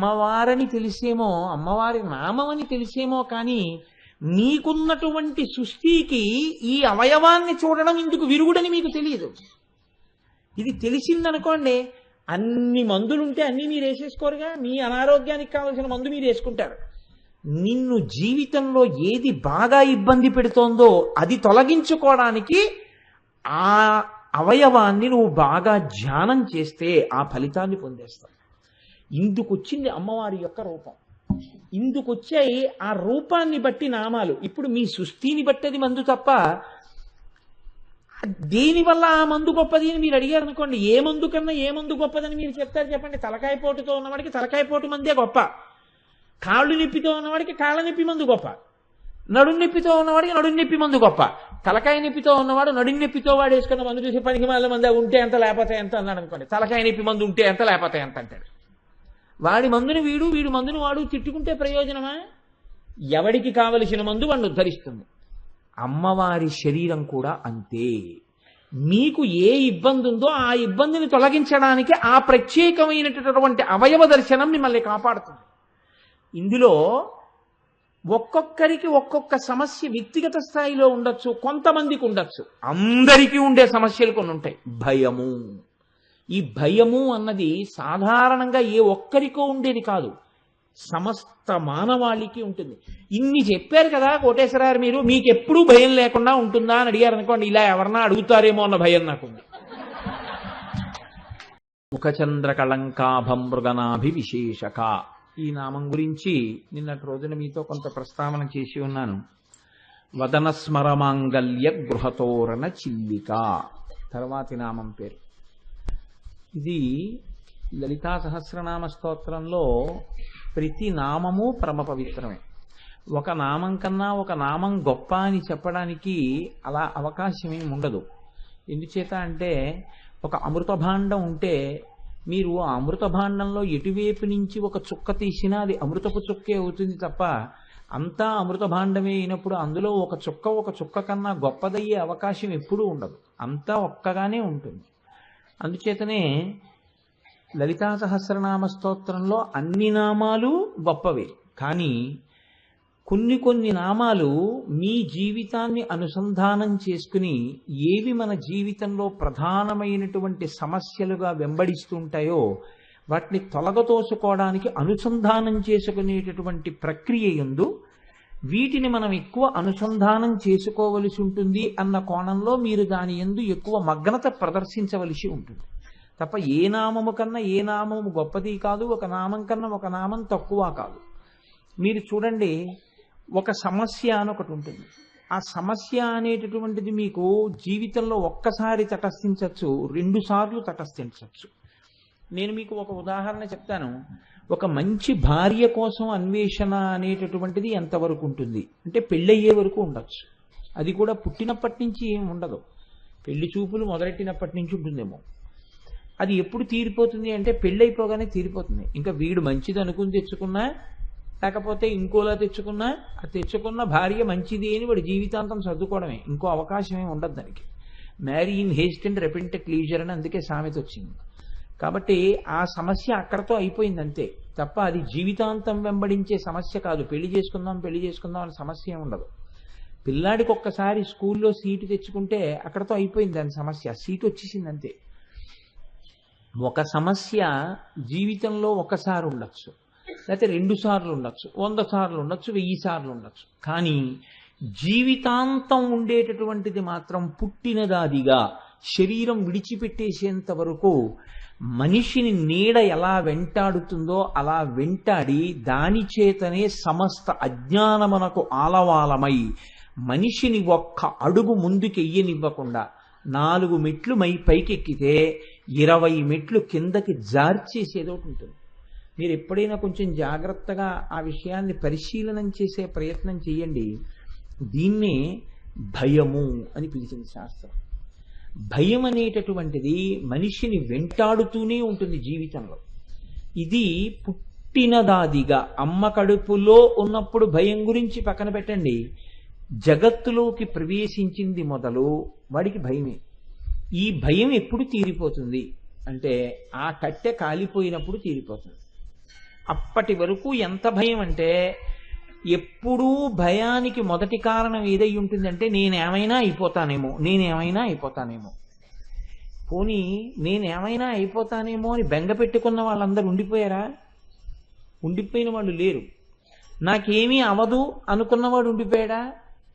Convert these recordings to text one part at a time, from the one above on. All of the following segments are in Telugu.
అమ్మవారని తెలిసేమో, అమ్మవారి నామం అని తెలిసేమో, కానీ మీకున్నటువంటి సృష్టికి ఈ అవయవాన్ని చూడడం ఇందుకు విరుగుడని మీకు తెలియదు. ఇది తెలిసిందనుకోండి, అన్ని మందులుంటే అన్నీ మీరు వేసేసుకోరుగా. మీ అనారోగ్యానికి కావలసిన మందు మీరు వేసుకుంటారు. నిన్ను జీవితంలో ఏది బాగా ఇబ్బంది పెడుతోందో అది తొలగించుకోవడానికి ఆ అవయవాన్ని నువ్వు బాగా ధ్యానం చేస్తే ఆ ఫలితాన్ని పొందేస్తావు. ఇందుకొచ్చింది అమ్మవారి యొక్క రూపం. ఇందుకొచ్చాయి ఆ రూపాన్ని బట్టి నామాలు. ఇప్పుడు మీ సృష్టిని బట్టి అది మందు తప్ప దేనివల్ల ఆ మందు గొప్పది అని మీరు అడిగారు అనుకోండి, ఏ మందు కన్నా ఏ మందు గొప్పదని మీరు చెప్తారు చెప్పండి? తలకాయ పోటుతో ఉన్నవాడికి తలకాయ పోటు మందే గొప్ప, కాళ్ళు నొప్పితో ఉన్నవాడికి కాళ్ళ నొప్పి మందు గొప్ప, నడుం నొప్పితో ఉన్నవాడికి నడుం నొప్పి మందు గొప్ప. తలకాయ నొప్పితో ఉన్నవాడు నడుం నొప్పితో వాడు వేసుకున్న మందు చూసి పనికి మాల మంది ఉంటే ఎంత లేకపోతే ఎంత అన్నాడు అనుకోండి, తలకాయ నొప్పి మందు ఉంటే ఎంత లేకపోతే ఎంత అంటాడు. వాడి మందుని వీడు, వీడి మందుని వాడు తిట్టుకుంటే ప్రయోజనమా? ఎవడికి కావలసిన మందు వాడిని ఉద్ధరిస్తుంది. అమ్మవారి శరీరం కూడా అంతే. మీకు ఏ ఇబ్బంది ఉందో ఆ ఇబ్బందిని తొలగించడానికి ఆ ప్రత్యేకమైనటువంటి అవయవ దర్శనం మిమ్మల్ని కాపాడుతుంది. ఇందులో ఒక్కొక్కరికి ఒక్కొక్క సమస్య వ్యక్తిగత స్థాయిలో ఉండొచ్చు, కొంతమందికి ఉండొచ్చు. అందరికీ ఉండే సమస్యలు కొన్ని ఉంటాయి. భయము. ఈ భయము అన్నది సాధారణంగా ఏ ఒక్కరికో ఉండేది కాదు, సమస్త మానవాళికి ఉంటుంది. ఇన్ని చెప్పారు కదా కోటేశ్వరారు, మీరు మీకు ఎప్పుడూ భయం లేకుండా ఉంటుందా అని అడిగారు అనుకోండి, ఇలా ఎవరన్నా అడుగుతారేమో అన్న భయం నాకుంది. ముఖచంద్ర కళంకాభం మృగనాభి విశేషక, ఈ నామం గురించి నిన్నటి రోజున మీతో కొంత ప్రస్తావన చేసి ఉన్నాను. వదన స్మరమాంగల్య గృహతోరణ చిల్లిక తర్వాతి నామం పేరు. ఇది లలితా సహస్రనామ స్తోత్రంలో ప్రతి నామము పరమ పవిత్రమే. ఒక నామం కన్నా ఒక నామం గొప్ప అని చెప్పడానికి అలా అవకాశం ఏమి ఉండదు. ఎందుచేత అంటే ఒక అమృత భాండం ఉంటే మీరు ఆ అమృత భాండంలో ఎటువైపు నుంచి ఒక చుక్క తీసినా అది అమృతపు చుక్కే అవుతుంది తప్ప అంతా అమృత భాండమే అయినప్పుడు అందులో ఒక చుక్క కన్నా గొప్పదయ్యే అవకాశం ఎప్పుడూ ఉండదు. అంతా ఒక్కగానే ఉంటుంది. అందుచేతనే లలితా సహస్రనామ స్తోత్రంలో అన్ని నామాలు గొప్పవే, కానీ కొన్ని నామాలు మీ జీవితాన్ని అనుసంధానం చేసుకుని ఏవి మన జీవితంలో ప్రధానమైనటువంటి సమస్యలుగా వెంబడిస్తుంటాయో వాటిని తొలగతోసుకోవడానికి అనుసంధానం చేసుకునేటటువంటి ప్రక్రియ యందు వీటిని మనం ఎక్కువ అనుసంధానం చేసుకోవలసి ఉంటుంది అన్న కోణంలో మీరు దాని యందు ఎక్కువ మగ్నత ప్రదర్శించవలసి ఉంటుంది తప్ప ఏ నామము కన్నా ఏ నామము గొప్పది కాదు, ఒక నామం కన్నా ఒక నామం తక్కువ కాదు. మీరు చూడండి, ఒక సమస్య అని ఒకటి ఉంటుంది. ఆ సమస్య అనేటటువంటిది మీకు జీవితంలో ఒక్కసారి తటస్థించవచ్చు, 2 సార్లు తటస్థించవచ్చు. నేను మీకు ఒక ఉదాహరణ చెప్తాను. ఒక మంచి భార్య కోసం అన్వేషణ అనేటటువంటిది ఎంతవరకు ఉంటుంది అంటే పెళ్ళయ్యే వరకు ఉండొచ్చు. అది కూడా పుట్టినప్పటి నుంచి ఏం ఉండదు, పెళ్లి చూపులు మొదలెట్టినప్పటి నుంచి ఉంటుందేమో. అది ఎప్పుడు తీరిపోతుంది అంటే పెళ్ళైపోగానే తీరిపోతుంది. ఇంకా వీడు మంచిది అనుకుని తెచ్చుకున్నా, లేకపోతే ఇంకోలా తెచ్చుకున్నా, ఆ తెచ్చుకున్న భార్య మంచిది అని వాడి జీవితాంతం సర్దుకోవడమే, ఇంకో అవకాశమే ఉండదు దానికి. Marry in haste and repentant leisure అని అందుకే సామెత వచ్చింది. కాబట్టి ఆ సమస్య అక్కడతో అయిపోయింది అంతే తప్ప అది జీవితాంతం వెంబడించే సమస్య కాదు. పెళ్లి చేసుకుందాం అనే సమస్య ఉండదు. పిల్లాడికి ఒక్కసారి స్కూల్లో సీటు తెచ్చుకుంటే అక్కడతో అయిపోయింది దాని సమస్య, సీటు వచ్చేసింది అంతే. ఒక సమస్య జీవితంలో ఒకసారి ఉండొచ్చు, లేకపోతే 2 సార్లు ఉండొచ్చు, 100 సార్లు ఉండొచ్చు, 1000 సార్లు ఉండొచ్చు. కానీ జీవితాంతం ఉండేటటువంటిది మాత్రం పుట్టినదాదిగా శరీరం విడిచిపెట్టేసేంత వరకు మనిషిని నీడ ఎలా వెంటాడుతుందో అలా వెంటాడి దాని చేతనే సమస్త అజ్ఞానమునకు ఆలవాలమై మనిషిని ఒక్క అడుగు ముందుకెయ్యనివ్వకుండా 4 మెట్లు పైకెక్కితే 20 మెట్లు కిందకి జార్చేసేది ఒకటి ఉంటుంది. మీరు ఎప్పుడైనా కొంచెం జాగ్రత్తగా ఆ విషయాన్ని పరిశీలనం చేసే ప్రయత్నం చేయండి. దీన్నే భయము అని పిలిచింది శాస్త్రం. భయం అనేటటువంటిది మనిషిని వెంటాడుతూనే ఉంటుంది జీవితంలో. ఇది పుట్టినదాదిగా అమ్మ కడుపులో ఉన్నప్పుడు భయం గురించి పక్కన పెట్టండి, జగత్తులోకి ప్రవేశించింది మొదలు వాడికి భయమే. ఈ భయం ఎప్పుడు తీరిపోతుంది అంటే ఆ కట్టె కాలిపోయినప్పుడు తీరిపోతుంది. అప్పటి వరకు ఎంత భయం అంటే, ఎప్పుడూ భయానికి మొదటి కారణం ఏదై ఉంటుందంటే నేనేమైనా అయిపోతానేమో. పోనీ నేనేమైనా అయిపోతానేమో అని బెంగ పెట్టుకున్న వాళ్ళందరూ ఉండిపోయారా? ఉండిపోయిన వాళ్ళు లేరు. నాకేమీ అవదు అనుకున్నవాడు ఉండిపోయాడా?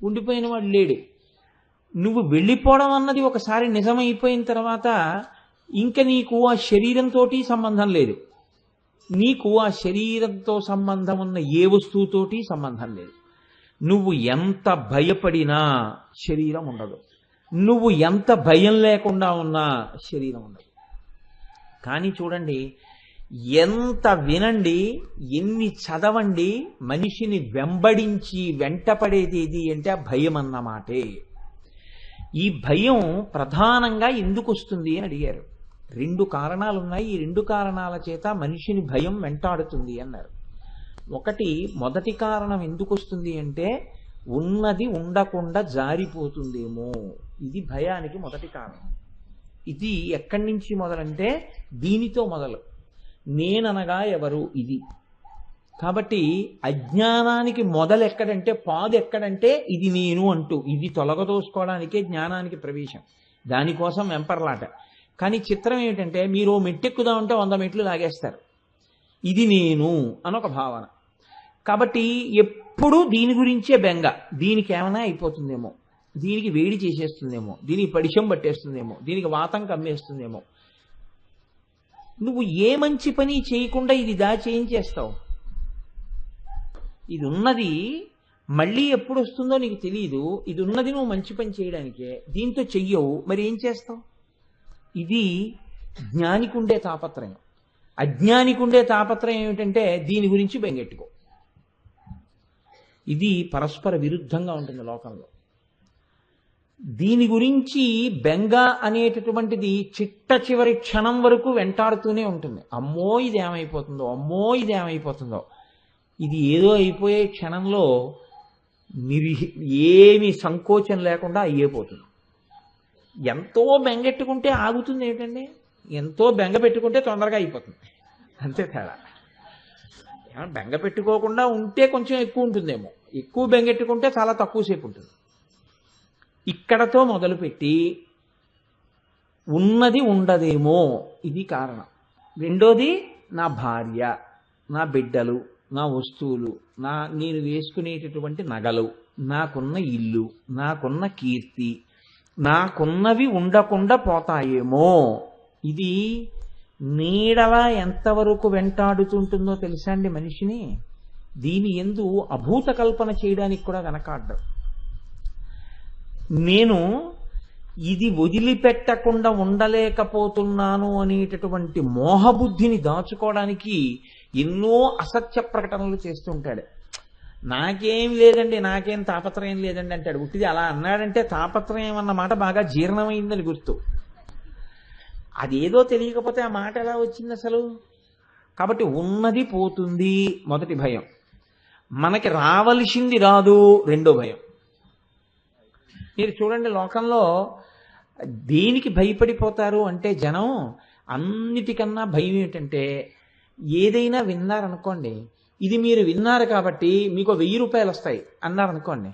ఉండిపోయిన వాడు లేడు. నువ్వు వెళ్ళిపోవడం అన్నది ఒకసారి నిజమైపోయిన తర్వాత ఇంక నీకు ఆ శరీరంతో సంబంధం లేదు. నీకు ఆ శరీరంతో సంబంధం ఉన్న ఏ వస్తువుతోటి సంబంధం లేదు. నువ్వు ఎంత భయపడినా శరీరం ఉండదు. నువ్వు ఎంత భయం లేకుండా ఉన్నా శరీరం ఉండదు. కానీ చూడండి, ఎంత వినండి, ఎన్ని చదవండి, మనిషిని వెంబడించి వెంటపడేది ఏది అంటే ఆ భయం అన్నమాటే. ఈ భయం ప్రధానంగా ఎందుకు వస్తుంది అని అడిగారు. 2 కారణాలు ఉన్నాయి. ఈ 2 కారణాల చేత మనిషిని భయం వెంటాడుతుంది అన్నారు. మొదటి కారణం ఎందుకు వస్తుంది అంటే ఉన్నది ఉండకుండా జారిపోతుందేమో. ఇది భయానికి మొదటి కారణం. ఇది ఎక్కడి నుంచి మొదలంటే దీనితో మొదలు. నేననగా ఎవరు? ఇది. కాబట్టి అజ్ఞానానికి మొదలు ఎక్కడంటే, పాదు ఎక్కడంటే ఇది నేను అంటూ, ఇది తొలగదోసుకోవడానికే జ్ఞానానికి ప్రవేశం. దానికోసం వెంపర్లాట. కానీ చిత్రం ఏమిటంటే, మీరు మెట్టెక్కుదామంటే 100 మెట్లు లాగేస్తారు. ఇది నేను అనొక భావన. కాబట్టి ఎప్పుడూ దీని గురించే బెంగ. దీనికి ఏమైనా అయిపోతుందేమో, దీనికి వేడి చేసేస్తుందేమో, దీనికి పడిశం పట్టేస్తుందేమో, దీనికి వాతం కమ్మేస్తుందేమో. నువ్వు ఏ మంచి పని చేయకుండా ఇది చేయించేస్తావు. ఇది ఉన్నది మళ్ళీ ఎప్పుడు వస్తుందో నీకు తెలియదు. ఇది ఉన్నది నువ్వు మంచి పని చేయడానికే. దీంతో చెయ్యవు, మరి ఏం చేస్తావు? ఇది జ్ఞానికి ఉండే తాపత్రయం. అజ్ఞానికి ఉండే తాపత్రయం ఏమిటంటే దీని గురించి బెంగెట్టుకో. ఇది పరస్పర విరుద్ధంగా ఉంటుంది లోకంలో. దీని గురించి బెంగ అనేటటువంటిది చిట్ట చివరి క్షణం వరకు వెంటాడుతూనే ఉంటుంది. అమ్మో ఇదేమైపోతుందో. ఇది ఏదో అయిపోయే క్షణంలో ఏమి సంకోచం లేకుండా అయ్యేపోతుంది. ఎంతో బెంగెట్టుకుంటే ఆగుతుంది ఏమిటండి? ఎంతో బెంగ పెట్టుకుంటే తొందరగా అయిపోతుంది. అంతే తేడా. ఏమన్నా బెంగ పెట్టుకోకుండా ఉంటే కొంచెం ఎక్కువ ఉంటుందేమో, ఎక్కువ బెంగెట్టుకుంటే చాలా తక్కువసేపు ఉంటుంది. ఇక్కడతో మొదలుపెట్టి ఉన్నది ఉండదేమో, ఇది కారణం. రెండోది నా భార్య, నా బిడ్డలు, నా వస్తువులు, నేను వేసుకునేటటువంటి నగలు, నాకున్న ఇల్లు, నాకున్న కీర్తి, నాకున్నవి ఉండకుండా పోతాయేమో. ఇది నీడలా ఎంతవరకు వెంటాడుతుంటుందో తెలుసా అండి మనిషిని. దీని యందు అభూత కల్పన చేయడానికి కూడా వెనకాడ్డం. నేను ఇది వదిలిపెట్టకుండా ఉండలేకపోతున్నాను అనేటటువంటి మోహబుద్ధిని దాచుకోవడానికి ఎన్నో అసత్య ప్రకటనలు చేస్తుంటాడు. నాకేం లేదండి, నాకేం తాపత్రయం లేదండి అంటాడు. ఉట్టిది అలా అన్నాడంటే తాపత్రయం అన్న మాట బాగా జీర్ణమైందని గుర్తు. అదేదో తెలియకపోతే ఆ మాట ఎలా వచ్చింది అసలు? కాబట్టి ఉన్నది పోతుంది మొదటి భయం, మనకి రావలసింది రాదు రెండో భయం. మీరు చూడండి, లోకంలో దేనికి భయపడిపోతారు అంటే జనం అన్నిటికన్నా భయం ఏమిటంటే, ఏదైనా విన్నారనుకోండి, ఇది మీరు విన్నారు కాబట్టి మీకు 1000 రూపాయలు వస్తాయి అన్నారనుకోండి,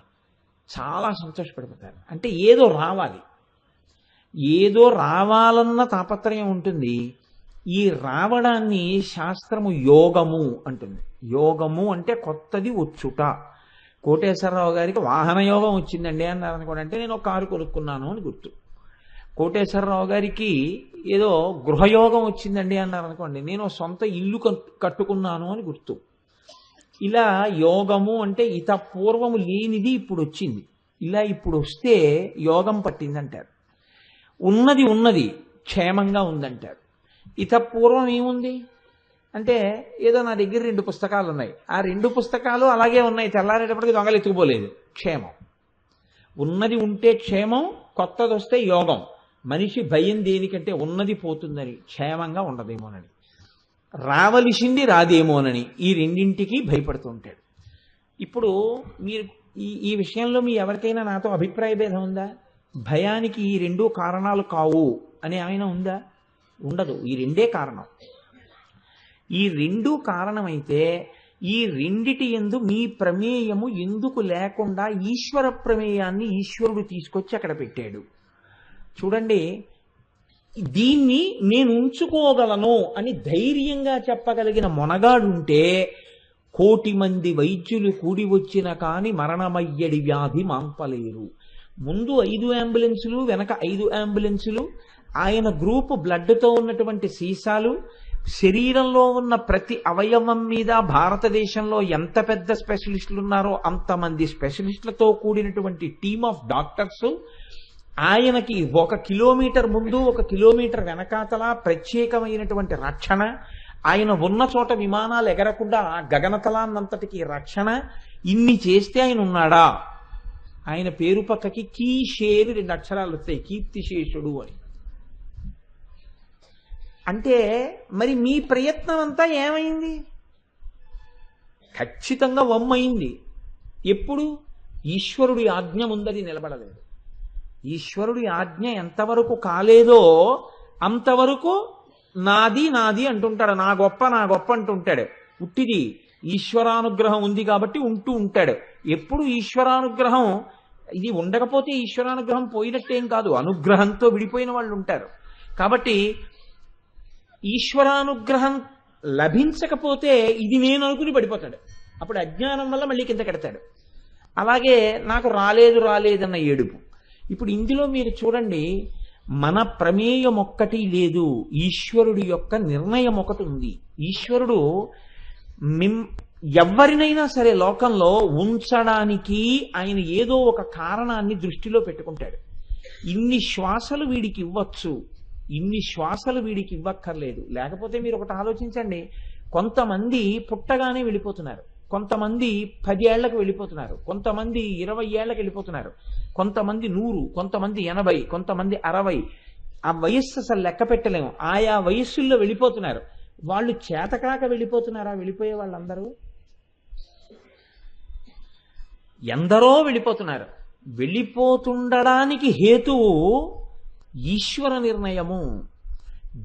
చాలా సంతోషపడిపోతారు. అంటే ఏదో రావాలి, ఏదో రావాలన్న తాపత్రయం ఉంటుంది. ఈ రావడాన్ని శాస్త్రము యోగము అంటుంది. యోగము అంటే కొత్తది వచ్చుట. కోటేశ్వరరావు గారికి వాహన యోగం వచ్చిందండి అన్నారు అనుకోండి, అంటే నేను ఒక కారు కొనుక్కున్నాను అని గుర్తు. కోటేశ్వరరావు గారికి ఏదో గృహయోగం వచ్చిందండి అన్నారు అనుకోండి, నేను సొంత ఇల్లు కట్టుకున్నాను అని గుర్తు. ఇలా యోగము అంటే ఇత పూర్వము లేనిది ఇప్పుడు వచ్చింది, ఇలా ఇప్పుడు వస్తే యోగం పట్టిందంటారు. ఉన్నది క్షేమంగా ఉందంటారు. ఇత పూర్వం ఏముంది అంటే, ఏదో నా దగ్గర 2 పుస్తకాలు ఉన్నాయి, ఆ 2 పుస్తకాలు అలాగే ఉన్నాయి, తెల్లారేటప్పటికి దొంగలు ఎత్తుకుపోలేదు, క్షేమం. ఉన్నది ఉంటే క్షేమం, కొత్తది వస్తే యోగం. మనిషి భయం దేనికంటే ఉన్నది పోతుందని, క్షేమంగా ఉండదేమోనని, రావలసింది రాదేమోనని, ఈ రెండింటికి భయపడుతూ ఉంటాడు. ఇప్పుడు మీరు ఈ విషయంలో మీ ఎవరికైనా నాతో అభిప్రాయ భేదం ఉందా? భయానికి ఈ 2 కారణాలు కావు అని ఏమైనా ఉందా? ఉండదు. ఈ 2 కారణం. ఈ రెండూ కారణమైతే ఈ రెండిటి యందు మీ ప్రమేయము ఎందుకు లేకుండా ఈశ్వర ప్రమేయాన్ని ఈశ్వరుడు తీసుకొచ్చి అక్కడ పెట్టాడు. చూడండి, దీన్ని నేను ఉంచుకోగలను అని ధైర్యంగా చెప్పగలిగిన మొనగాడుంటే 1,000,000 మంది వైద్యులు కూడి వచ్చిన కాని మరణమయ్యడి వ్యాధి మాంపలేరు. ముందు 5 అంబులెన్సులు, వెనక 5 అంబులెన్సులు, ఆయన గ్రూపు బ్లడ్తో ఉన్నటువంటి సీసాలు, శరీరంలో ఉన్న ప్రతి అవయవం మీద భారతదేశంలో ఎంత పెద్ద స్పెషలిస్టులు ఉన్నారో అంతమంది స్పెషలిస్టులతో కూడినటువంటి టీమ్ ఆఫ్ డాక్టర్స్, ఆయనకి 1 కిలోమీటర్ ముందు 1 కిలోమీటర్ వెనకాతల ప్రత్యేకమైనటువంటి రక్షణ, ఆయన ఉన్న చోట విమానాలు ఎగరకుండా గగనతలాన్నంతటికి రక్షణ. ఇన్ని చేస్తే ఆయన ఉన్నాడా? ఆయన పేరు పక్కకి కీషేరు 2 అక్షరాలు వస్తాయి, కీర్తిశేషుడు అని. అంటే మరి మీ ప్రయత్నం అంతా ఏమైంది? ఖచ్చితంగా వమ్మైంది. ఎప్పుడు? ఈశ్వరుడి ఆజ్ఞ ముందది నిలబడలేదు. ఈశ్వరుడి ఆజ్ఞ ఎంతవరకు కాలేదో అంతవరకు నాది నాది అంటుంటాడు, నా గొప్ప నా గొప్ప అంటుంటాడు. ఉట్టిది ఈశ్వరానుగ్రహం ఉంది కాబట్టి ఉంటూ ఉంటాడు. ఎప్పుడు ఈశ్వరానుగ్రహం ఇది ఉండకపోతే ఈశ్వరానుగ్రహం పోయినట్టేం కాదు, అనుగ్రహంతో విడిపోయిన వాళ్ళు ఉంటారు. కాబట్టి ఈశ్వరానుగ్రహం లభించకపోతే ఇది నేను అనుకుని పడిపోతాడు. అప్పుడు అజ్ఞానం వల్ల మళ్ళీ కింద కడతాడు. అలాగే నాకు రాలేదన్న ఏడుపు. ఇప్పుడు ఇందులో మీరు చూడండి, మన ప్రమేయం ఒక్కటి లేదు, ఈశ్వరుడి యొక్క నిర్ణయం ఒకటి ఉంది. ఈశ్వరుడు ఎవరినైనా సరే లోకంలో ఉంచడానికి ఆయన ఏదో ఒక కారణాన్ని దృష్టిలో పెట్టుకుంటాడు. ఇన్ని శ్వాసలు వీడికి ఇవ్వచ్చు, ఇన్ని శ్వాసలు వీడికి ఇవ్వక్కర్లేదు. లేకపోతే మీరు ఒకటి ఆలోచించండి, కొంతమంది పుట్టగానే వెళ్ళిపోతున్నారు, కొంతమంది 10 ఏళ్లకు వెళ్ళిపోతున్నారు, కొంతమంది 20 ఏళ్లకు వెళ్ళిపోతున్నారు, కొంతమంది 100, కొంతమంది 80, కొంతమంది 60. ఆ వయస్సు అసలు లెక్క పెట్టలేము. ఆయా వయస్సుల్లో వెళ్ళిపోతున్నారు. వాళ్ళు చేతకాక వెళ్ళిపోతున్నారా? వెళ్ళిపోయే వాళ్ళందరూ ఎందరో వెళ్ళిపోతున్నారు. వెళ్ళిపోతుండడానికి హేతువు ఈశ్వర నిర్ణయము.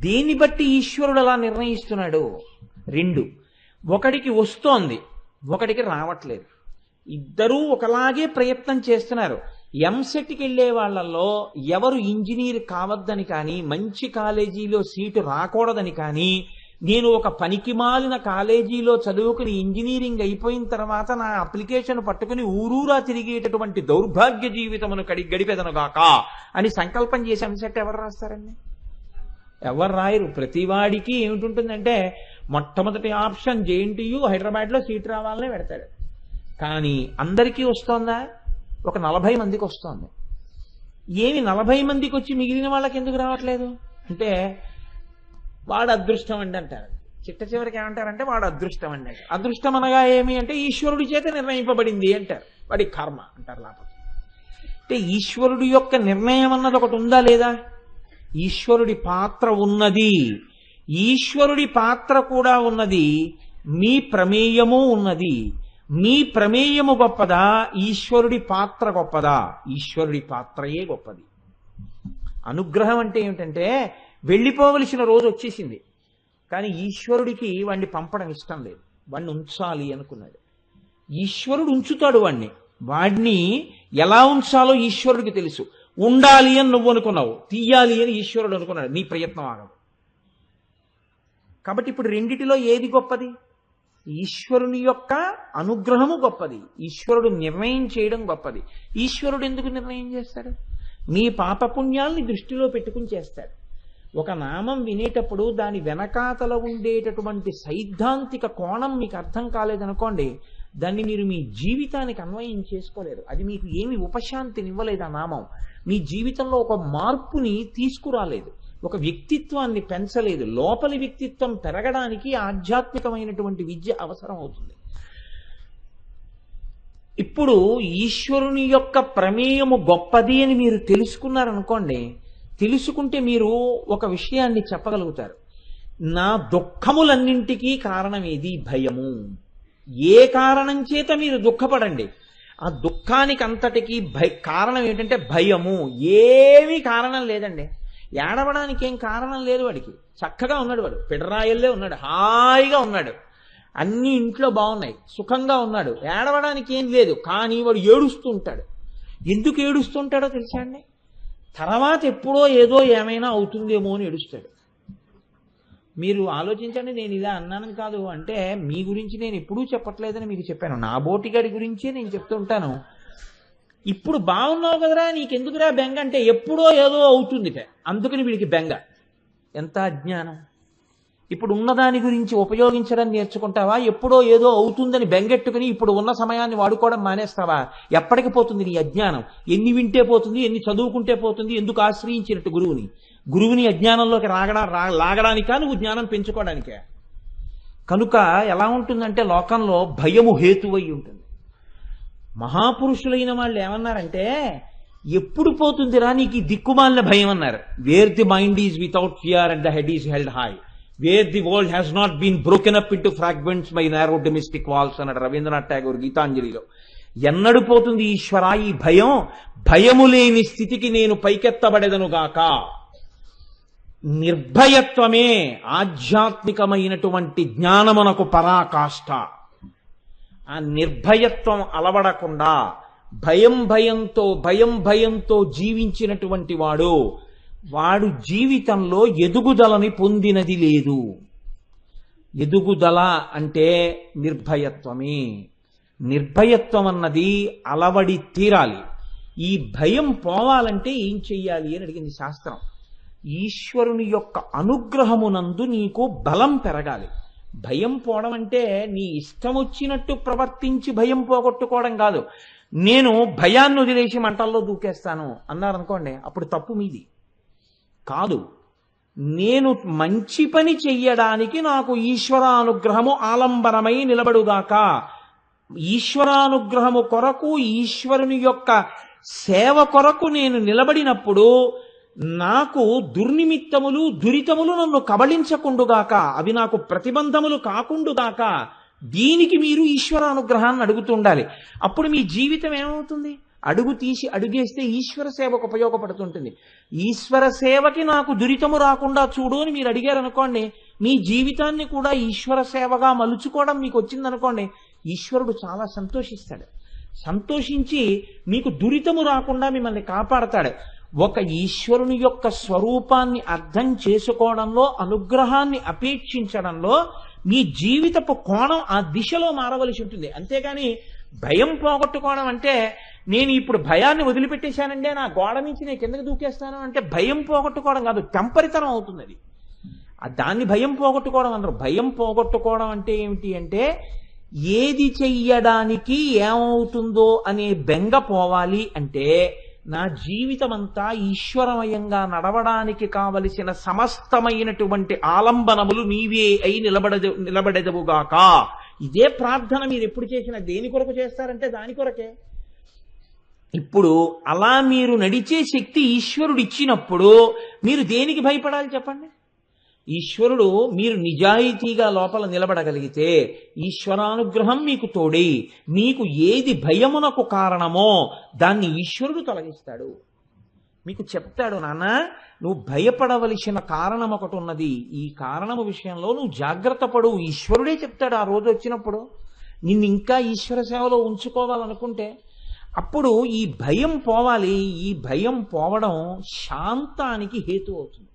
దేన్ని బట్టి ఈశ్వరుడు అలా నిర్ణయిస్తున్నాడు? 2. ఒకడికి వస్తోంది, ఒకడికి రావట్లేదు. ఇద్దరూ ఒకలాగే ప్రయత్నం చేస్తున్నారు. ఎంసెట్కి వెళ్ళే వాళ్ళల్లో ఎవరు ఇంజనీర్ కావద్దని కానీ, మంచి కాలేజీలో సీటు రాకూడదని కానీ, నేను ఒక పనికిమాలిన కాలేజీలో చదువుకుని ఇంజనీరింగ్ అయిపోయిన తర్వాత నా అప్లికేషన్ పట్టుకుని ఊరూరా తిరిగేటటువంటి దౌర్భాగ్య జీవితమును గడిపెదనుగాక అని సంకల్పం చేసి ఎంసెట్ ఎవరు రాస్తారండి? ఎవరు రాయరు. ప్రతివాడికి ఏమిటుంటుందంటే మొట్టమొదటి ఆప్షన్ జేఎన్టీయూ, హైదరాబాద్లో సీటు రావాలనే పెడతాడు. కానీ అందరికీ వస్తోందా? ఒక 40 మందికి వస్తోంది. ఏమి 40 మందికి వచ్చి మిగిలిన వాళ్ళకి ఎందుకు రావట్లేదు అంటే వాడు అదృష్టం అండి అంటారు. చిట్ట చివరికి ఏమంటారంటే వాడు అదృష్టం అండి అంటారు. అదృష్టం అనగా ఏమి అంటే ఈశ్వరుడి చేత నిర్ణయింపబడింది అంటారు. వాడి కర్మ అంటారు. లేకపోతే అంటే ఈశ్వరుడి యొక్క నిర్ణయం అన్నది ఒకటి ఉందా లేదా? ఈశ్వరుడి పాత్ర ఉన్నది, ఈశ్వరుడి పాత్ర కూడా ఉన్నది, మీ ప్రమేయము ఉన్నది. మీ ప్రమేయము గొప్పదా, ఈశ్వరుడి పాత్ర గొప్పదా? ఈశ్వరుడి పాత్రయే గొప్పది. అనుగ్రహం అంటే ఏమిటంటే వెళ్ళిపోవలసిన రోజు వచ్చేసింది, కానీ ఈశ్వరుడికి వాడిని పంపడం ఇష్టం లేదు, వాడిని ఉంచాలి అనుకున్నాడు. ఈశ్వరుడు ఉంచుతాడు వాడిని. వాడిని ఎలా ఉంచాలో ఈశ్వరుడికి తెలుసు. ఉండాలి అని నువ్వు అనుకున్నావు, తీయాలి అని ఈశ్వరుడు అనుకున్నాడు. నీ ప్రయత్నం ఆగదు. కాబట్టి ఇప్పుడు రెండిటిలో ఏది గొప్పది? ఈశ్వరుని యొక్క అనుగ్రహము గొప్పది, ఈశ్వరుడు నిర్ణయం చేయడం గొప్పది. ఈశ్వరుడు ఎందుకు నిర్ణయం చేస్తాడు? మీ పాపపుణ్యాల్ని దృష్టిలో పెట్టుకుని చేస్తాడు. ఒక నామం వినేటప్పుడు దాని వెనకాతల ఉండేటటువంటి సైద్ధాంతిక కోణం మీకు అర్థం కాలేదనుకోండి, దాన్ని మీరు మీ జీవితానికి అన్వయం చేసుకోలేరు. అది మీకు ఏమి ఉపశాంతినివ్వలేదు. ఆ నామం మీ జీవితంలో ఒక మార్పుని తీసుకురాలేదు, ఒక వ్యక్తిత్వాన్ని పెంచలేదు. లోపలి వ్యక్తిత్వం పెరగడానికి ఆధ్యాత్మికమైనటువంటి విద్య అవసరం అవుతుంది. ఇప్పుడు ఈశ్వరుని యొక్క ప్రమేయము గొప్పది అని మీరు తెలుసుకున్నారనుకోండి, తెలుసుకుంటే మీరు ఒక విషయాన్ని చెప్పగలుగుతారు. నా దుఃఖములన్నింటికీ కారణం ఏది? భయము. ఏ కారణం చేత మీరు దుఃఖపడండి, ఆ దుఃఖానికి అంతటికీ కారణం ఏంటంటే భయము. ఏమీ కారణం లేదండి. ఏడవడానికి ఏం కారణం లేదు వాడికి. చక్కగా ఉన్నాడు, వాడు పిడరాయల్లే ఉన్నాడు, హాయిగా ఉన్నాడు, అన్ని ఇంట్లో బాగున్నాయి, సుఖంగా ఉన్నాడు, ఏడవడానికి ఏం లేదు. కానీ వాడు ఏడుస్తూ ఉంటాడు. ఎందుకు ఏడుస్తుంటాడో తెలుసా అండి? తర్వాత ఎప్పుడో ఏదో ఏమైనా అవుతుందేమో అని ఏడుస్తాడు. మీరు ఆలోచించండి, నేను ఇలా అన్నాను కాదు అంటే మీ గురించి నేను ఎప్పుడూ చెప్పట్లేదని మీకు చెప్పాను. నా బోటిగాడి గురించే నేను చెప్తూ ఉంటాను. ఇప్పుడు బాగున్నావు కదరా, నీకెందుకురా బెంగ అంటే ఎప్పుడో ఏదో అవుతుందిట, అందుకని వీడికి బెంగ. ఎంత అజ్ఞానం! ఇప్పుడు ఉన్నదాని గురించి ఉపయోగించడం నేర్చుకుంటావా? ఎప్పుడో ఏదో అవుతుందని బెంగెట్టుకుని ఇప్పుడు ఉన్న సమయాన్ని వాడుకోవడం మానేస్తావా? ఎప్పటికి పోతుంది నీ అజ్ఞానం? ఎన్ని వింటే పోతుంది, ఎన్ని చదువుకుంటే పోతుంది? ఎందుకు ఆశ్రయించినట్టు గురువుని అజ్ఞానంలోకి లాగడానికా, నువ్వు జ్ఞానం పెంచుకోవడానికే? కనుక ఎలా ఉంటుందంటే లోకంలో భయము హేతువై ఉంటుంది. మహాపురుషులైన వాళ్ళు ఏమన్నారంటే, ఎప్పుడు పోతుందిరా నీకు దిక్కుమాలిన భయం అన్నారు. Where the mind is without fear and the head is held high, where the world has not been broken up into fragments by narrow domestic walls అన్నాడు రవీంద్రనాథ్ ఠాగూర్ గీతాంజలిలో. ఎన్నడు పోతుంది ఈశ్వర ఈ భయం? భయము లేని స్థితికి నేను పైకెత్తబడెదనుగాక. నిర్భయత్వమే ఆధ్యాత్మికమైనటువంటి జ్ఞానమునకు పరాకాష్ఠ. ఆ నిర్భయత్వం అలవడకుండా భయంతో జీవించినటువంటి వాడు జీవితంలో ఎదుగుదలని పొందినది లేదు. ఎదుగుదల అంటే నిర్భయత్వమే. నిర్భయత్వం అన్నది అలవడి తీరాలి. ఈ భయం పోవాలంటే ఏం చెయ్యాలి అని అడిగింది శాస్త్రం. ఈశ్వరుని యొక్క అనుగ్రహమునందు నీకు బలం పెరగాలి. భయం పోవడం అంటే నీ ఇష్టం వచ్చినట్టు ప్రవర్తించి భయం పోగొట్టుకోవడం కాదు. నేను భయాన్ని వదిలేసి మంటల్లో దూకేస్తాను అన్నారనుకోండి, అప్పుడు తప్పు మీది కాదు. నేను మంచి పని చెయ్యడానికి నాకు ఈశ్వరానుగ్రహము ఆలంబనమై నిలబడుగాక. ఈశ్వరానుగ్రహము కొరకు, ఈశ్వరుని యొక్క సేవ కొరకు నేను నిలబడినప్పుడు నాకు దుర్నిమిత్తములు దురితములు నన్ను కబళించకుండుగాక, అవి నాకు ప్రతిబంధములు కాకుండుగాక. దీనికి మీరు ఈశ్వరానుగ్రహాన్ని అడుగుతుండాలి. అప్పుడు మీ జీవితం ఏమవుతుంది? అడుగు తీసి అడుగేస్తే ఈశ్వర సేవకు ఉపయోగపడుతుంటుంది. ఈశ్వర సేవకి నాకు దురితము రాకుండా చూడు అని మీరు అడిగారనుకోండి, మీ జీవితాన్ని కూడా ఈశ్వర సేవగా మలుచుకోవడం మీకు వచ్చిందనుకోండి, ఈశ్వరుడు చాలా సంతోషిస్తాడు. సంతోషించి మీకు దురితము రాకుండా మిమ్మల్ని కాపాడతాడు. ఒక ఈశ్వరుని యొక్క స్వరూపాన్ని అర్థం చేసుకోవడంలో, అనుగ్రహాన్ని అపేక్షించడంలో మీ జీవితపు కోణం ఆ దిశలో మారవలసి ఉంటుంది. అంతేగాని భయం పోగొట్టుకోవడం అంటే నేను ఇప్పుడు భయాన్ని వదిలిపెట్టేశానంటే నా గోడ నుంచి నేను కిందకి దూకేస్తాను అంటే భయం పోగొట్టుకోవడం కాదు, టెంపరితనం అవుతుంది అది. దాన్ని భయం పోగొట్టుకోవడం అందరూ. భయం పోగొట్టుకోవడం అంటే ఏమిటి అంటే ఏది చెయ్యడానికి ఏమవుతుందో అనే బెంగ పోవాలి. అంటే నా జీవితం అంతా ఈశ్వరమయంగా నడవడానికి కావలసిన సమస్తమైనటువంటి ఆలంబనములు నీవే అయి నిలబడెదవుగాక. ఇదే ప్రార్థన మీరు ఎప్పుడు చేసినా దేని కొరకు చేస్తారంటే దాని కొరకే. ఇప్పుడు అలా మీరు నడిచే శక్తి ఈశ్వరుడు ఇచ్చినప్పుడు మీరు దేనికి భయపడాలి చెప్పండి? ఈశ్వరుడు మీరు నిజాయితీగా లోపల నిలబడగలిగితే ఈశ్వరానుగ్రహం మీకు తోడై మీకు ఏది భయమునకు కారణమో దాన్ని ఈశ్వరుడు తొలగిస్తాడు. మీకు చెప్తాడు, నాన్న నువ్వు భయపడవలసిన కారణం ఒకటి ఉన్నది, ఈ కారణము విషయంలో నువ్వు జాగ్రత్త పడు. ఈశ్వరుడే చెప్తాడు ఆ రోజు వచ్చినప్పుడు. నిన్ను ఇంకా ఈశ్వర సేవలో ఉంచుకోవాలనుకుంటే అప్పుడు ఈ భయం పోవాలి. ఈ భయం పోవడం శాంతానికి హేతు అవుతుంది.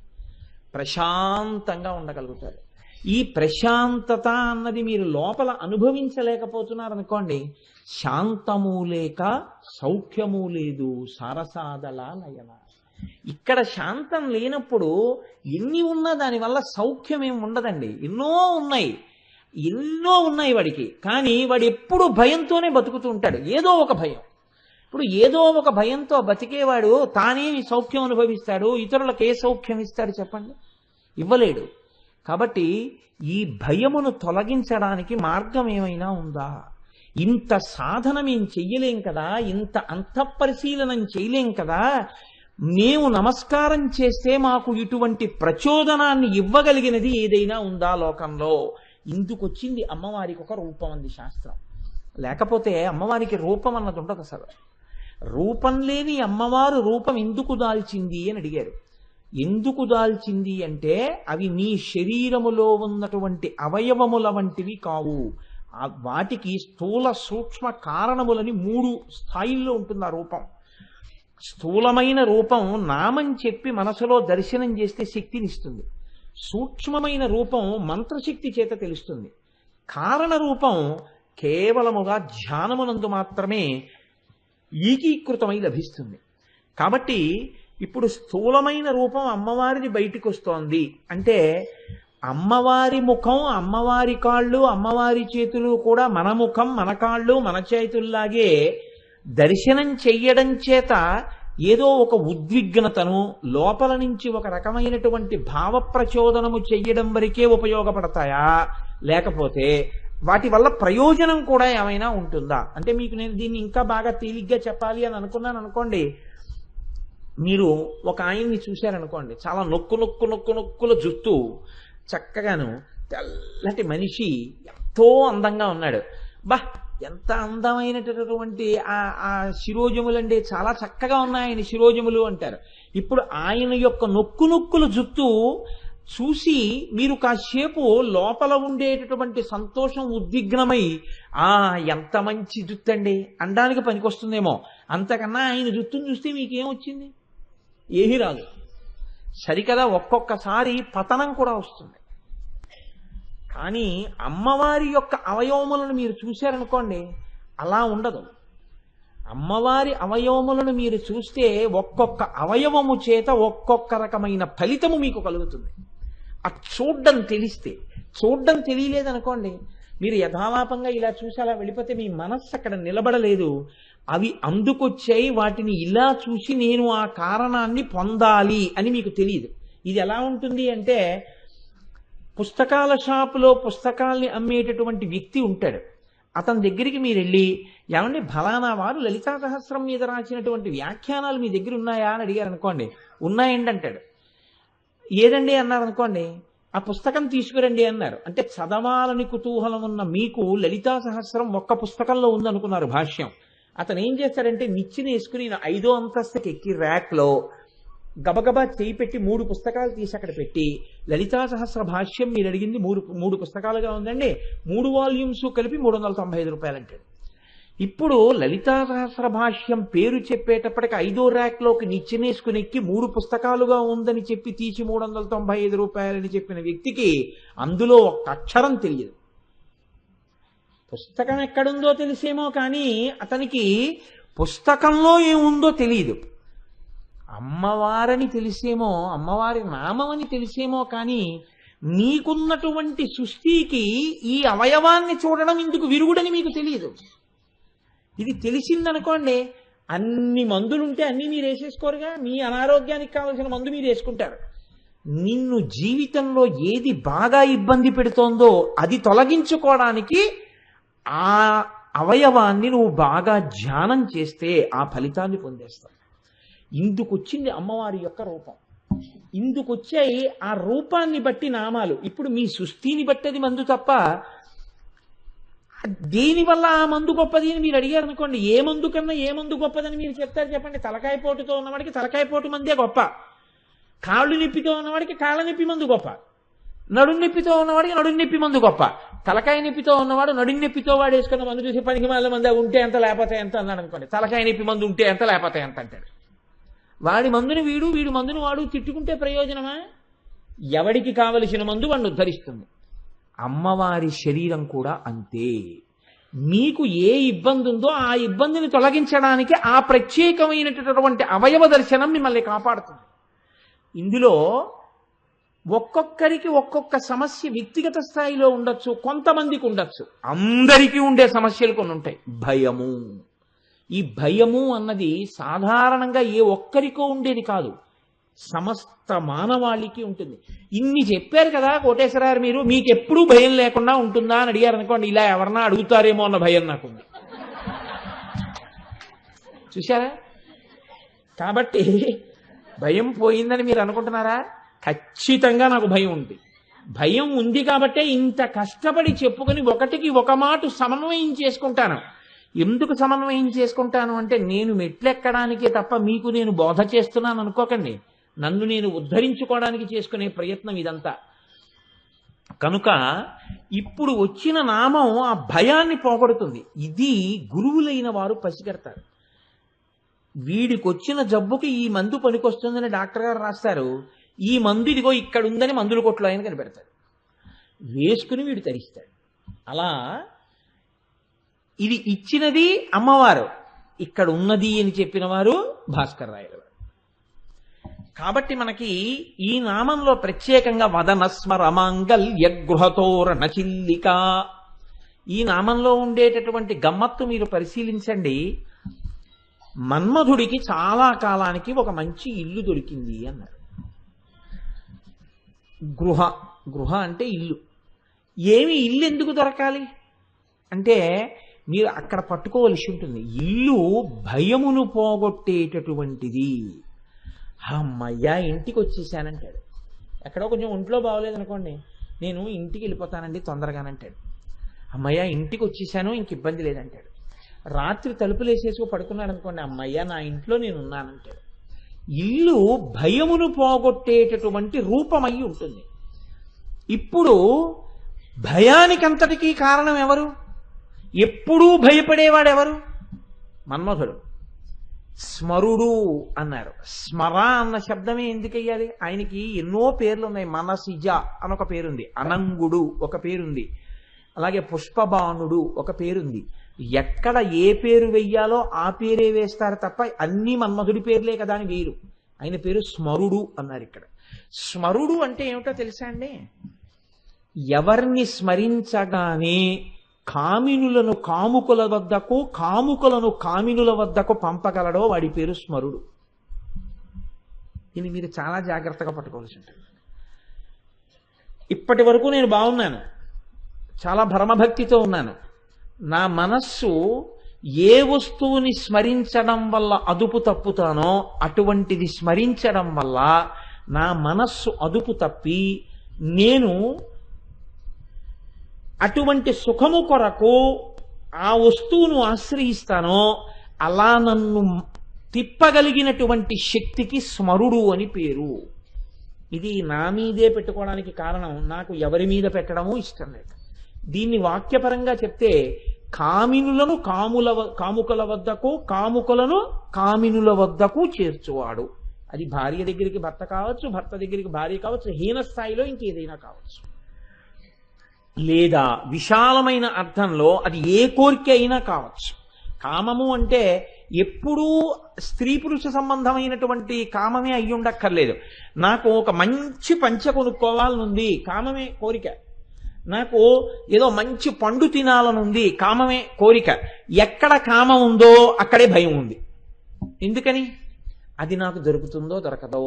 ప్రశాంతంగా ఉండగలుగుతారు. ఈ ప్రశాంతత అన్నది మీరు లోపల అనుభవించలేకపోతున్నారనుకోండి, శాంతము లేక సౌఖ్యము లేదు సారసాదల నయన. ఇక్కడ శాంతం లేనప్పుడు ఎన్ని ఉన్నా దానివల్ల సౌఖ్యం ఏమి ఉండదండి. ఎన్నో ఉన్నాయి వాడికి. కానీ వాడు ఎప్పుడు భయంతోనే బతుకుతూ ఉంటాడు. ఏదో ఒక భయం. ఇప్పుడు ఏదో ఒక భయంతో బతికేవాడు తానేమి సౌఖ్యం అనుభవిస్తాడు? ఇతరులకు ఏ సౌఖ్యం ఇస్తాడు చెప్పండి? ఇవ్వలేడు. కాబట్టి ఈ భయమును తొలగించడానికి మార్గం ఏమైనా ఉందా? ఇంత సాధన మేము చెయ్యలేం కదా, ఇంత అంతఃపరిశీలనం చేయలేం కదా, మేము నమస్కారం చేస్తే మాకు ఇటువంటి ప్రచోదనాన్ని ఇవ్వగలిగినది ఏదైనా ఉందా లోకంలో? ఇందుకొచ్చింది అమ్మవారికి ఒక రూపం అంది శాస్త్రం. లేకపోతే అమ్మవారికి రూపం అన్నది ఉండదు అసలు. రూపం లేని అమ్మవారు రూపం ఎందుకు దాల్చింది అని అడిగారు. ఎందుకు దాల్చింది అంటే అవి నీ శరీరములో ఉన్నటువంటి అవయవముల వంటివి కావు. వాటికి స్థూల సూక్ష్మ కారణములని 3 స్థాయిల్లో ఉంటుంది ఆ రూపం. స్థూలమైన రూపం నామం చెప్పి మనసులో దర్శనం చేస్తే శక్తినిస్తుంది. సూక్ష్మమైన రూపం మంత్రశక్తి చేత తెలుస్తుంది. కారణ రూపం కేవలముగా ధ్యానమునందు మాత్రమే ఏకీకృతమై లభిస్తుంది. కాబట్టి ఇప్పుడు స్థూలమైన రూపం అమ్మవారిది బయటికి వస్తోంది అంటే అమ్మవారి ముఖం, అమ్మవారి కాళ్ళు, అమ్మవారి చేతులు కూడా మన ముఖం, మన కాళ్ళు, మన చేతుల్లాగే దర్శనం చెయ్యడం చేత ఏదో ఒక ఉద్విగ్నతను లోపల నుంచి ఒక రకమైనటువంటి భావ ప్రచోదనము చెయ్యడం వరకే ఉపయోగపడతాయా, లేకపోతే వాటి వల్ల ప్రయోజనం కూడా ఏమైనా ఉంటుందా అంటే మీకు నేను దీన్ని ఇంకా బాగా తేలిగ్గా చెప్పాలి అని అనుకున్నాను అనుకోండి. మీరు ఒక ఆయన్ని చూశారనుకోండి, చాలా నొక్కుల జుట్టు, చక్కగాను తెల్లటి మనిషి, ఎంతో అందంగా ఉన్నాడు. ఎంత అందమైనటువంటి ఆ శిరోజములండి, చాలా చక్కగా ఉన్నాయి ఆయన శిరోజములు అంటారు. ఇప్పుడు ఆయన యొక్క నొక్కుల జుట్టు చూసి మీరు కాసేపు లోపల ఉండేటటువంటి సంతోషం ఉద్విగ్నమై ఎంత మంచి జుట్టు అండి అనడానికి పనికొస్తుందేమో. అంతకన్నా ఆయన జుట్టును చూస్తే మీకేమొచ్చింది? ఏమీ రాదు. సరికదా, ఒక్కొక్కసారి పతనం కూడా వస్తుంది. కానీ అమ్మవారి యొక్క అవయవములను మీరు చూశారనుకోండి, అలా ఉండదు. అమ్మవారి అవయవములను మీరు చూస్తే ఒక్కొక్క అవయవము చేత ఒక్కొక్క రకమైన ఫలితము మీకు కలుగుతుంది. చూడ్డం తెలిస్తే. చూడ్డం తెలియలేదనుకోండి, మీరు యథాలాపంగా ఇలా చూసి అలా వెళ్ళిపోతే మీ మనస్సు అక్కడ నిలబడలేదు. అవి అందుకొచ్చాయి, వాటిని ఇలా చూసి నేను ఆ కారణాన్ని పొందాలి అని మీకు తెలియదు. ఇది ఎలా ఉంటుంది అంటే, పుస్తకాల షాపులో పుస్తకాల్ని అమ్మేటటువంటి వ్యక్తి ఉంటాడు. అతని దగ్గరికి మీరు వెళ్ళి, ఏమంటే ఫలానా వారు లలితా సహస్రం మీద రాసినటువంటి వ్యాఖ్యానాలు మీ దగ్గర ఉన్నాయా అని అడిగారు అనుకోండి. ఉన్నాయండి అంటాడు. ఏదండి అన్నారు అనుకోండి, ఆ పుస్తకం తీసుకురండి అన్నారు. అంటే చదవాలని కుతూహలం ఉన్న మీకు లలితా సహస్రం ఒక్క పుస్తకంలో ఉందనుకున్నారు భాష్యం. అతను ఏం చేస్తాడంటే నిచ్చెన వేసుకుని 5వ అంతస్తుకి ఎక్కి ర్యాక్లో గబగబా చేయి పెట్టి 3 పుస్తకాలు తీసి అక్కడ పెట్టి, లలితా సహస్ర భాష్యం మీరు అడిగింది 3 పుస్తకాలుగా ఉందండి, 3 వాల్యూమ్స్ కలిపి 395 రూపాయలు అంటాడు. ఇప్పుడు లలితా సహస్ర భాష్యం పేరు చెప్పేటప్పటికి 5వ ర్యాక్లోకి నిచ్చెనేసుకుని ఎక్కి 3 పుస్తకాలుగా ఉందని చెప్పి తీసి 395 రూపాయలని చెప్పిన వ్యక్తికి అందులో ఒక్క అక్షరం తెలియదు. పుస్తకం ఎక్కడుందో తెలిసేమో కానీ అతనికి పుస్తకంలో ఏముందో తెలియదు. అమ్మవారని తెలిసేమో, అమ్మవారి నామమని తెలిసేమో కానీ నీకున్నటువంటి సృష్టికి ఈ అవయవాన్ని చూడడం ఇందుకు విరుగుడని మీకు తెలియదు. ఇది తెలిసిందనుకోండి, అన్ని మందులుంటే అన్నీ మీరు వేసేసుకోరుగా. మీ అనారోగ్యానికి కావలసిన మందు మీరు వేసుకుంటారు. నిన్ను జీవితంలో ఏది బాగా ఇబ్బంది పెడుతోందో అది తొలగించుకోవడానికి ఆ అవయవాన్ని నువ్వు బాగా ధ్యానం చేస్తే ఆ ఫలితాన్ని పొందేస్తావు. ఇందుకొచ్చింది అమ్మవారి యొక్క రూపం. ఇందుకొచ్చాయి ఆ రూపాన్ని బట్టి నామాలు. ఇప్పుడు మీ సృష్టిని బట్టి అది మందు తప్ప దేనివల్ల ఆ మందు గొప్పది అని మీరు అడిగారు అనుకోండి, ఏ మందు కన్నా ఏ మందు గొప్పదని మీరు చెప్తారు చెప్పండి. తలకాయ పోటుతో ఉన్నవాడికి తలకాయ పోటు మందే గొప్ప, కాళ్ళు నొప్పితో ఉన్నవాడికి కాళ్ళ నొప్పి మందు గొప్ప, నడుం నొప్పితో ఉన్నవాడికి నడుం నొప్పి మందు గొప్ప. తలకాయ నొప్పితో ఉన్నవాడు నడుం నొప్పితో వాడు వేసుకున్న మందు చూసి 10 మాల మంది ఉంటే ఎంత లేకపోతే ఎంత అన్నాడు అనుకోండి. తలకాయ నొప్పి మందు ఉంటే ఎంత లేకపోతే ఎంత అంటాడు. వాడి మందుని వీడు, వీడి మందుని వాడు తిట్టుకుంటే ప్రయోజనమా? ఎవడికి కావలసిన మందు వాడిని ఉద్ధరిస్తుంది. అమ్మవారి శరీరం కూడా అంతే. మీకు ఏ ఇబ్బంది ఉందో ఆ ఇబ్బందిని తొలగించడానికి ఆ ప్రత్యేకమైనటువంటి అవయవ దర్శనం మిమ్మల్ని కాపాడుతుంది. ఇందులో ఒక్కొక్కరికి ఒక్కొక్క సమస్య వ్యక్తిగత స్థాయిలో ఉండొచ్చు, కొంతమందికి ఉండొచ్చు. అందరికీ ఉండే సమస్యలు కొన్ని ఉంటాయి. భయము. ఈ భయము అన్నది సాధారణంగా ఏ ఒక్కరికో ఉండేది కాదు, సమస్త మానవాళికి ఉంటుంది. ఇన్ని చెప్పారు కదా కోటేశ్వరారు, మీరు మీకెప్పుడూ భయం లేకుండా ఉంటుందా అని అడిగారు అనుకోండి, ఇలా ఎవరన్నా అడుగుతారేమో అన్న భయం నాకుంది. చూశారా? కాబట్టి భయం పోయిందని మీరు అనుకుంటున్నారా? ఖచ్చితంగా నాకు భయం ఉంది. భయం ఉంది కాబట్టే ఇంత కష్టపడి చెప్పుకొని ఒకటికి ఒక మాట సమన్వయం చేసుకుంటాను. ఎందుకు సమన్వయం చేసుకుంటాను అంటే, నేను మెట్లెక్కడానికే తప్ప మీకు నేను బోధ చేస్తున్నాను అనుకోకండి. నన్ను నేను ఉద్ధరించుకోవడానికి చేసుకునే ప్రయత్నం ఇదంతా. కనుక ఇప్పుడు వచ్చిన నామం ఆ భయాన్ని పోగొడుతుంది. ఇది గురువులైన వారు పసిగడతారు. వీడికి వచ్చిన జబ్బుకి ఈ మందు పనికొస్తుందని డాక్టర్ గారు రాస్తారు. ఈ మందు ఇదిగో ఇక్కడ ఉందని మందుల కొట్లో ఆయన కనిపెడతాడు. వేసుకుని వీడు తరిస్తాడు. అలా ఇది ఇచ్చినది అమ్మవారు, ఇక్కడ ఉన్నది అని చెప్పిన వారు భాస్కర్ రాయలు. కాబట్టి మనకి ఈ నామంలో ప్రత్యేకంగా వదనస్మరమాంగల్య గృహతోరణ చిల్లిక, ఈ నామంలో ఉండేటటువంటి గమ్మత్తు మీరు పరిశీలించండి. మన్మధుడికి చాలా కాలానికి ఒక మంచి ఇల్లు దొరికింది అన్నారు. గృహ అంటే ఇల్లు. ఏమి ఇల్లు ఎందుకు దొరకాలి అంటే మీరు అక్కడ పట్టుకోవలసి ఉంటుంది. ఇల్లు భయమును పోగొట్టేటటువంటిది. అమ్మయ్యా ఇంటికి వచ్చేసానంటాడు. ఎక్కడో కొంచెం ఒంట్లో బాగోలేదనుకోండి, నేను ఇంటికి వెళ్ళిపోతానండి తొందరగానంటాడు. అమ్మయ్యా ఇంటికి వచ్చేసాను, ఇంక ఇబ్బంది లేదంటాడు. రాత్రి తలుపులు వేసేసుకు పడుకున్నాడు అనుకోండి, అమ్మయ్యా నా ఇంట్లో నేను ఉన్నానంటాడు. ఇల్లు భయమును పోగొట్టేటటువంటి రూపమై ఉంటుంది. ఇప్పుడు భయానికంతటికీ కారణం ఎవరు? ఎప్పుడూ భయపడేవాడెవరు? మన్మధుడు. స్మరుడు అన్నారు. స్మర అన్న శబ్దమే ఎందుకయ్యాలి? ఆయనకి ఎన్నో పేర్లు ఉన్నాయి. మనసిజ అని ఒక పేరుంది, అనంగుడు ఒక పేరుంది, అలాగే పుష్పబాణుడు ఒక పేరుంది. ఎక్కడ ఏ పేరు వెయ్యాలో ఆ పేరే వేస్తారు తప్ప అన్ని మన్మధుడి పేర్లే కదా అని వేరు. ఆయన పేరు స్మరుడు అన్నారు. ఇక్కడ స్మరుడు అంటే ఏమిటో తెలుసా అండి? ఎవరిని స్మరించగానే కామినులను కాముకుల వద్దకు, కాముకులను కామినుల వద్దకు పంపగలడో వాడి పేరు స్మరుడు. ఇది మీరు చాలా జాగ్రత్తగా పట్టుకోవాల్సి ఉంటుంది. ఇప్పటి వరకు నేను బాగున్నాను, చాలా భ్రమభక్తితో ఉన్నాను. నా మనస్సు ఏ వస్తువుని స్మరించడం వల్ల అదుపు తప్పుతానో అటువంటిది స్మరించడం వల్ల నా మనస్సు అదుపు తప్పి నేను అటువంటి సుఖము కొరకు ఆ వస్తువును ఆశ్రయిస్తానో అలా నన్ను తిప్పగలిగినటువంటి శక్తికి స్మరుడు అని పేరు. ఇది నా మీదే పెట్టుకోవడానికి కారణం, నాకు ఎవరి మీద పెట్టడము ఇష్టం లేదు. దీన్ని వాక్యపరంగా చెప్తే కామినులను కాముకుల వద్దకు, కాముకులను కామినుల వద్దకు చేర్చువాడు. అది భార్య దగ్గరికి భర్త కావచ్చు, భర్త దగ్గరికి భార్య కావచ్చు, హీన స్థాయిలో ఇంకేదైనా కావచ్చు. లేదా విశాలమైన అర్థంలో అది ఏ కోరిక అయినా కావచ్చు. కామము అంటే ఎప్పుడూ స్త్రీ పురుష సంబంధమైనటువంటి కామమే అయ్యి ఉండక్కర్లేదు. నాకు ఒక మంచి పంచె కొనుక్కోవాలనుంది, కామమే కోరిక. నాకు ఏదో మంచి పండు తినాలనుంది, కామమే కోరిక. ఎక్కడ కామం ఉందో అక్కడే భయం ఉంది. ఎందుకని? అది నాకు దొరుకుతుందో దొరకదో.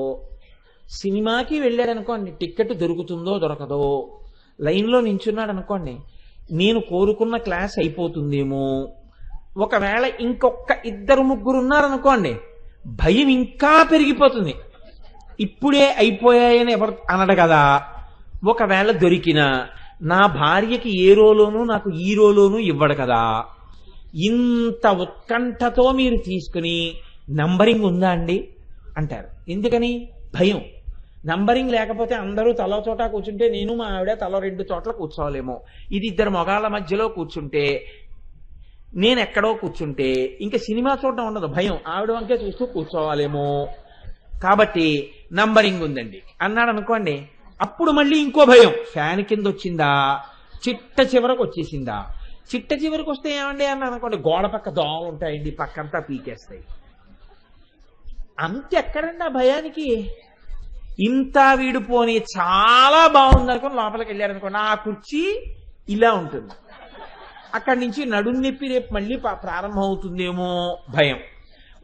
సినిమాకి వెళ్ళారనుకోండి, టిక్కెట్ దొరుకుతుందో దొరకదో. లైన్లో నించున్నాడు అనుకోండి, నేను కోరుకున్న క్లాస్ అయిపోతుందేమో. ఒకవేళ ఇంకొక 2-3 ఉన్నారనుకోండి, భయం ఇంకా పెరిగిపోతుంది. ఇప్పుడే అయిపోయాయని ఎవరు అనడు కదా. ఒకవేళ దొరికినా నా భార్యకి ఏ రోలోనూ నాకు ఈ రోలోనూ ఇవ్వడు కదా. ఇంత ఉత్కంఠతో మీరు తీసుకుని నంబరింగ్ ఉందా అండి అంటారు. ఎందుకని? భయం. నంబరింగ్ లేకపోతే అందరూ తలో చోట కూర్చుంటే నేను మా ఆవిడ తలో 2 చోట్ల కూర్చోవాలేమో. ఇది 2 మగాళ్ళ మధ్యలో కూర్చుంటే, నేను ఎక్కడో కూర్చుంటే ఇంకా సినిమా చూడడం ఉండదు, భయం. ఆవిడ వంకే చూస్తూ కూర్చోవాలేమో. కాబట్టి నంబరింగ్ ఉందండి అన్నాడు అనుకోండి, అప్పుడు మళ్ళీ ఇంకో భయం. ఫ్యాన్ కింద వచ్చిందా, చిట్ట చివరకు వచ్చేసిందా. చిట్ట చివరికి వస్తే ఏమండి అన్నాడు అనుకోండి, గోడ పక్క దోమలు ఉంటాయండి, పక్కంతా పీకేస్తాయి. అంతెక్కడండి ఆ భయానికి? ఇంత వీడిపోని చాలా బాగుంది అనుకుని లోపలికి వెళ్ళారనుకోండి, ఆ కుర్చీ ఇలా ఉంటుంది. అక్కడి నుంచి నడుం నొప్పి రేపు మళ్ళీ ప్రారంభం అవుతుందేమో భయం.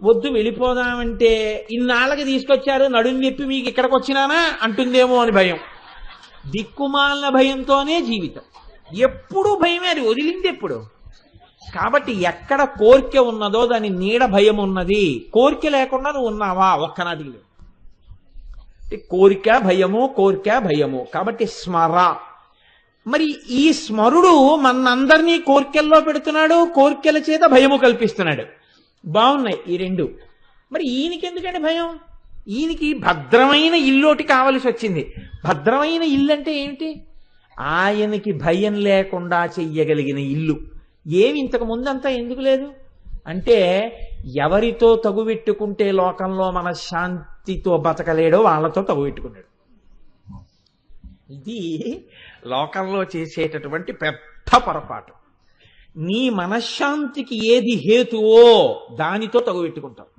వద్దు వెళ్ళిపోదామంటే ఇన్నాళ్ళకి తీసుకొచ్చారు, నడుం నొప్పి మీకు ఇక్కడికి వచ్చినానా అంటుందేమో అని భయం. దిక్కుమాలిన భయంతోనే జీవితం. ఎప్పుడూ భయమే, అది వదిలింది ఎప్పుడు. కాబట్టి ఎక్కడ కోరిక ఉన్నదో దాని నీడ భయం ఉన్నది. కోరిక లేకుండా నువ్వు ఉన్నావా? ఒక్కనాటికి లేవు. కోరిక భయము, కోరిక భయము. కాబట్టి స్మర. మరి ఈ స్మరుడు మనందరినీ కోరికల్లో పెడుతున్నాడు, కోరికల చేత భయము కల్పిస్తున్నాడు. బాగున్నాయి ఈ రెండు. మరి ఈయనకి ఎందుకంటే భయం? ఈయనకి భద్రమైన ఇల్లోటి కావలసి వచ్చింది. భద్రమైన ఇల్లు అంటే ఏమిటి? ఆయనకి భయం లేకుండా చెయ్యగలిగిన ఇల్లు. ఏమి ఇంతకు ముందంతా ఎందుకు లేదు అంటే, ఎవరితో తగువెట్టుకుంటే లోకంలో మన శాంతితో బతకలేడో వాళ్ళతో తగువెట్టుకున్నాడు. ఇది లోకంలో చేసేటటువంటి పెద్ద పొరపాటు. నీ మనశ్శాంతికి ఏది హేతువో దానితో తగువెట్టుకుంటావు.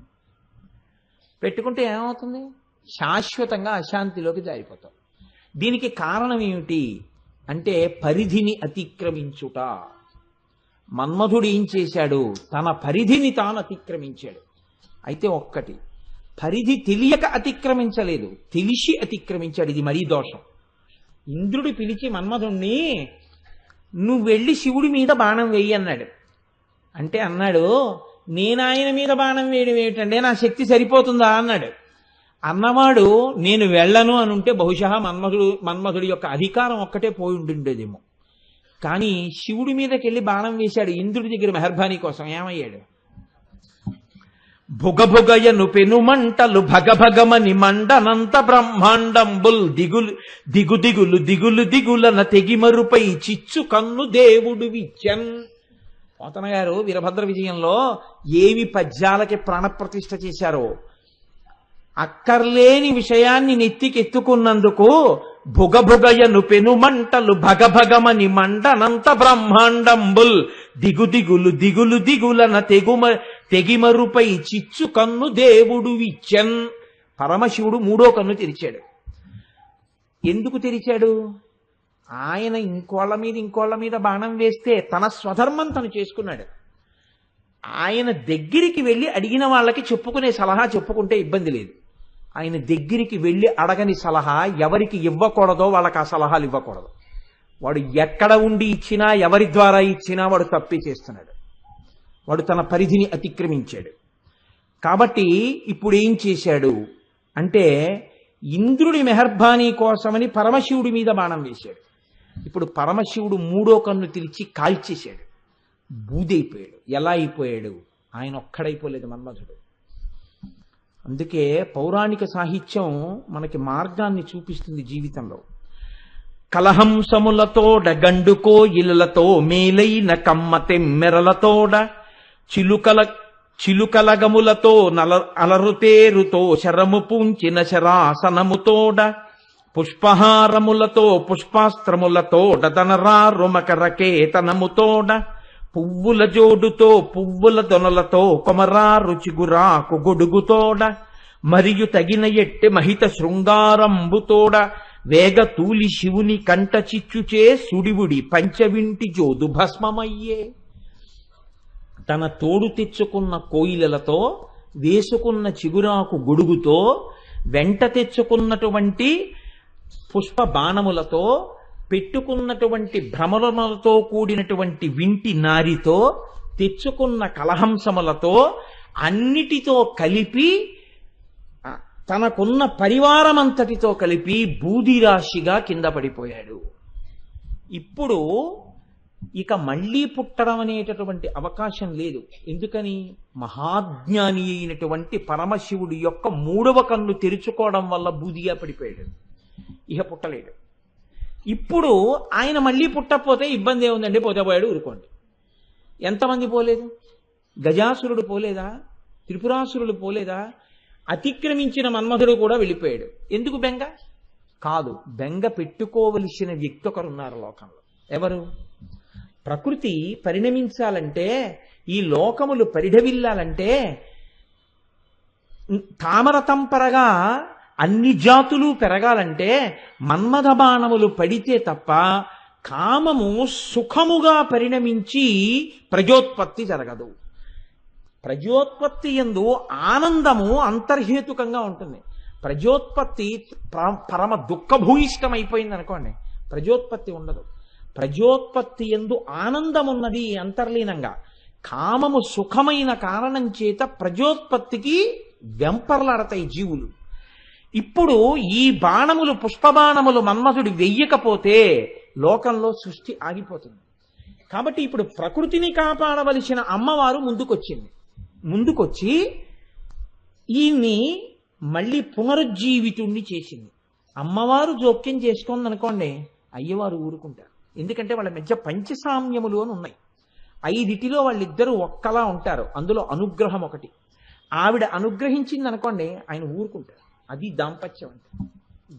పెట్టుకుంటే ఏమవుతుంది? శాశ్వతంగా అశాంతిలోకి జారిపోతావు. దీనికి కారణం ఏమిటి అంటే పరిధిని అతిక్రమించుట. మన్మధుడు ఏం చేశాడు? తన పరిధిని తాను అతిక్రమించాడు. అయితే ఒక్కటి, పరిధి తెలియక అతిక్రమించలేదు, తెలిసి అతిక్రమించాడు. ఇది మరీ దోషం. ఇంద్రుడు పిలిచి మన్మధుణ్ణి, నువ్వు వెళ్ళి శివుడి మీద బాణం వేయి అన్నాడు. అంటే అన్నాడు, నేను ఆయన మీద బాణం వేయడం ఏమిటంటే నా శక్తి సరిపోతుందా అన్నాడు. అన్నవాడు నేను వెళ్ళను అని ఉంటే బహుశా మన్మధుడి యొక్క అధికారం ఒక్కటే పోయి ఉంటుండేదేమో. కానీ శివుడి మీదకి వెళ్ళి బాణం వేశాడు ఇంద్రుడి దగ్గర మెహర్బానీ కోసం. ఏమయ్యాడు? భుగభుగయను పెనుమంటలు భగభగమని మండనంత బ్రహ్మాండంబుల్ దిగులు దిగు దిగులు దిగులు దిగులన తెగిమరుపై చిచ్చు కన్ను దేవుడు విచ్చన్. పోతన గారు వీరభద్ర విజయంలో ఏవి పద్యాలకి ప్రాణప్రతిష్ఠ చేశారో, అక్కర్లేని విషయాన్ని నెత్తికెత్తుకున్నందుకు భుగభుగయను పెనుమంటలు భగభగమని మండనంత బ్రహ్మాండంబుల్ దిగు దిగులు దిగులు దిగులన తెగిమరుపై చిచ్చు కన్ను దేవుడు విచ్చన్. పరమశివుడు మూడో కన్ను తెరిచాడు. ఎందుకు తెరిచాడు? ఆయన ఇంకోళ్ళ మీద బాణం వేస్తే తన స్వధర్మం తను చేసుకున్నాడు. ఆయన దగ్గరికి వెళ్ళి అడిగిన వాళ్ళకి చెప్పుకునే సలహా చెప్పుకుంటే ఇబ్బంది లేదు. ఆయన దగ్గరికి వెళ్ళి అడగని సలహా ఎవరికి ఇవ్వకూడదో వాళ్ళకి ఆ సలహాలు ఇవ్వకూడదు. వాడు ఎక్కడ ఉండి ఇచ్చినా ఎవరి ద్వారా ఇచ్చినా వాడు తప్పే చేస్తున్నాడు. వాడు తన పరిధిని అతిక్రమించాడు. కాబట్టి ఇప్పుడు ఏం చేశాడు అంటే, ఇంద్రుడి మెహర్బానీ కోసమని పరమశివుడి మీద బాణం వేశాడు. ఇప్పుడు పరమశివుడు మూడో కన్ను తెరిచి కాల్చేశాడు. బూదైపోయాడు. ఎలా అయిపోయాడు? ఆయన ఒక్కడైపోలేదు, మన్మధుడు. అందుకే పౌరాణిక సాహిత్యం మనకి మార్గాన్ని చూపిస్తుంది జీవితంలో. కలహంసములతోడ గండుకో ఇలలతో మేలైన కమ్మ తెమ్మెరలతోడ చిలుకలగములతో అలరుతేరుతో శరము పూంచిన శరాసనముతోడ పుష్పహారములతో పుష్పాస్త్రములతోడ దనరారుమకరకేతనముతోడ పువ్వుల జోడుతో పువ్వుల దొనలతో కొమరారు చిగురాకు గొడుగుతోడ మరియు తగిన ఎట్టె మహిత శృంగారంబుతోడ వేగ తూలి శివుని కంట చిచ్చుచే సుడివుడి పంచవింటి జోదు భస్మమయ్యే. తన తోడు తెచ్చుకున్న కోయిలలతో, వేసుకున్న చిగురాకు గొడుగుతో, వెంట తెచ్చుకున్నటువంటి పుష్ప బాణములతో, పెట్టుకున్నటువంటి భ్రమరములతో కూడినటువంటి వింటి నారితో, తెచ్చుకున్న కలహంసములతో అన్నిటితో కలిపి తనకున్న పరివారమంతటితో కలిపి బూదిరాశిగా కింద పడిపోయాడు. ఇప్పుడు ఇక మళ్ళీ పుట్టడం అనేటటువంటి అవకాశం లేదు. ఎందుకని? మహాజ్ఞాని అయినటువంటి పరమశివుడి యొక్క మూడవ కన్ను తెరుచుకోవడం వల్ల బూదిగా పడిపోయాడు. ఇక పుట్టలేడు. ఇప్పుడు ఆయన మళ్ళీ పుట్టకపోతే ఇబ్బంది ఏముందండి, పోతే పోయాడు, ఊరుకోండి. ఎంతమంది పోలేదు? గజాసురుడు పోలేదా? త్రిపురాసురుడు పోలేదా? అతిక్రమించిన మన్మధుడు కూడా వెళ్ళిపోయాడు. ఎందుకు బెంగ? కాదు, బెంగ పెట్టుకోవలసిన వ్యక్తి ఒకరున్నారు లోకంలో. ఎవరు? ప్రకృతి పరిణమించాలంటే, ఈ లోకములు పరిఢవిల్లాలంటే, తామరతంపరగా అన్ని జాతులు పెరగాలంటే మన్మథ బాణములు పడితే తప్ప కామము సుఖముగా పరిణమించి ప్రజోత్పత్తి జరగదు. ప్రజోత్పత్తి యందు ఆనందము అంతర్హేతుకంగా ఉంటుంది. ప్రజోత్పత్తి పరమ దుఃఖభూయిష్టమైపోయింది అనుకోండి, ప్రజోత్పత్తి ఉండదు. ప్రజోత్పత్తి యందు ఆనందం ఉన్నది అంతర్లీనంగా. కామము సుఖమైన కారణం చేత ప్రజోత్పత్తికి వెంపర్లాడతాయి జీవులు. ఇప్పుడు ఈ బాణములు, పుష్పబాణములు మన్మథుడు వెయ్యకపోతే లోకంలో సృష్టి ఆగిపోతుంది. కాబట్టి ఇప్పుడు ప్రకృతిని కాపాడవలసిన అమ్మవారు ముందుకొచ్చింది. ముందుకొచ్చి ఈయన్ని మళ్ళీ పునరుజ్జీవితుణ్ణి చేసింది. అమ్మవారు జోక్యం చేసుకుంది అనుకోండి, అయ్యవారు ఊరుకుంటారు. ఎందుకంటే వాళ్ళ మధ్య పంచసామ్యములు అని ఉన్నాయి. 5 వాళ్ళిద్దరూ ఒక్కలా ఉంటారు. అందులో అనుగ్రహం ఒకటి. ఆవిడ అనుగ్రహించింది అనుకోండి, ఆయన ఊరుకుంటారు. అది దాంపత్యం అంటే.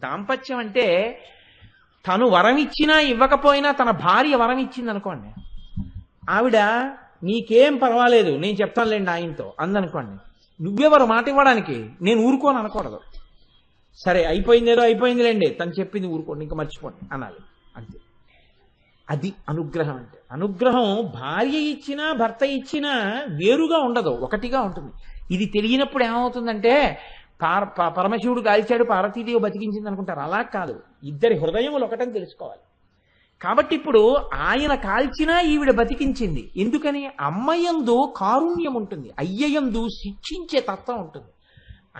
దాంపత్యం అంటే తను వరం ఇచ్చినా ఇవ్వకపోయినా తన భార్య వరం ఇచ్చింది అనుకోండి, ఆవిడ నీకేం పర్వాలేదు నేను చెప్తానులేండి ఆయనతో అందనుకోండి, నువ్వెవరు మాట ఇవ్వడానికి, నేను ఊరుకోను అనకూడదు. సరే అయిపోయిందేదో అయిపోయిందిలేండి, తను చెప్పింది ఊరుకోండి ఇంకా మర్చిపోండి అనాలి. అంతే. అది అనుగ్రహం అంటే. అనుగ్రహం భార్య ఇచ్చినా భర్త ఇచ్చినా వేరుగా ఉండదు, ఒకటిగా ఉంటుంది. ఇది తెలియనప్పుడు ఏమవుతుందంటే పరమశివుడు కాల్చాడు పార్వతీదేవి బతికించింది అనుకుంటారు. అలా కాదు, ఇద్దరి హృదయములు ఒకటని తెలుసుకోవాలి. కాబట్టి ఇప్పుడు ఆయన కాల్చినా ఈవిడ బతికించింది. ఎందుకని? అమ్మయందు కారుణ్యం ఉంటుంది, అయ్యయందు శిక్షించే తత్వం ఉంటుంది.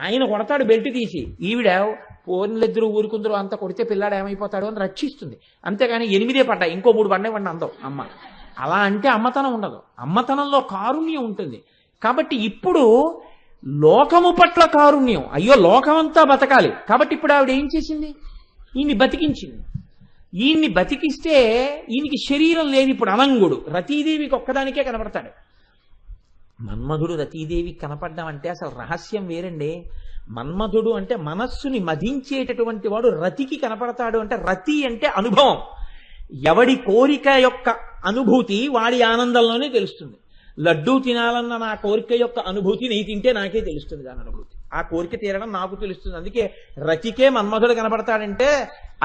ఆయన కొడతాడు బెల్ట్ తీసి, ఈవిడ పోన్లిద్దరూ ఊరుకుందరూ అంత కొడితే పిల్లాడు ఏమైపోతాడు అని రక్షిస్తుంది. అంతేగాని 8 పడ్డా ఇంకో 3 పడ్డాయి అందం అమ్మ. అలా అంటే అమ్మతనం ఉండదు. అమ్మతనంలో కారుణ్యం ఉంటుంది. కాబట్టి ఇప్పుడు లోకము పట్ల కారుణ్యం, అయ్యో లోకమంతా బతకాలి. కాబట్టి ఇప్పుడు ఆవిడ ఏం చేసింది? ఈయన్ని బతికించింది. ఈయన్ని బతికిస్తే ఈయనకి శరీరం లేని ఇప్పుడు అనంగుడు రతీదేవికి ఒక్కదానికే కనపడతాడు. మన్మధుడు రతీదేవికి కనపడ్డం అంటే అసలు రహస్యం వేరండి. మన్మధుడు అంటే మనస్సుని మధించేటటువంటి వాడు రతికి కనపడతాడు. అంటే రతి అంటే అనుభవం. ఎవడి కోరిక యొక్క అనుభూతి వాడి ఆనందంలోనే తెలుస్తుంది. లడ్డూ తినాలన్న నా కోరిక యొక్క అనుభూతి నీ తింటే నాకే తెలుస్తుంది దాని అనుభూతి. ఆ కోరిక తీరడం నాకు తెలుస్తుంది. అందుకే రతికే మన్మధుడు కనపడతాడంటే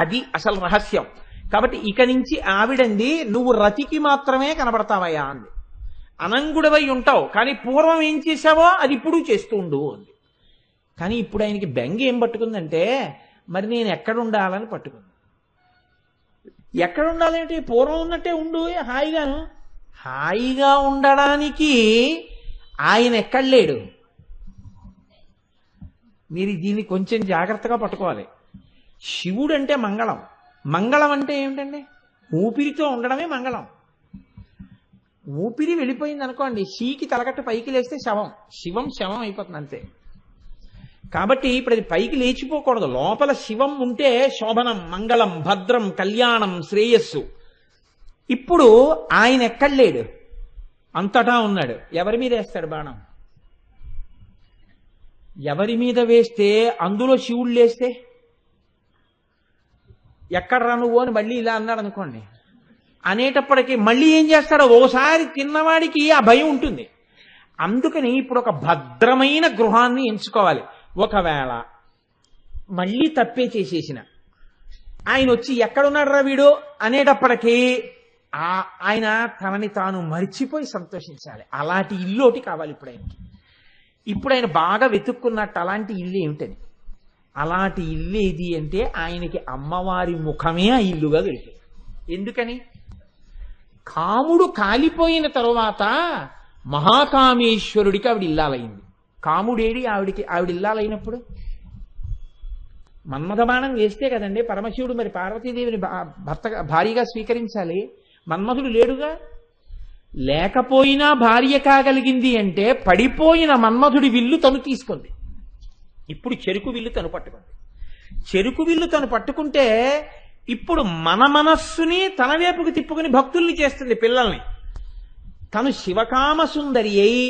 అది అసలు రహస్యం. కాబట్టి ఇక నుంచి ఆవిడంది నువ్వు రతికి మాత్రమే కనపడతావయ్యా అంది. అనంగుడవై ఉంటావు కానీ పూర్వం ఏం చేశావో అది ఇప్పుడు చేస్తూ ఉండు అంది. కానీ ఇప్పుడు ఆయనకి బెంగ ఏం పట్టుకుందంటే మరి నేను ఎక్కడ ఉండాలని పట్టుకుంది. ఎక్కడ ఉండాలంటే పూర్వం ఉన్నట్టే ఉండు హాయిగాను. హాయిగా ఉండడానికి ఆయన ఎక్కడ లేడు. మీరు దీన్ని కొంచెం జాగ్రత్తగా పట్టుకోవాలి. శివుడు అంటే మంగళం. మంగళం అంటే ఏమిటండి? ఊపిరితో ఉండడమే మంగళం. ఊపిరి వెళ్ళిపోయింది అనుకోండి, షీకి తలకట్టు పైకి లేస్తే శవం, శివం శవం అయిపోతుంది అంతే. కాబట్టి ఇప్పుడు అది పైకి లేచిపోకూడదు. లోపల శివం ఉంటే శోభనం, మంగళం, భద్రం, కళ్యాణం, శ్రేయస్సు. ఇప్పుడు ఆయన ఎక్కడ లేడు, అంతటా ఉన్నాడు. ఎవరి మీద వేస్తాడు బాణం? ఎవరి మీద వేస్తే అందులో శివుడు లేస్తే ఎక్కడ్రా నువ్వు అని మళ్ళీ ఇలా అన్నాడు అనుకోండి, అనేటప్పటికీ మళ్ళీ ఏం చేస్తాడో ఓసారి తిన్నవాడికి ఆ భయం ఉంటుంది. అందుకని ఇప్పుడు ఒక భద్రమైన గృహాన్ని ఎంచుకోవాలి. ఒకవేళ మళ్ళీ తప్పే చేసేసిన ఆయన వచ్చి ఎక్కడున్నాడు రా వీడు అనేటప్పటికీ ఆయన తనని తాను మరిచిపోయి సంతోషించాలి. అలాంటి ఇల్లు ఒకటి కావాలి ఇప్పుడు ఆయనకి. ఇప్పుడు ఆయన బాగా వెతుక్కున్నట్టు అలాంటి ఇల్లు ఏమిటని. అలాంటి ఇల్లు ఏది అంటే ఆయనకి అమ్మవారి ముఖమే ఆ ఇల్లుగా దొరికింది. ఎందుకని? కాముడు కాలిపోయిన తరువాత మహాకామేశ్వరుడికి ఆవిడ ఇల్లాలైంది. కాముడేడి ఆవిడ ఇల్లాలైనప్పుడు? మన్మథబాణం వేస్తే కదండి పరమశివుడు మరి పార్వతీదేవిని భార్యగా స్వీకరించాలి. మన్మథుడు లేడుగా. లేకపోయినా భార్య కాగలిగింది అంటే పడిపోయిన మన్మథుడి విల్లు తను తీసుకుంది. ఇప్పుడు చెరుకు విల్లు తను పట్టుకుంది. చెరుకు విల్లు తను పట్టుకుంటే ఇప్పుడు మన మనస్సుని తన వైపుకు తిప్పుకుని భక్తుల్ని చేస్తుంది, పిల్లల్ని. తను శివకామ సుందరి అయి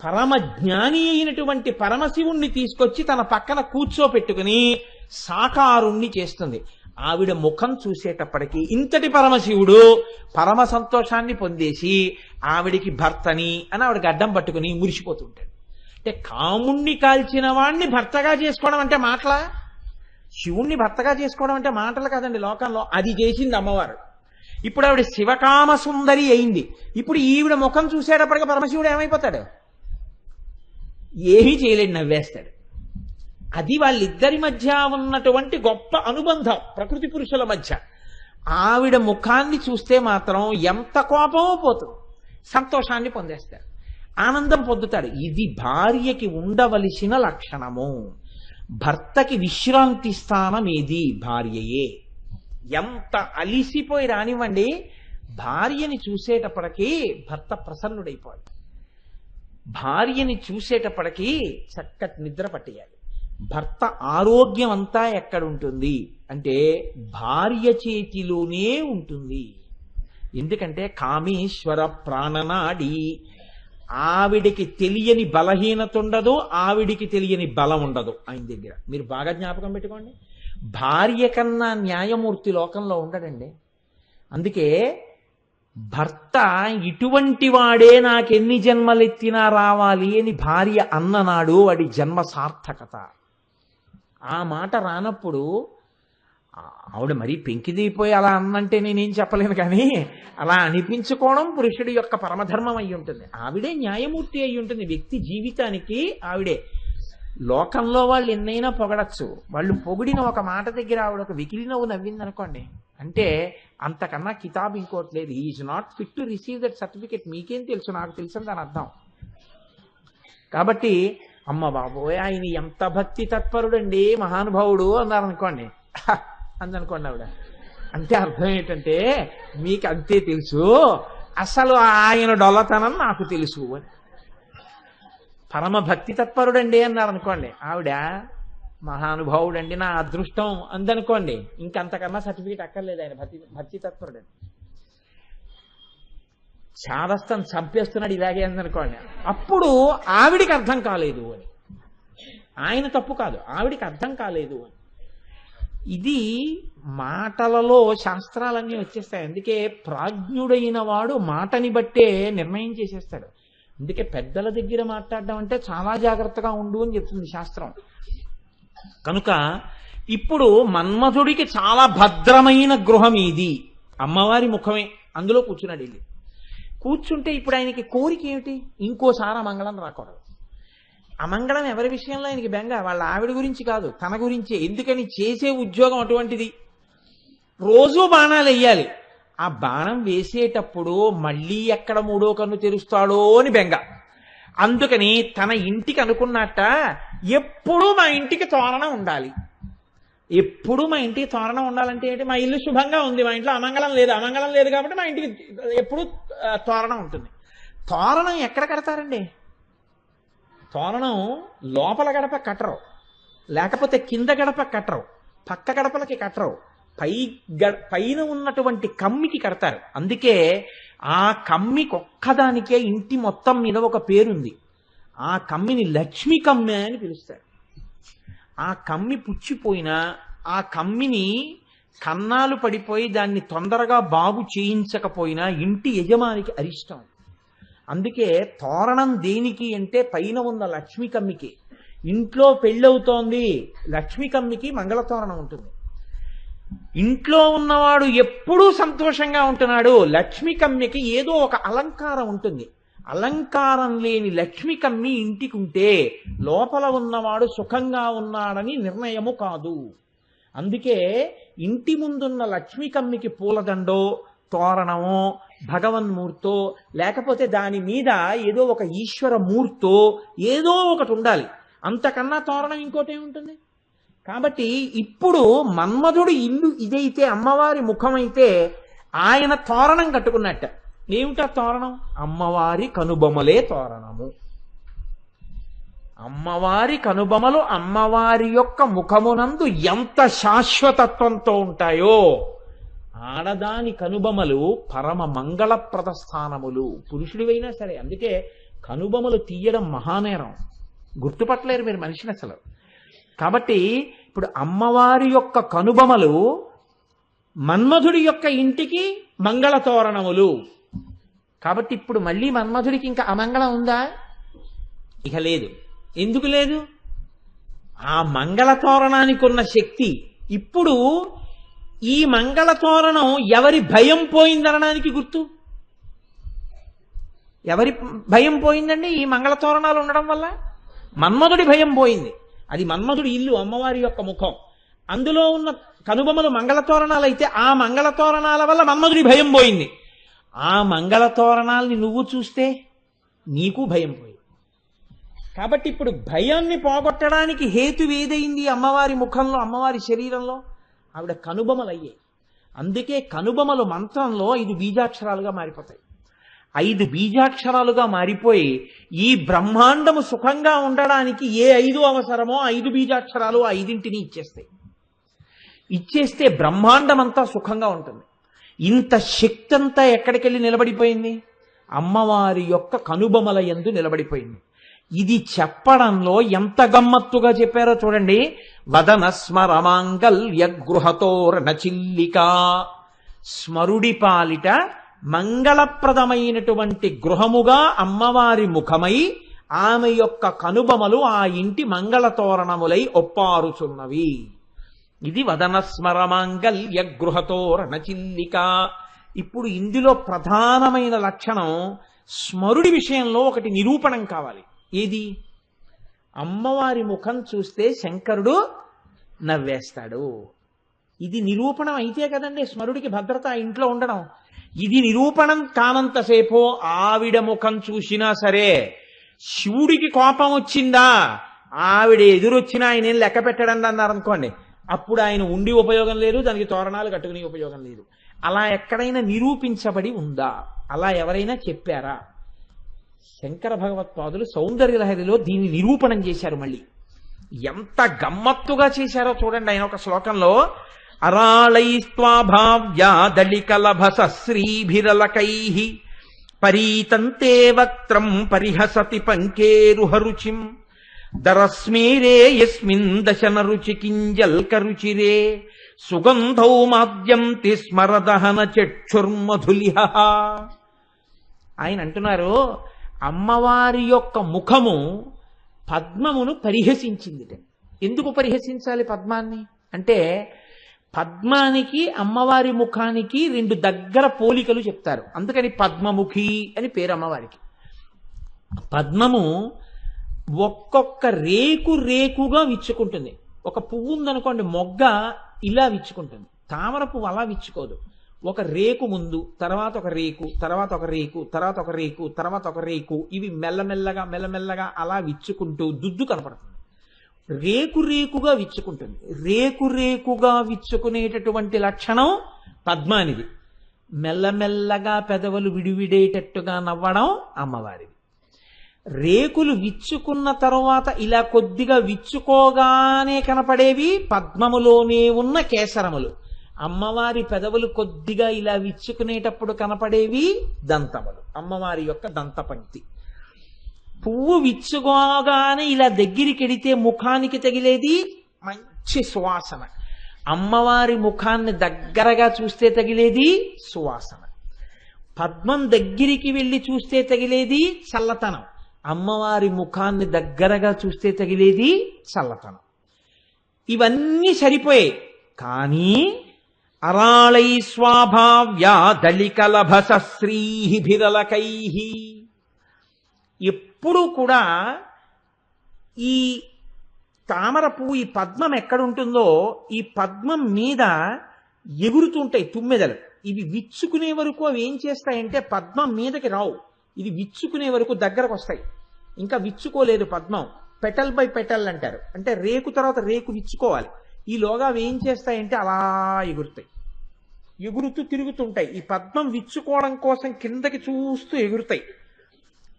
పరమ జ్ఞాని అయినటువంటి పరమశివుణ్ణి తీసుకొచ్చి తన పక్కన కూర్చోపెట్టుకుని సాకారుణ్ణి చేస్తుంది. ఆవిడ ముఖం చూసేటప్పటికీ ఇంతటి పరమశివుడు పరమ సంతోషాన్ని పొందేసి ఆవిడికి భర్తని అని ఆవిడకి అడ్డం పట్టుకుని మురిసిపోతుంటాడు. అంటే కాముణ్ణి కాల్చిన వాణ్ణి భర్తగా చేసుకోవడం అంటే మాటలా? శివుణ్ణి భర్తగా చేసుకోవడం అంటే మాటలు కాదండి లోకంలో. అది చేసింది అమ్మవారు. ఇప్పుడు ఆవిడ శివకామ సుందరి అయింది. ఇప్పుడు ఈవిడ ముఖం చూసేటప్పటికీ పరమశివుడు ఏమైపోతాడు? ఏమీ చేయలేడు, నవ్వేస్తాడు. అది వాళ్ళిద్దరి మధ్య ఉన్నటువంటి గొప్ప అనుబంధం ప్రకృతి పురుషుల మధ్య. ఆవిడ ముఖాన్ని చూస్తే మాత్రం ఎంత కోపమో పోతుంది, సంతోషాన్ని పొందేస్తాడు, ఆనందం పొందుతాడు. ఇది భార్యకి ఉండవలసిన లక్షణము. భర్తకి విశ్రాంతి స్థానం ఏది? భార్యయే. ఎంత అలిసిపోయి రానివ్వండి, భార్యని చూసేటప్పటికీ భర్త ప్రసన్నుడైపోవాలి. భార్యని చూసేటప్పటికీ చక్కటి నిద్ర పట్టేయాలి. భర్త ఆరోగ్యం అంతా ఎక్కడుంటుంది అంటే భార్య చేతిలోనే ఉంటుంది. ఎందుకంటే కామేశ్వర ప్రాణనాడి, ఆవిడికి తెలియని బలహీనత ఉండదు, ఆవిడికి తెలియని బలం ఉండదు ఆయన దగ్గర. మీరు బాగా జ్ఞాపకం పెట్టుకోండి, భార్య కన్నా న్యాయమూర్తి లోకంలో ఉండడండి. అందుకే భర్త ఇటువంటి వాడే నాకెన్ని జన్మలెత్తినా రావాలి అని భార్య అన్ననాడు వాడి జన్మ సార్థకత. ఆ మాట రానప్పుడు ఆవిడ మరీ పెంకిదీపోయి అలా అన్నంటే నేనేం చెప్పలేను, కానీ అలా అనిపించుకోవడం పురుషుడి యొక్క పరమధర్మం అయి ఉంటుంది. ఆవిడే న్యాయమూర్తి అయి ఉంటుంది వ్యక్తి జీవితానికి. ఆవిడే లోకంలో వాళ్ళు ఎన్నైనా పొగడచ్చు, వాళ్ళు పొగిడిన ఒక మాట దగ్గర ఆవిడ ఒక వికిలి నవ్వు నవ్విందనుకోండి, అంటే అంతకన్నా కితాబ్ ఇంకోటి లేదు. Is not fit to receive that certificate. మీకేం తెలుసు, నాకు తెలుసు దాని అర్థం. కాబట్టి అమ్మ బాబోయ్ ఆయన ఎంత భక్తి తత్పరుడండి మహానుభావుడు అన్నారనుకోండి, అందనుకోండి ఆవిడ, అంటే అర్థం ఏంటంటే మీకు అంతే తెలుసు, అసలు ఆయన డొల్లతనం నాకు తెలుసు అని. పరమ భక్తి తత్పరుడండి అన్నారనుకోండి, ఆవిడ మహానుభావుడండి నా అదృష్టం అందనుకోండి, ఇంకంతకన్నా సర్టిఫికేట్ అక్కర్లేదు ఆయన భక్తి తత్పరుడండి. చాదస్తం చంపేస్తున్నాడు ఇలాగే అందనుకోండి, అప్పుడు ఆవిడికి అర్థం కాలేదు అని. ఆయన తప్పు కాదు, ఆవిడికి అర్థం కాలేదు అని. ఇది మాటలలో శాస్త్రాలన్నీ వచ్చేస్తాయి. అందుకే ప్రాజ్ఞుడైన వాడు మాటని బట్టే నిర్ణయం చేసేస్తాడు. అందుకే పెద్దల దగ్గర మాట్లాడడం అంటే చాలా జాగ్రత్తగా ఉండు అని చెప్తుంది శాస్త్రం. కనుక ఇప్పుడు మన్మథుడికి చాలా భద్రమైన గృహం ఇది, అమ్మవారి ముఖమే, అందులో కూర్చున్నాడు వెళ్ళి. కూర్చుంటే ఇప్పుడు ఆయనకి కోరిక ఏమిటి, ఇంకోసారి మంగళం రాకూడదు. అమంగళం ఎవరి విషయంలో ఆయనకి బెంగ, వాళ్ళ ఆవిడ గురించి కాదు, తన గురించే. ఎందుకని చేసే ఉద్యోగం అటువంటిది, రోజూ బాణాలు వెయ్యాలి. ఆ బాణం వేసేటప్పుడు మళ్ళీ ఎక్కడ మూడో కన్ను తెరుస్తాడో అని బెంగ. అందుకని తన ఇంటికి అనుకున్నట్ట, ఎప్పుడూ మా ఇంటికి తోరణం ఉండాలి. ఎప్పుడు మా ఇంటికి తోరణం ఉండాలంటే ఏంటి, మా ఇల్లు శుభంగా ఉంది, మా ఇంట్లో అమంగళం లేదు కాబట్టి మా ఇంటికి ఎప్పుడు తోరణం ఉంటుంది. తోరణం ఎక్కడ కడతారండి? తోరణం లోపల గడప కట్టరు, లేకపోతే కింద గడప కట్టరు, పక్క గడపలకి కట్టరు, పైన ఉన్నటువంటి కమ్మికి కడతారు. అందుకే ఆ కమ్మికి ఒక్కదానికే ఇంటి మొత్తం మీద ఒక పేరుంది. ఆ కమ్మిని లక్ష్మీ కమ్మి అని పిలుస్తారు. ఆ కమ్మి పుచ్చిపోయినా, ఆ కమ్మిని కన్నాలు పడిపోయి దాన్ని తొందరగా బాగు చేయించకపోయినా ఇంటి యజమానికి అరిష్టం. అందుకే తోరణం దేనికి అంటే పైన ఉన్న లక్ష్మీ కమ్మికి. ఇంట్లో పెళ్ళవుతోంది, లక్ష్మీ కమ్మికి మంగళతోరణం ఉంటుంది. ఇంట్లో ఉన్నవాడు ఎప్పుడూ సంతోషంగా ఉంటున్నాడు, లక్ష్మీ కమ్మికి ఏదో ఒక అలంకారం ఉంటుంది. అలంకారం లేని లక్ష్మీ కమ్మి ఇంటికి ఉంటే లోపల ఉన్నవాడు సుఖంగా ఉన్నాడని నిర్ణయము కాదు. అందుకే ఇంటి ముందున్న లక్ష్మీ కమ్మికి పూలదండో, తోరణమో, భగవన్మూర్తో, లేకపోతే దాని మీద ఏదో ఒక ఈశ్వర మూర్తో ఏదో ఒకటి ఉండాలి. అంతకన్నా తోరణం ఇంకోటి ఏముంటుంది? కాబట్టి ఇప్పుడు మన్మధుడు ఇల్లు ఇదైతే, అమ్మవారి ముఖమైతే, ఆయన తోరణం కట్టుకున్నట్ట. ఏమిటా తోరణం? అమ్మవారి కనుబొమలే తోరణము. అమ్మవారి కనుబొమలు అమ్మవారి యొక్క ముఖమునందు ఎంత శాశ్వతత్వంతో ఉంటాయో, ఆడదాని కనుబొమలు పరమ మంగళప్రద స్థానములు. పురుషుడివైనా సరే. అందుకే కనుబొమలు తీయడం మహానేరం, గుర్తుపట్టలేరు మీరు మనిషిని అసలు. కాబట్టి ఇప్పుడు అమ్మవారి యొక్క కనుబొమలు మన్మధుడి యొక్క ఇంటికి మంగళతోరణములు. కాబట్టి ఇప్పుడు మళ్ళీ మన్మధుడికి ఇంకా అమంగళం ఉందా? ఇక లేదు. ఎందుకు లేదు? ఆ మంగళతోరణానికి ఉన్న శక్తి. ఇప్పుడు ఈ మంగళతోరణం ఎవరి భయం పోయిందనడానికి గుర్తు. ఎవరి భయం పోయిందండి ఈ మంగళతోరణాలు ఉండడం వల్ల? మన్మధుడి భయం పోయింది. అది మన్మధుడి ఇల్లు, అమ్మవారి యొక్క ముఖం. అందులో ఉన్న కనుబొమ్మలు మంగళతోరణాలు అయితే ఆ మంగళతోరణాల వల్ల మన్మధుడి భయం పోయింది. ఆ మంగళతోరణాలని నువ్వు చూస్తే నీకు భయం పోయింది. కాబట్టి ఇప్పుడు భయాన్ని పోగొట్టడానికి హేతు ఏదైంది అమ్మవారి ముఖంలో, అమ్మవారి శరీరంలో? ఆవిడ కనుబొమలు అయ్యాయి. అందుకే కనుబొమలు మంత్రంలో 5 బీజాక్షరాలుగా మారిపోతాయి. 5 బీజాక్షరాలుగా మారిపోయి ఈ బ్రహ్మాండము సుఖంగా ఉండడానికి ఏ 5 అవసరమో 5 బీజాక్షరాలు ఆ 5ంటిని ఇచ్చేస్తే బ్రహ్మాండం అంతా సుఖంగా ఉంటుంది. ఇంత శక్తి అంతా ఎక్కడికెళ్ళి నిలబడిపోయింది? అమ్మవారి యొక్క కనుబొమల యందు నిలబడిపోయింది. ఇది చెప్పడంలో ఎంత గమ్మత్తుగా చెప్పారో చూడండి. వదన స్మరమాంగల్య గృహతోరణచిల్లిక, స్మరుడి పాలిట మంగళప్రదమైనటువంటి గృహముగా అమ్మవారి ముఖమై ఆమె యొక్క కనుబొమలు ఆ ఇంటి మంగళతోరణములై ఒప్పారుచున్నవి. ఇది వదన స్మరమాంగల్య గృహతోరణచిల్లిక. ఇప్పుడు ఇందులో ప్రధానమైన లక్షణం స్మరుడి విషయంలో ఒకటి నిరూపణం కావాలి. ఏది? అమ్మవారి ముఖం చూస్తే శంకరుడు నవ్వేస్తాడు. ఇది నిరూపణం అయితే కదండి స్మరుడికి భద్రత ఆ ఇంట్లో ఉండడం. ఇది నిరూపణం కానంతసేపు ఆవిడ ముఖం చూసినా సరే, శివుడికి కోపం వచ్చిందా, ఆవిడ ఎదురొచ్చినా ఆయన లెక్క పెట్టడం అన్నారనుకోండి, అప్పుడు ఆయన ఉండి ఉపయోగం లేదు, దానికి తోరణాలు కట్టుకునే ఉపయోగం లేదు. అలా ఎక్కడైనా నిరూపించబడి ఉందా? అలా ఎవరైనా చెప్పారా? శంకర భగవత్పాదులు సౌందర్యలహరిలో దీన్ని నిరూపణం చేశారు. మళ్ళీ ఎంత గమ్మత్తుగా చేశారో చూడండి. ఆయన ఒక శ్లోకంలో అరాళైస్త్వాభావ్యా దళికలభస శ్రీభిరలకైః పరీతంతే వక్త్రం పరిహసతి పంకేరుహరుచిం దరస్మేరే యస్మిన్ దశన రుచి కింజల్కరుచిరే సుగంధౌ మాద్యంతి స్మరదహన చక్షుర్మధులిహ. ఆయన అంటున్నారు, అమ్మవారి యొక్క ముఖము పద్మమును పరిహసించింది. ఎందుకు పరిహసించాలి పద్మాన్ని అంటే, పద్మానికి అమ్మవారి ముఖానికి 2 దగ్గర పోలికలు చెప్తారు. అందుకని పద్మముఖి అని పేరు అమ్మవారికి. పద్మము ఒక్కొక్క రేకుగా విచ్చుకుంటుంది. ఒక పువ్వు ఉందనుకోండి, మొగ్గ ఇలా విచ్చుకుంటుంది. తామర పువ్వు అలా విచ్చుకోదు. ఒక రేకు ముందు, తర్వాత ఒక రేకు, తర్వాత ఒక రేకు, తర్వాత ఒక రేకు, తర్వాత ఒక రేకు, ఇవి మెల్లమెల్లగా అలా విచ్చుకుంటూ దుద్దు కనపడుతుంది. రేకుగా విచ్చుకుంటుంది. రేకుగా విచ్చుకునేటటువంటి లక్షణం పద్మానిది. మెల్లమెల్లగా పెదవులు విడివిడేటట్టుగా నవ్వడం అమ్మవారిది. రేకులు విచ్చుకున్న తరువాత ఇలా కొద్దిగా విచ్చుకోగానే కనపడేవి పద్మములోనే ఉన్న కేసరములు. అమ్మవారి పెదవులు కొద్దిగా ఇలా విచ్చుకునేటప్పుడు కనపడేవి దంతములు, అమ్మవారి యొక్క దంతపంక్తి. పువ్వు విచ్చుకోగానే ఇలా దగ్గరికి ఎడితే ముఖానికి తగిలేది మంచి సువాసన. అమ్మవారి ముఖాన్ని దగ్గరగా చూస్తే తగిలేది సువాసన. పద్మం దగ్గరికి వెళ్ళి చూస్తే తగిలేది చల్లతనం. అమ్మవారి ముఖాన్ని దగ్గరగా చూస్తే తగిలేది చల్లతనం. ఇవన్నీ సరిపోయాయి. కానీ అరాళై స్వాభావ్యా దళికలభస శ్రీభిరలకైః, ఎప్పుడూ కూడా ఈ తామర పువ్వు, ఈ పద్మం ఎక్కడుంటుందో ఈ పద్మం మీద ఎగురుతుంటాయి తుమ్మెదలు. ఇవి విచ్చుకునే వరకు అవి ఏం చేస్తాయంటే పద్మం మీదకి రావు, ఇది విచ్చుకునే వరకు దగ్గరకు వస్తాయి. ఇంకా విచ్చుకోలేదు పద్మం, పెటల్ బై పెటల్ అంటారు. అంటే రేకు తర్వాత రేకు విచ్చుకోవాలి. ఈలోగా అవి ఏం చేస్తాయంటే అలా ఎగురుతాయి, ఎగురుతూ తిరుగుతుంటాయి. ఈ పద్మం విచ్చుకోవడం కోసం కిందకి చూస్తూ ఎగురుతాయి.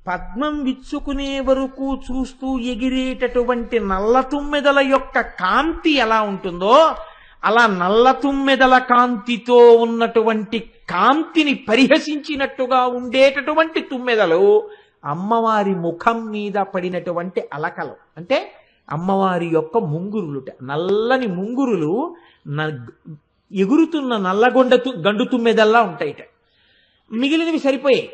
పద్మం విచ్చుకునే వరకు చూస్తూ ఎగిరేటటువంటి నల్ల తుమ్మెదల యొక్క కాంతి ఎలా ఉంటుందో, అలా నల్ల తుమ్మెదల కాంతితో ఉన్నటువంటి కాంతిని పరిహసించినట్టుగా ఉండేటటువంటి తుమ్మెదలు అమ్మవారి ముఖం మీద పడినటువంటి అలకలు. అంటే అమ్మవారి యొక్క ముంగురులుట, నల్లని ముంగురులు ఎగురుతున్న గండు తుమ్మెదల్లా ఉంటాయిట. మిగిలినవి సరిపోయాయి.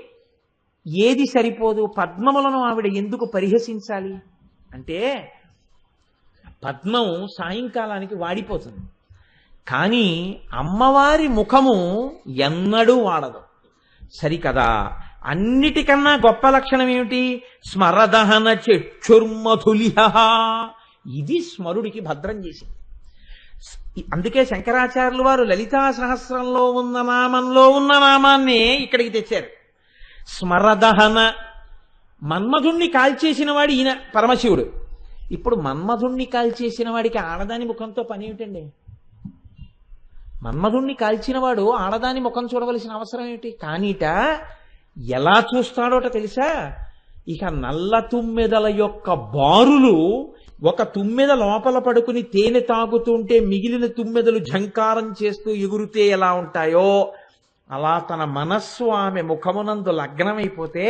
ఏది సరిపోదు? పద్మములను ఆవిడ ఎందుకు పరిహసించాలి అంటే, పద్మం సాయంకాలానికి వాడిపోతుంది, కానీ అమ్మవారి ముఖము ఎన్నడూ వాడదు. సరికదా? అన్నిటికన్నా గొప్ప లక్షణం ఏమిటి? స్మరదహన చక్షుర్మధులిహ. ఇది స్మరుడికి భద్రం చేసింది. అందుకే శంకరాచార్యులు వారు లలితా సహస్రంలో ఉన్న నామంలో ఉన్న నామాన్నే ఇక్కడికి తెచ్చారు. స్మరదహన. మన్మధుణ్ణి కాల్చేసిన వాడు ఈయన పరమశివుడు. ఇప్పుడు మన్మధుణ్ణి కాల్చేసిన వాడికి ఆడదాని ముఖంతో పని ఏమిటండి? మన్మధుణ్ణి కాల్చిన వాడు ఆడదాని ముఖం చూడవలసిన అవసరం ఏమిటి? కానీట ఎలా చూస్తాడోట తెలుసా? ఇక నల్ల తుమ్మెదల యొక్క బారులు, ఒక తుమ్మెద లోపల పడుకుని తేనె తాగుతుంటే మిగిలిన తుమ్మెదలు ఝంకారం చేస్తూ ఎగురుతే ఎలా ఉంటాయో అలా తన మనస్సు ఆమె ముఖమునందు లగ్నమైపోతే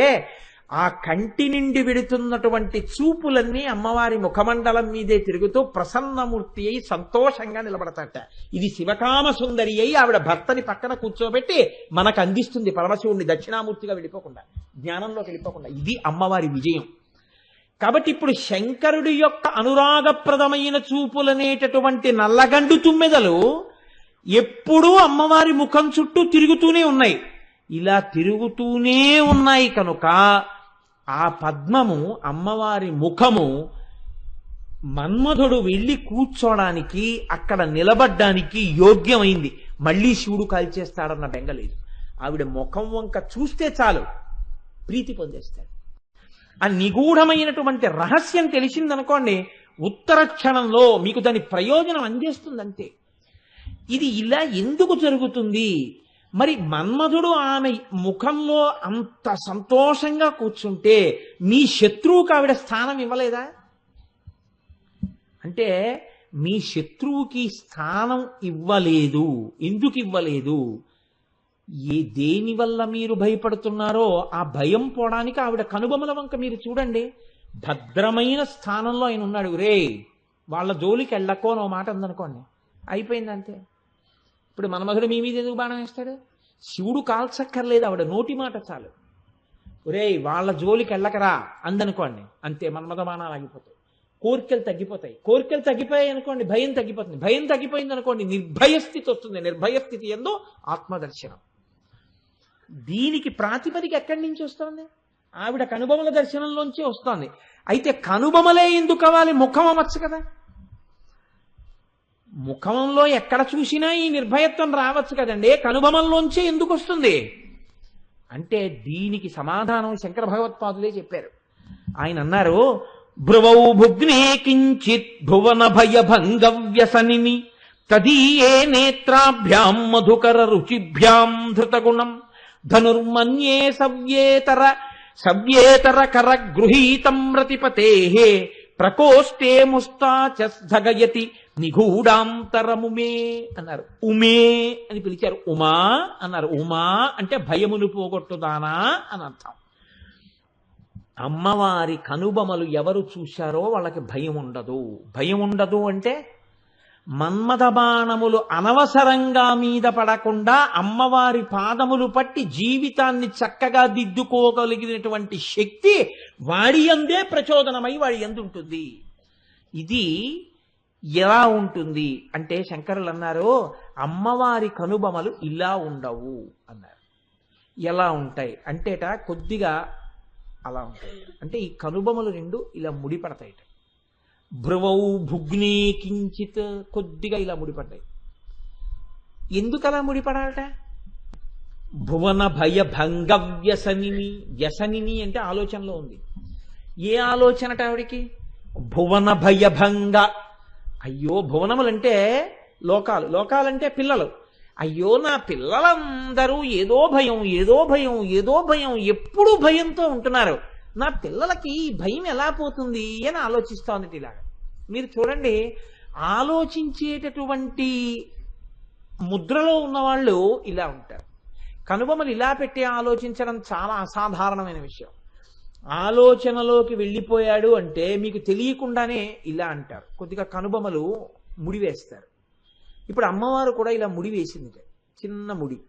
ఆ కంటి నిండి విడుతున్నటువంటి చూపులన్నీ అమ్మవారి ముఖమండలం మీదే తిరుగుతూ ప్రసన్నమూర్తి అయి సంతోషంగా నిలబడతాట. ఇది శివకామ సుందరి అయి ఆవిడ భర్తని పక్కన కూర్చోబెట్టి మనకు అందిస్తుంది పరమశివుణ్ణి దక్షిణామూర్తిగా వెళ్ళిపోకుండా, జ్ఞానంలోకి వెళ్ళిపోకుండా. ఇది అమ్మవారి విజయం. కాబట్టి ఇప్పుడు శంకరుడి యొక్క అనురాగప్రదమైన చూపులనేటటువంటి నల్లగండు తుమ్మెదలు ఎప్పుడూ అమ్మవారి ముఖం చుట్టూ తిరుగుతూనే ఉన్నాయి. ఇలా తిరుగుతూనే ఉన్నాయి కనుక ఆ పద్మము, అమ్మవారి ముఖము, మన్మధుడు వెళ్ళి కూర్చోడానికి, అక్కడ నిలబడ్డానికి యోగ్యమైంది. మళ్ళీ శివుడు కాల్చేస్తాడన్న బెంగలేదు. ఆవిడ ముఖం వంక చూస్తే చాలు ప్రీతి పొందేస్తాడు. ఆ నిగూఢమైనటువంటి రహస్యం తెలిసిందనుకోండి, ఉత్తర క్షణంలో మీకు దాని ప్రయోజనం అందేస్తుందంతే. ఇది ఇలా ఎందుకు జరుగుతుంది? మరి మన్మధుడు ఆమె ముఖంలో అంత సంతోషంగా కూర్చుంటే మీ శత్రువుకి ఆవిడ స్థానం ఇవ్వలేదా? అంటే మీ శత్రువుకి స్థానం ఇవ్వలేదు. ఎందుకు ఇవ్వలేదు? దేని వల్ల మీరు భయపడుతున్నారో ఆ భయం పోవడానికి ఆవిడ కనుబొమల వంక మీరు చూడండి. భద్రమైన స్థానంలో ఆయన ఉన్నాడు. రే వాళ్ళ జోలికి వెళ్ళకో అని మాట అందనుకోండి, అయిపోయింది అంతే. ఇప్పుడు మన్మధుడు మీ మీద ఎందుకు బాణం వేస్తాడు? శివుడు కాల్చక్కర్లేదు, ఆవిడ నోటి మాట చాలు. ఒరే వాళ్ళ జోలికి వెళ్ళకరా అందనుకోండి, అంతే, మన్మథ బాణాలు ఆగిపోతాయి, కోరికలు తగ్గిపోతాయి. కోరికలు తగ్గిపోయాయి అనుకోండి, భయం తగ్గిపోతుంది. భయం తగ్గిపోయింది అనుకోండి, నిర్భయస్థితి వస్తుంది. నిర్భయస్థితి ఎందు ఆత్మదర్శనం. దీనికి ప్రాతిపదిక ఎక్కడి నుంచి వస్తుంది? ఆవిడ కనుబొమల దర్శనంలోంచి వస్తోంది. అయితే కనుబొమలే ఎందుకు కావాలి? ముఖం అమర్చు కదా. ముఖంలో ఎక్కడ చూసినా ఈ నిర్భయత్వం రావచ్చు కదండి, కనుబొమల్లోంచే ఎందుకు వస్తుంది అంటే దీనికి సమాధానం శంకర భగవత్పాదులే చెప్పారు. ఆయన అన్నారు, భ్రువౌ భుగ్నే కించిత్ భువన భయ భంగవ్యసనిని తదీయే నేత్రాభ్యాం మధుకర రుచిభ్యాం ధృతగుణం ధనుర్మన్యే సవ్యేతర కర గృహీతం రతిపతే ప్రకోష్ఠే ముస్తాచగయతి నిగూఢాంతరముమే అన్నారు. ఉమే అని పిలిచారు. ఉమా అన్నారు. ఉమా అంటే భయమును పోగొట్టుదానా అని అర్థం. అమ్మవారి కనుబొమలు ఎవరు చూశారో వాళ్ళకి భయం ఉండదు. భయం ఉండదు అంటే మన్మథ బాణములు అనవసరంగా మీద పడకుండా అమ్మవారి పాదములు పట్టి జీవితాన్ని చక్కగా దిద్దుకోగలిగినటువంటి శక్తి వాడి యందే ప్రచోదనమై వాడి యందు ఉంటుంది. ఇది ఎలా ఉంటుంది అంటే శంకరులు అన్నారు, అమ్మవారి కనుబొమలు ఇలా ఉండవు అన్నారు. ఎలా ఉంటాయి అంటేట కొద్దిగా అలా ఉంటాయి. అంటే ఈ కనుబొమలు రెండు ఇలా ముడిపడతాయిట. భ్రువౌ భుగ్నే కించిత్ కొద్దిగా ఇలా ముడిపడ్డాయి. ఎందుకు అలా ముడిపడాలట? భువన భయ భంగ వ్యసనిని. వ్యసనిని అంటే ఆలోచనలో ఉంది. ఏ ఆలోచనట ఆవిడికి? భువన భయ భంగ. అయ్యో, భువనములంటే లోకాలు, లోకాలంటే పిల్లలు. అయ్యో నా పిల్లలందరూ ఏదో భయం ఏదో భయం ఏదో భయం, ఎప్పుడూ భయంతో ఉంటున్నారు. నా పిల్లలకి ఈ భయం ఎలా పోతుంది అని ఆలోచిస్తోంది. ఇలాగా మీరు చూడండి, ఆలోచించేటటువంటి ముద్రలో ఉన్నవాళ్ళు ఇలా ఉంటారు. కనుబొమలు ఇలా పెట్టి ఆలోచించడం చాలా అసాధారణమైన విషయం. ఆలోచనలోకి వెళ్ళిపోయాడు అంటే మీకు తెలియకుండానే ఇలా అంటారు. కొద్దిగా కనుబొమలు ముడివేస్తారు. ఇప్పుడు అమ్మవారు కూడా ఇలా ముడి వేసింది, చిన్న ముడి.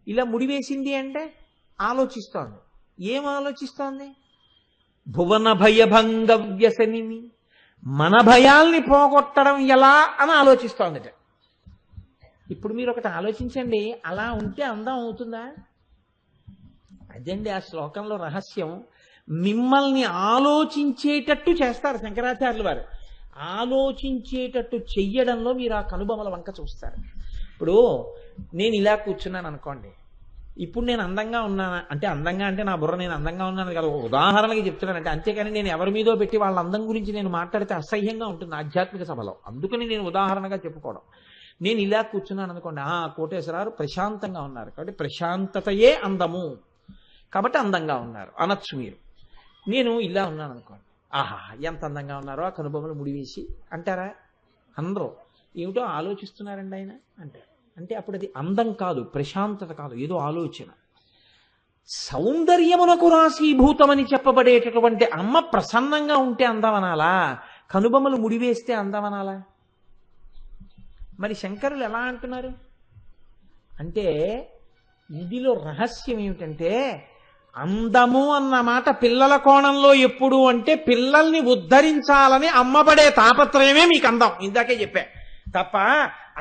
ఇలా ముడి వేసింది అంటే ఆలోచిస్తోంది. ఏం ఆలోచిస్తోంది? భువన భయభంగ వ్యసనిని, మన భయాల్ని పోగొట్టడం ఎలా అని ఆలోచిస్తోందిట. ఇప్పుడు మీరు ఒకటి ఆలోచించండి, అలా ఉంటే అందం అవుతుందా? అదండి ఆ శ్లోకంలో రహస్యం. మిమ్మల్ని ఆలోచించేటట్టు చేస్తారు శంకరాచార్యులు వారు. ఆలోచించేటట్టు చెయ్యడంలో మీరు ఆ కనుబొమల వంక చూస్తారు. ఇప్పుడు నేను ఇలా కూర్చున్నాను అనుకోండి, ఇప్పుడు నేను అందంగా ఉన్నాను అంటే, అందంగా అంటే నా బుర్ర నేను అందంగా ఉన్నాను కదా, ఉదాహరణకి చెప్తున్నానంటే. అంతేకాని నేను ఎవరి మీదో పెట్టి వాళ్ళ అందం గురించి నేను మాట్లాడితే అసహ్యంగా ఉంటుంది ఆధ్యాత్మిక సభలో. అందుకని నేను ఉదాహరణగా చెప్పుకోవడం. నేను ఇలా కూర్చున్నాను అనుకోండి, కోటేశ్వరారు ప్రశాంతంగా ఉన్నారు కాబట్టి ప్రశాంతతయే అందము, కాబట్టి అందంగా ఉన్నారు అనొచ్చు మీరు. నేను ఇలా ఉన్నాను అనుకోండి, ఆహా ఎంత అందంగా ఉన్నారో ఆ కనుబొమ్మలు ముడివేసి అంటారా? అందరూ ఏమిటో ఆలోచిస్తున్నారండి ఆయన అంటారు. అంటే అప్పుడు అది అందం కాదు, ప్రశాంతత కాదు, ఏదో ఆలోచన. సౌందర్యమునకు రాశీభూతమని చెప్పబడేటటువంటి అమ్మ ప్రసన్నంగా ఉంటే అందమనాలా, కనుబొమ్మలు ముడివేస్తే అందమనాలా? మరి శంకరులు ఎలా అంటున్నారు అంటే, ఇందులో రహస్యం ఏమిటంటే, అందము అన్న మాట పిల్లల కోణంలో ఎప్పుడు అంటే పిల్లల్ని ఉద్ధరించాలని అమ్మబడే తాపత్రయమే మీకు అందం. ఇందాకే చెప్పా తప్ప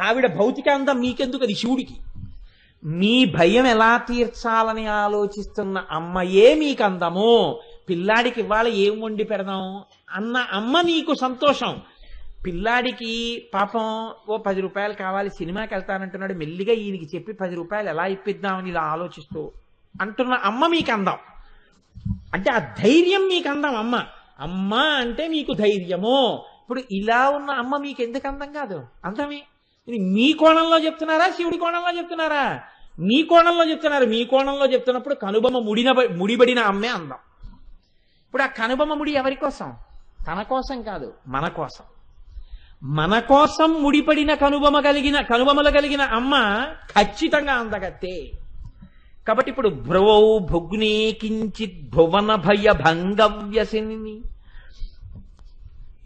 ఆవిడ భౌతిక అందం మీకెందుకు, అది శివుడికి. మీ భయం ఎలా తీర్చాలని ఆలోచిస్తున్న అమ్మయే మీకు అందము. పిల్లాడికి ఇవాళ ఏం వండి పెడదాం అన్న అమ్మ నీకు సంతోషం. పిల్లాడికి పాపం ఓ 10 రూపాయలు కావాలి, సినిమాకి వెళ్తానంటున్నాడు, మెల్లిగా ఈయనకి చెప్పి 10 రూపాయలు ఎలా ఇప్పిద్దామని ఇలా ఆలోచిస్తూ అంటున్న అమ్మ మీకు అందం. అంటే ఆ ధైర్యం మీకు అందం. అమ్మ అంటే మీకు ధైర్యము. ఇప్పుడు ఇలా ఉన్న అమ్మ మీకు ఎందుకు అందం కాదు? అందమే. ఇది మీ కోణంలో చెప్తున్నారా, శివుడి కోణంలో చెప్తున్నారా? మీ కోణంలో చెప్తున్నారు. మీ కోణంలో చెప్తున్నప్పుడు కనుబొమ్మ ముడిబడిన అమ్మే అందం. ఇప్పుడు ఆ కనుబొమ్మ ముడి ఎవరి కోసం? తన కోసం కాదు, మన కోసం. మన కోసం ముడిపడిన కనుబొమ్మలు కలిగిన అమ్మ ఖచ్చితంగా అందగత్తే. కాబట్టి ఇప్పుడు భ్రువౌ భుగ్నే కించిత్ భువన భయ భంగవ్యసిని.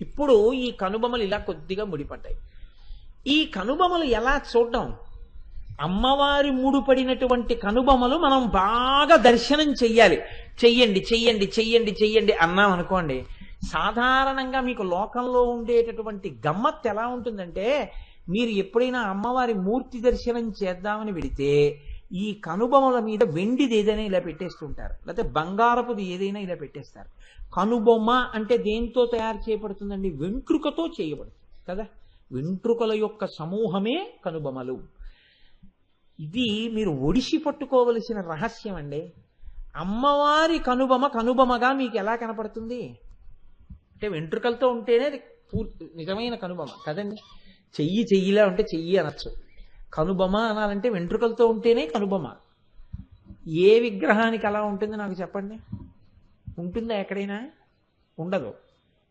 ఇప్పుడు ఈ కనుబొమ్మలు ఇలా కొద్దిగా ముడిపడ్డాయి. ఈ కనుబొమ్మలు ఎలా చూడడం? అమ్మవారి ముడిపడినటువంటి కనుబొమ్మలు మనం బాగా దర్శనం చెయ్యాలి. చెయ్యండి చెయ్యండి చెయ్యండి చెయ్యండి అన్నాం అనుకోండి, సాధారణంగా మీకు లోకంలో ఉండేటటువంటి గమ్మత్తు ఎలా ఉంటుందంటే, మీరు ఎప్పుడైనా అమ్మవారి మూర్తి దర్శనం చేద్దామని వెడితే ఈ కనుబొమ్మల మీద వెండిది ఏదైనా ఇలా పెట్టేస్తుంటారు, లేకపోతే బంగారపుది ఏదైనా ఇలా పెట్టేస్తారు. కనుబొమ్మ అంటే దేంతో తయారు చేయబడుతుందండి? వెంట్రుకతో చేయబడుతుంది కదా. వెంట్రుకల యొక్క సమూహమే కనుబొమ్మలు. ఇది మీరు ఒడిసి పట్టుకోవలసిన రహస్యం అండి. అమ్మవారి కనుబొమగా మీకు ఎలా కనపడుతుంది అంటే, వెంట్రుకలతో ఉంటేనే నిజమైన కనుబొమ్మ కదండి. చెయ్యిలా ఉంటే చెయ్యి అనొచ్చు, కనుబొమ్మ అనాలంటే వెంట్రుకలతో ఉంటేనే కనుబొమ్మ. ఏ విగ్రహానికి అలా ఉంటుంది నాకు చెప్పండి? ఉంటుందా ఎక్కడైనా? ఉండదు.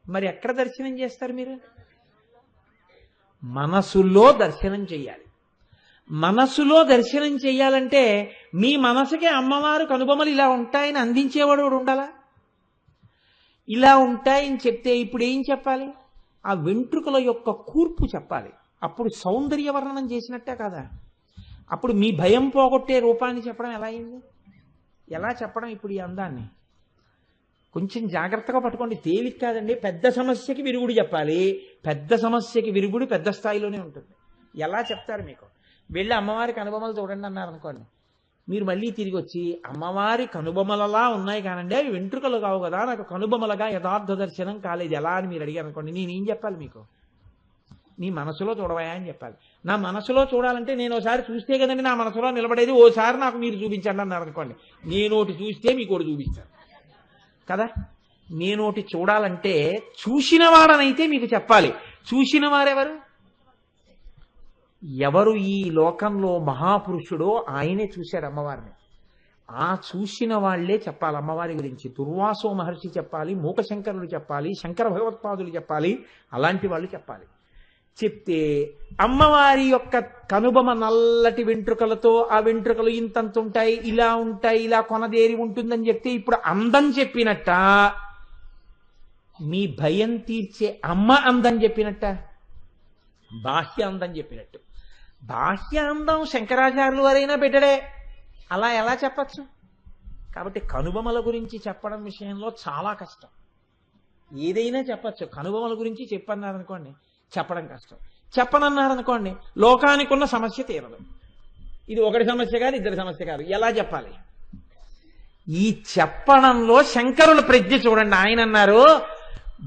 మరి ఎక్కడ దర్శనం చేస్తారు మీరు? మనసులో దర్శనం చెయ్యాలి. మనసులో దర్శనం చెయ్యాలంటే మీ మనసుకే అమ్మవారు కనుబొమ్మలు ఇలా ఉంటాయని అందించేవాడు ఉండాలా? ఇలా ఉంటాయని చెప్తే ఇప్పుడు ఏం చెప్పాలి? ఆ వెంట్రుకల యొక్క కూర్పు చెప్పాలి. అప్పుడు సౌందర్య వర్ణనం చేసినట్టే కదా. అప్పుడు మీ భయం పోగొట్టే రూపాన్ని చెప్పడం ఎలా అయింది? ఎలా చెప్పడం ఇప్పుడు ఈ అందాన్ని? కొంచెం జాగ్రత్తగా పట్టుకోండి. తేలిక కాదండి. పెద్ద సమస్యకి విరుగుడు చెప్పాలి. పెద్ద సమస్యకి విరుగుడు పెద్ద స్థాయిలోనే ఉంటుంది. ఎలా చెప్తారు మీకు? వెళ్ళి అమ్మవారి కనుబొమ్మలు చూడండి అన్నారు అనుకోండి, మీరు మళ్ళీ తిరిగి వచ్చి అమ్మవారి కనుబొమ్మలలా ఉన్నాయి కానండి అవి వెంట్రుకలు కావు కదా, నాకు కనుబొమ్మలుగా యథార్థ దర్శనం కాలేదు ఎలా అని మీరు అడిగారు అనుకోండి, నేనేం చెప్పాలి మీకు? నీ మనసులో చూడవయా అని చెప్పాలి. నా మనసులో చూడాలంటే నేను ఒకసారి చూస్తే కదండి నా మనసులో నిలబడేది. ఓసారి నాకు మీరు చూపించండి అన్నారు అనుకోండి, నేనోటి చూస్తే మీకు ఒకటి చూపిస్తాను కదా. నేనోటి చూడాలంటే చూసిన వాడనైతే మీకు చెప్పాలి. చూసిన వారెవరు? ఎవరు ఈ లోకంలో మహాపురుషుడో ఆయనే చూశాడు అమ్మవారిని. ఆ చూసిన వాళ్లే చెప్పాలి అమ్మవారి గురించి. దుర్వాసో మహర్షి చెప్పాలి, మూకశంకరులు చెప్పాలి, శంకర భగవత్పాదులు చెప్పాలి, అలాంటి వాళ్ళు చెప్పాలి. చెప్తే అమ్మవారి యొక్క కనుబొమ నల్లటి వెంట్రుకలతో, ఆ వెంట్రుకలు ఇంతంత ఉంటాయి, ఇలా కొనదేరి ఉంటుందని చెప్తే ఇప్పుడు అందం చెప్పినట్ట, మీ భయం తీర్చే అమ్మ అందం చెప్పినట్ట, బాహ్య అందం చెప్పినట్టు. బాహ్య అందం శంకరాచార్యులు వారైనా పెట్టడే, అలా ఎలా చెప్పచ్చు? కాబట్టి కనుబొమల గురించి చెప్పడం విషయంలో చాలా కష్టం. ఏదైనా చెప్పచ్చు, కనుబొమల గురించి చెప్పన్నారనుకోండి చెప్పడం కష్టం. చెప్పనన్నారనుకోండి లోకానికి ఉన్న సమస్య తీరదు. ఇది ఒకటి సమస్య కాదు, ఇద్దరి సమస్య కాదు. ఎలా చెప్పాలి? ఈ చెప్పడంలో శంకరుల ప్రజ్ఞ చూడండి. ఆయన అన్నారు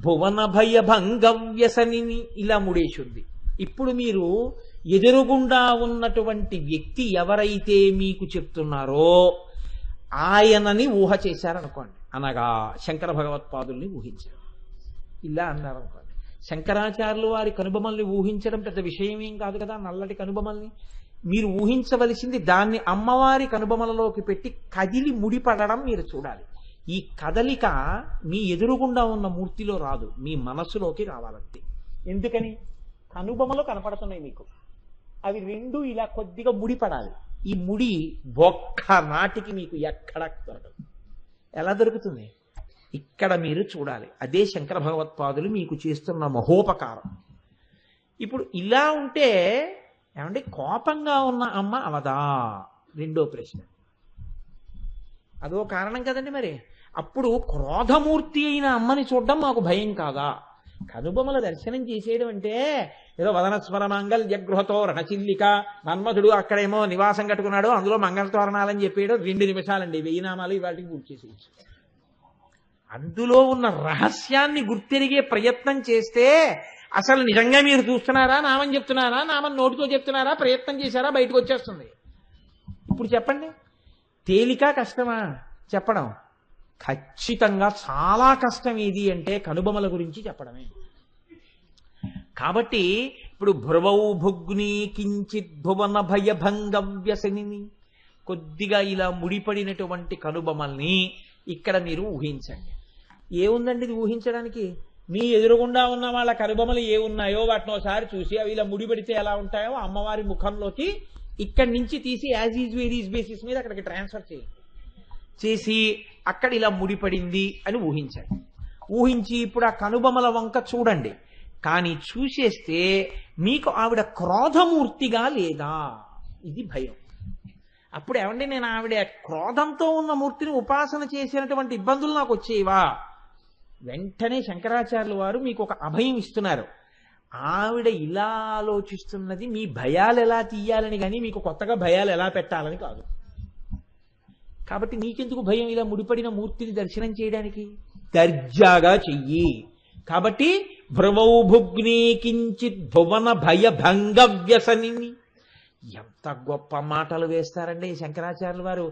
భువన భయ భంగవ్యసని, ఇలా ముడేసింది. ఇప్పుడు మీరు ఎదురుగుండా ఉన్నటువంటి వ్యక్తి ఎవరైతే మీకు చెప్తున్నారో ఆయనని ఊహ చేశారనుకోండి, అనగా శంకర భగవత్పాదుల్ని ఊహించారు. ఇలా అన్నారు అనుకోండి. శంకరాచార్యులు వారి కనుబొమల్ని ఊహించడం పెద్ద విషయం ఏం కాదు కదా. నల్లటి కనుబొమల్ని మీరు ఊహించవలసింది దాన్ని అమ్మవారి కనుబొమలలోకి పెట్టి కదిలి ముడిపడడం మీరు చూడాలి. ఈ కదలిక మీ ఎదురుగుండా ఉన్న మూర్తిలో రాదు, మీ మనస్సులోకి రావాలంతే. ఎందుకని? కనుబొమలో కనపడుతున్నాయి మీకు, అవి రెండు ఇలా కొద్దిగా ముడిపడాలి. ఈ ముడి ఒక్క నాటికి మీకు ఎక్కడ దొరకదు. ఎలా దొరుకుతుంది? ఇక్కడ మీరు చూడాలి. అదే శంకర భగవత్పాదులు మీకు చేస్తున్న మహోపకారం. ఇప్పుడు ఇలా ఉంటే ఏమంటే కోపంగా ఉన్న అమ్మ అవదా? రెండో ప్రశ్న. అదో కారణం కదండి. మరి అప్పుడు క్రోధమూర్తి అయిన అమ్మని చూడడం మాకు భయం కాదా? కనుబొమ్మల దర్శనం చేసేయడం అంటే ఏదో వదనస్మర మాంగళ్యగృహతో రణచిల్లిక, మన్మధుడు అక్కడేమో నివాసం కట్టుకున్నాడు, అందులో మంగళతోరణాలని చెప్పేయడం 2 నిమిషాలండి. 1000 నామాలు ఇవాటికి పూర్తి చేసేయచ్చు. అందులో ఉన్న రహస్యాన్ని గుర్తెరిగే ప్రయత్నం చేస్తే అసలు నిజంగా మీరు చూస్తున్నారా, నామం చెప్తున్నారా, నామం నోటితో చెప్తున్నారా, ప్రయత్నం చేశారా, బయటకు వచ్చేస్తుంది. ఇప్పుడు చెప్పండి, తేలిక కష్టమా చెప్పడం? ఖచ్చితంగా చాలా కష్టం. ఏది అంటే కనుబొమల గురించి చెప్పడమే. కాబట్టి ఇప్పుడు భ్రువౌ భుగ్ని కించిత్ భువన భయభంగ వ్యసనిని, కొద్దిగా ఇలా ముడిపడినటువంటి కనుబొమల్ని ఇక్కడ మీరు ఊహించండి. ఏముందండి ఇది ఊహించడానికి? మీ ఎదురుగుండా ఉన్న వాళ్ళ కనుబొమలు ఏ ఉన్నాయో వాటిని ఒకసారి చూసి అవి ఇలా ముడిపడితే ఎలా ఉంటాయో అమ్మవారి ముఖంలోకి ఇక్కడి నుంచి తీసి యాజ్ ఈజ్ వేరీస్ బేసిస్ మీద అక్కడికి ట్రాన్స్ఫర్ చేసి అక్కడ ఇలా ముడిపడింది అని ఊహించండి. ఊహించి ఇప్పుడు ఆ కనుబొమల వంక చూడండి. కానీ చూసేస్తే మీకు ఆవిడ క్రోధమూర్తిగా లేదా? ఇది భయం. అప్పుడు ఏమండి నేను ఆవిడ క్రోధంతో ఉన్న మూర్తిని ఉపాసన చేసినటువంటి ఇబ్బందులు నాకు వచ్చేవా? వెంటనే శంకరాచార్యుల వారు మీకు ఒక అభయం ఇస్తున్నారు. ఆవిడ ఇలా ఆలోచిస్తున్నది మీ భయాలు ఎలా తీయాలని, కానీ మీకు కొత్తగా భయాలు ఎలా పెట్టాలని కాదు. కాబట్టి నీకెందుకు భయం? ఇలా ముడిపడిన మూర్తిని దర్శనం చేయడానికి దర్జాగా చెయ్యి. కాబట్టి భ్రువౌ భుగ్ని కించిత్ భువన భయభంగ వ్యసనిని. ఎంత గొప్ప మాటలు వేస్తారండి శంకరాచార్యుల వారు.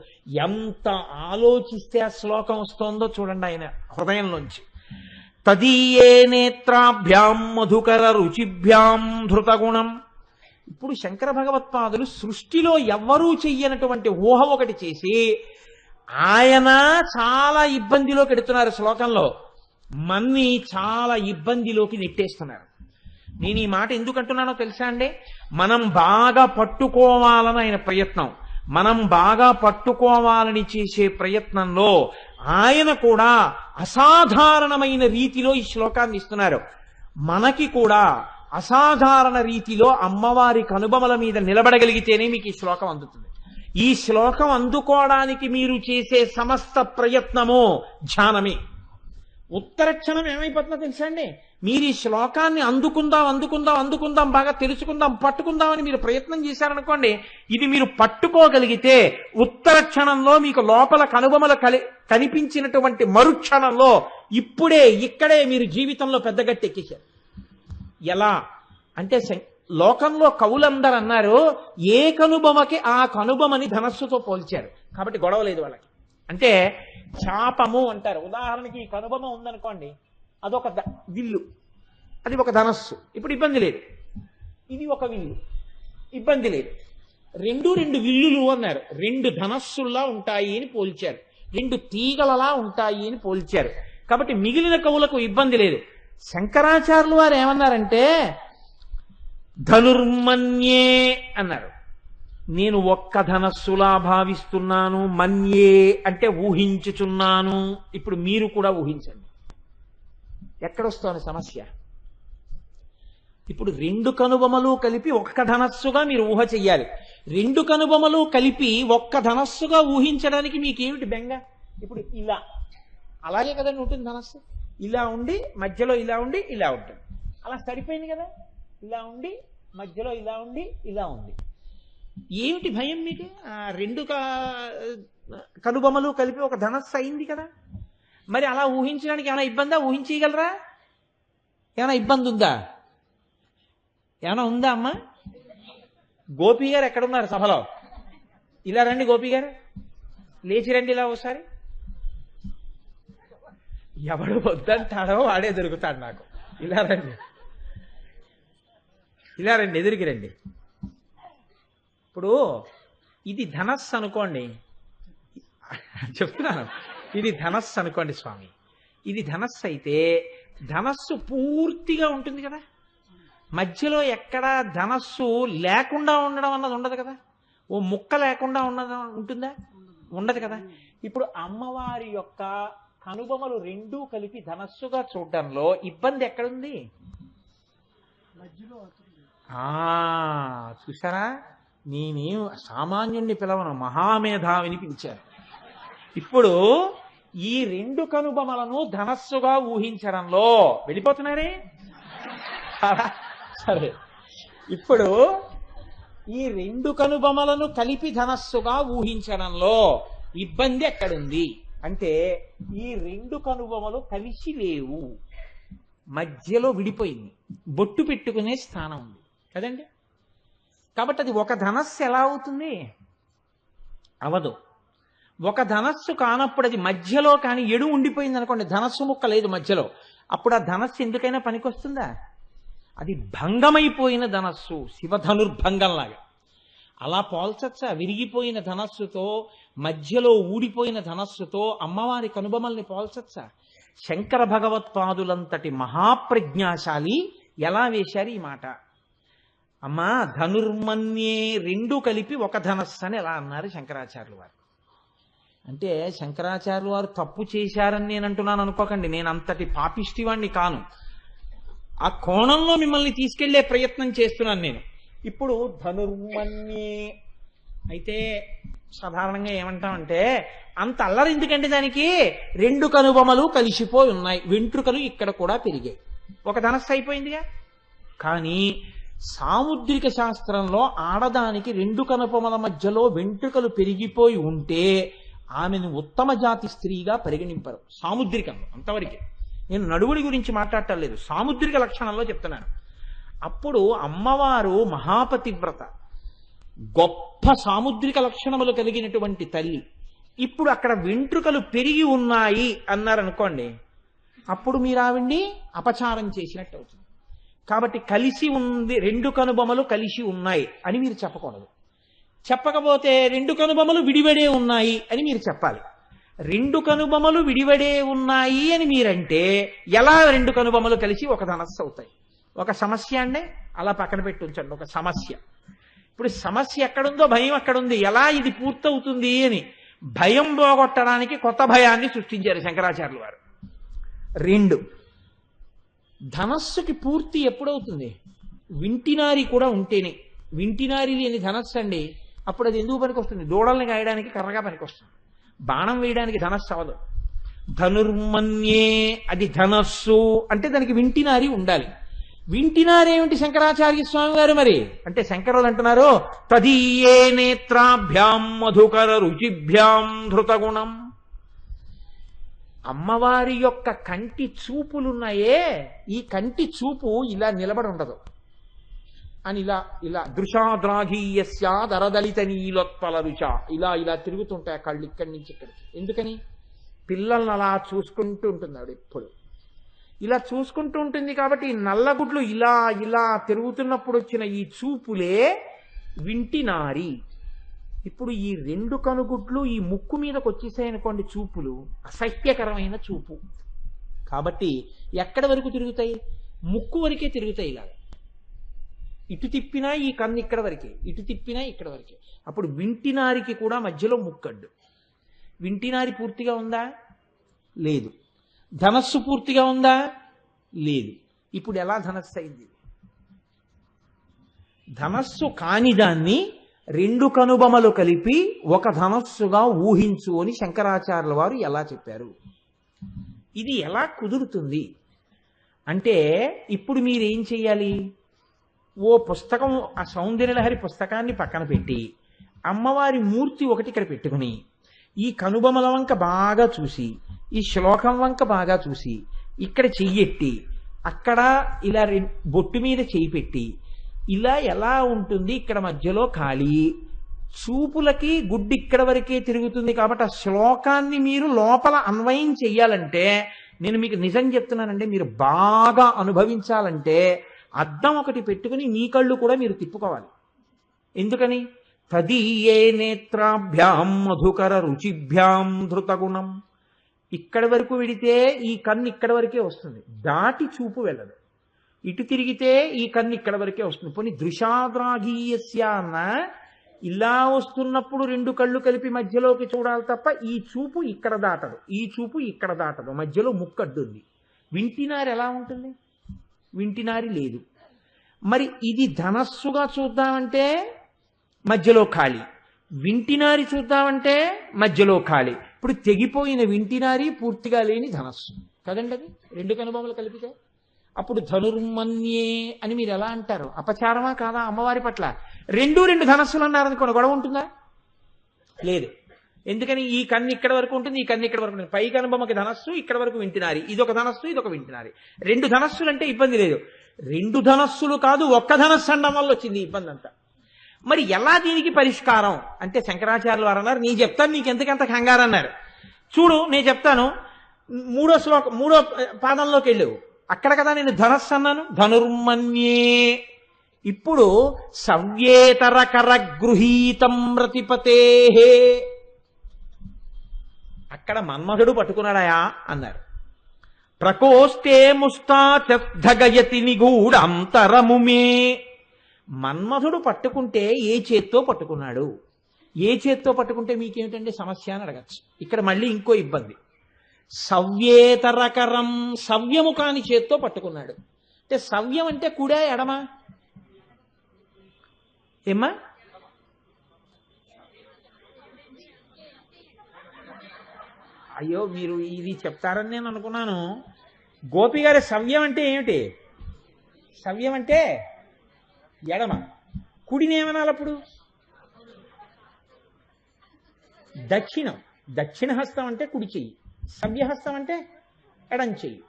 ఎంత ఆలోచిస్తే ఆ శ్లోకం వస్తోందో చూడండి ఆయన హృదయంలోంచి. తదీయే నేత్రాభ్యాం మధుకర రుచిభ్యాం ధృతగుణం. ఇప్పుడు శంకర భగవత్పాదులు సృష్టిలో ఎవ్వరూ చెయ్యనటువంటి ఊహ ఒకటి చేసి ఆయన చాలా ఇబ్బందిలోకి ఎడుతున్నారు. శ్లోకంలో మన్ని చాలా ఇబ్బందిలోకి నెట్టేస్తున్నారు. నేను ఈ మాట ఎందుకు అంటున్నానో తెలుసా అండి? మనం బాగా పట్టుకోవాలని ఆయన ప్రయత్నం, మనం బాగా పట్టుకోవాలని చేసే ప్రయత్నంలో ఆయన కూడా అసాధారణమైన రీతిలో ఈ శ్లోకాన్ని ఇస్తున్నారు. మనకి కూడా అసాధారణ రీతిలో అమ్మవారి కనుబొమల మీద నిలబడగలిగితేనే మీకు ఈ శ్లోకం అందుతుంది. ఈ శ్లోకం అందుకోవడానికి మీరు చేసే సమస్త ప్రయత్నము ధ్యానమే. ఉత్తర క్షణం ఏమైపోతుందో తెలుసా అండి? మీరు ఈ శ్లోకాన్ని అందుకుందాం బాగా తెలుసుకుందాం పట్టుకుందామని మీరు ప్రయత్నం చేశారనుకోండి, ఇది మీరు పట్టుకోగలిగితే ఉత్తర క్షణంలో మీకు లోపల కనుబొమలు కనిపించినటువంటి మరుక్షణంలో ఇక్కడే మీరు జీవితంలో పెద్ద గట్టి ఎక్కేశారు. ఎలా అంటే లోకంలో కవులందరూ అన్నారు ఏ కనుబొమకి ఆ కనుబొమని ధనస్సుతో పోల్చారు. కాబట్టి గొడవ లేదు వాళ్ళకి. అంటే చాపము అంటారు. ఉదాహరణకి ఈ కనుబొమ ఉందనుకోండి, అదొక విల్లు, అది ఒక ధనస్సు, ఇప్పుడు ఇబ్బంది లేదు. ఇది ఒక విల్లు, ఇబ్బంది లేదు. రెండు విల్లులు అన్నారు. 2 ధనస్సుల్లా ఉంటాయి అని పోల్చారు, 2 తీగలలా ఉంటాయి అని పోల్చారు. కాబట్టి మిగిలిన కవులకు ఇబ్బంది లేదు. శంకరాచార్యులు వారు ఏమన్నారంటే ధనుర్మన్యే అన్నారు. నేను ఒక్క ధనస్సులా భావిస్తున్నాను, మన్యే అంటే ఊహించుచున్నాను. ఇప్పుడు మీరు కూడా ఊహించండి ఎక్కడొస్తోంది సమస్య. ఇప్పుడు 2 కనుబొమలు కలిపి ఒక్క ధనస్సుగా మీరు ఊహ చెయ్యాలి. 2 కనుబొమలు కలిపి ఒక్క ధనస్సుగా ఊహించడానికి మీకేమిటి బెంగ? ఇప్పుడు ఇలా అలాగే కదండి ఉంటుంది ధనస్సు. ఇలా ఉండి మధ్యలో ఇలా ఉండి ఇలా ఉంటుంది, అలా సరిపోయింది కదా. ఇలా ఉండి మధ్యలో ఇలా ఉండి ఇలా ఉంది. ఏమిటి భయం మీకు? 2 కనుబొమలు కలిపి ఒక ధనస్సు అయింది కదా. మరి అలా ఊహించడానికి ఏమైనా ఇబ్బందా? ఊహించగలరా? ఏమైనా ఇబ్బంది ఉందా? ఏమైనా ఉందా అమ్మా? గోపి గారు ఎక్కడున్నారు సభలో? ఇలా రండి గోపి గారు, లేచి రండి ఇలా ఒకసారి. ఎవడు వద్దంటాడో వాడే దొరుకుతాడు నాకు. ఇలా రండి, ఇలా రండి, ఎదురికి రండి. ఇప్పుడు ఇది ధనస్సు అనుకోండి, చెప్తున్నాను ఇది ధనస్సు అనుకోండి స్వామి. ఇది ధనస్సు అయితే ధనస్సు పూర్తిగా ఉంటుంది కదా, మధ్యలో ఎక్కడ ధనస్సు లేకుండా ఉండడం అన్నది ఉండదు కదా, ఓ ముక్క లేకుండా ఉన్నది ఉంటుందా? ఉండదు కదా. ఇప్పుడు అమ్మవారి యొక్క కనుబొమలు రెండూ కలిపి ధనస్సుగా చూడడంలో ఇబ్బంది ఎక్కడుంది? చూసారా, నేనేం సామాన్యుణ్ణి పిలవను, మహామేధావిని పిలిచారు. ఇప్పుడు ఈ రెండు కనుబొమలను ధనస్సుగా ఊహించడంలో వెళ్ళిపోతున్నారే. సరే, ఇప్పుడు ఈ రెండు కనుబొమలను కలిపి ధనస్సుగా ఊహించడంలో ఇబ్బంది ఎక్కడుంది అంటే, ఈ రెండు కనుబొమలు కలిసి లేవు, మధ్యలో విడిపోయింది, బొట్టు పెట్టుకునే స్థానం ఉంది కదండి. కాబట్టి అది ఒక ధనస్సు ఎలా అవుతుంది? అవదు. ఒక ధనస్సు కానప్పుడు అది మధ్యలో కానీ ఎడు ఉండిపోయింది అనుకోండి, ధనస్సు ముక్క లేదు మధ్యలో, అప్పుడు ఆ ధనస్సు ఎందుకైనా పనికొస్తుందా? అది భంగమైపోయిన ధనస్సు, శివధనుర్భంగంలాగా. అలా పోల్చచ్చా? విరిగిపోయిన ధనస్సుతో, మధ్యలో ఊడిపోయిన ధనస్సుతో అమ్మవారి కనుబొమల్ని పోల్చచ్చా? శంకర భగవత్పాదులంతటి మహాప్రజ్ఞాశాలి ఎలా వేశారు ఈ మాట? అమ్మా, ధనుర్మన్యే రెండు కలిపి ఒక ధనస్సు అని ఎలా అన్నారు శంకరాచార్యులు వారు? అంటే శంకరాచార్యులు వారు తప్పు చేశారని నేను అంటున్నాను అనుకోకండి, నేను అంతటి పాపిష్టివాణ్ణి కాను. ఆ కోణంలో మిమ్మల్ని తీసుకెళ్లే ప్రయత్నం చేస్తున్నాను నేను. ఇప్పుడు ధనుర్మన్యే అయితే సాధారణంగా ఏమంటామంటే, అంత అల్లరి ఎందుకంటే దానికి రెండు కనుబొమలు కలిసిపోయి ఉన్నాయి, వెంట్రుకలు ఇక్కడ కూడా పెరిగాయి, ఒక ధనస్సు అయిపోయిందిగా. కానీ సాముద్రిక శాస్త్రంలో ఆడదానికి రెండు కనుబొమల మధ్యలో వెంట్రుకలు పెరిగిపోయి ఉంటే ఆమెను ఉత్తమ జాతి స్త్రీగా పరిగణింపరు సాముద్రికంలో. అంతవరకే, నేను నడువుడి గురించి మాట్లాడటం లేదు, సాముద్రిక లక్షణంలో చెప్తున్నాను. అప్పుడు అమ్మవారు మహాపతివ్రత, గొప్ప సాముద్రిక లక్షణములు కలిగినటువంటి తల్లి. ఇప్పుడు అక్కడ వెంట్రుకలు పెరిగి ఉన్నాయి అన్నారనుకోండి, అప్పుడు మీరు ఆవిడ్ని అపచారం చేసినట్టు అవుతుంది. కాబట్టి కలిసి ఉంది, రెండు కనుబొమలు కలిసి ఉన్నాయి అని మీరు చెప్పకూడదు. చెప్పకపోతే రెండు కనుబొమలు విడివడే ఉన్నాయి అని మీరు చెప్పాలి. రెండు కనుబొమలు విడివడే ఉన్నాయి అని మీరంటే ఎలా రెండు కనుబొమలు కలిసి ఒక ధనస్సు అవుతాయి? ఒక సమస్య అండి, అలా పక్కన పెట్టి ఉంచండి, ఒక సమస్య. ఇప్పుడు సమస్య ఎక్కడుందో భయం అక్కడుంది. ఎలా ఇది పూర్తవుతుంది అని భయం పోగొట్టడానికి కొత్త భయాన్ని సృష్టించారు శంకరాచార్యులు వారు. రెండు, ధనస్సుకి పూర్తి ఎప్పుడవుతుంది? వింటినారి కూడా ఉంటేనే. వింటినారి లేని ధనస్సు అండి, అప్పుడు అది ఎందుకు పనికొస్తుంది? దూడల్ని గాయడానికి కర్రగా పనికొస్తుంది, బాణం వేయడానికి ధనస్సు అవదు. ధనుర్మన్యే అది ధనస్సు అంటే దానికి వింటినారి ఉండాలి. వింటినారేమిటి శంకరాచార్య స్వామి వారు మరి అంటే, శంకరులు అంటున్నారు తదీయే నేత్రాభ్యాం మధుకర రుచిభ్యాం ధృతగుణం. అమ్మవారి యొక్క కంటి చూపులున్నాయే, ఈ కంటి చూపు ఇలా నిలబడి ఉండదు అని ఇలా ఇలా దృశాద్రాఘీయస్యాదరదలిత నీలోత్పల రుచ ఇలా ఇలా తిరుగుతుంటాయి కళ్ళు ఇక్కడి నుంచి ఇక్కడికి. ఎందుకని? పిల్లల్ని అలా చూసుకుంటూ ఉంటుంది ఆవిడ ఎప్పుడు, ఇలా చూసుకుంటూ ఉంటుంది. కాబట్టి ఈ నల్లగుడ్లు ఇలా ఇలా తిరుగుతున్నప్పుడు వచ్చిన ఈ చూపులే వింటినారి. ఇప్పుడు ఈ రెండు కనుగుడ్లు ఈ ముక్కు మీదకి వచ్చేసాయనుకోండి, చూపులు అసహ్యకరమైన చూపు. కాబట్టి ఎక్కడి వరకు తిరుగుతాయి? ముక్కు వరకే తిరుగుతాయి. ఇలా ఇటు తిప్పినా ఈ కన్ను ఇక్కడ వరకే, ఇటు తిప్పినా ఇక్కడ వరకే. అప్పుడు వింటినారికి కూడా మధ్యలో ముక్కడ్డు. వింటినారి పూర్తిగా ఉందా? లేదు. ధనస్సు పూర్తిగా ఉందా? లేదు. ఇప్పుడు ఎలా ధనస్సు అయింది? ధనస్సు కాని దాన్ని రెండు కనుబొమలు కలిపి ఒక ధనస్సుగా ఊహించు అని శంకరాచార్యుల వారు ఎలా చెప్పారు? ఇది ఎలా కుదురుతుంది అంటే, ఇప్పుడు మీరేం చెయ్యాలి? ఓ పుస్తకం, ఆ సౌందర్యలహరి పుస్తకాన్ని పక్కన పెట్టి అమ్మవారి మూర్తి ఒకటి ఇక్కడ పెట్టుకుని ఈ కనుబొమల వంక బాగా చూసి, ఈ శ్లోకం వంక బాగా చూసి, ఇక్కడ చెయ్యెట్టి అక్కడ ఇలా బొట్టు మీద చెయ్యి పెట్టి ఇలా ఎలా ఉంటుంది? ఇక్కడ మధ్యలో ఖాళీ, చూపులకి గుడ్డి ఇక్కడ వరకే తిరుగుతుంది. కాబట్టి ఆ శ్లోకాన్ని మీరు లోపల అన్వయం చెయ్యాలంటే, నేను మీకు నిజం చెప్తున్నానంటే, మీరు బాగా అనుభవించాలంటే అద్దం ఒకటి పెట్టుకుని మీ కళ్ళు కూడా మీరు తిప్పుకోవాలి. ఎందుకని? తదీయే నేత్రాభ్యాం మధుకర రుచిభ్యాం ధృతగుణం. ఇక్కడి వరకు వెడితే ఈ కన్ను ఇక్కడి వరకే వస్తుంది, దాటి చూపు వెళ్ళదు. ఇటు తిరిగితే ఈ కన్ను ఇక్కడ వరకే వస్తుంది. పోనీ దృశాద్రాగీయస్య అన్న ఇలా వస్తున్నప్పుడు రెండు కళ్ళు కలిపి మధ్యలోకి చూడాలి తప్ప ఈ చూపు ఇక్కడ దాటదు, ఈ చూపు ఇక్కడ దాటదు, మధ్యలో ముక్కడ్డుంది. వింటినారి ఎలా ఉంటుంది? వింటినారి లేదు. మరి ఇది ధనస్సుగా చూద్దామంటే మధ్యలో ఖాళీ, వింటినారి చూద్దామంటే మధ్యలో ఖాళీ. ఇప్పుడు తెగిపోయిన వింటినారి, పూర్తిగా లేని ధనస్సు కదండి అది, రెండు కనుబొమ్మలు కలిపితే. అప్పుడు ధనుర్మన్యే అని మీరు ఎలా అంటారు? అపచారమా కాదా అమ్మవారి పట్ల? రెండు ధనస్సులు అన్నారనుకోండి, గొడవ ఉంటుందా? లేదు. ఎందుకని? ఈ కన్ను ఇక్కడ వరకు ఉంటుంది, ఈ కన్ను ఇక్కడ వరకు ఉంటుంది. పై కనుబొమ్మకి ధనస్సు, ఇక్కడ వరకు వింటినారి. ఇదొక ధనస్సు, ఇదొక వింటినారి. రెండు ధనస్సులు అంటే ఇబ్బంది లేదు. రెండు ధనస్సులు కాదు, ఒక్క ధనస్సు అనడం వల్ల వచ్చింది ఇబ్బంది అంతా. మరి ఎలా దీనికి పరిష్కారం అంటే శంకరాచార్యులు వారు అన్నారు, నీ చెప్తాను, నీకు ఎందుకంత కంగారు అన్నారు. చూడు నేను చెప్తాను. మూడో పాదంలోకి వెళ్ళావు, అక్కడ కదా నేను ధనస్సు అన్నాను, ధనుర్మన్యే. ఇప్పుడు సవ్యేతరకర గృహీతం రతిపతే, అక్కడ మన్మధుడు పట్టుకున్నాడయా అన్నారు. ప్రకోష్టే ముస్తాచగయతి నిగూఢంతరముమే. మన్మధుడు పట్టుకుంటే ఏ చేత్తో పట్టుకున్నాడు? ఏ చేత్తో పట్టుకుంటే మీకేమిటండి సమస్య అని అడగచ్చు. ఇక్కడ మళ్ళీ ఇంకో ఇబ్బంది. సవ్యేతరకరం, సవ్యము కాని చేత్తో పట్టుకున్నాడు. అంటే సవ్యం అంటే కుడా ఎడమా? ఏమ్మా? అయ్యో మీరు ఇది చెప్తారని నేను అనుకున్నాను. గోపి గారి సవ్యం అంటే ఏమిటి? సవ్యం అంటే ఎడమ. కుడిని ఏమనాలి అప్పుడు? దక్షిణం. దక్షిణ హస్తం అంటే కుడి చెయ్యి, సవ్యహస్తం అంటే ఎడం చెయ్యి.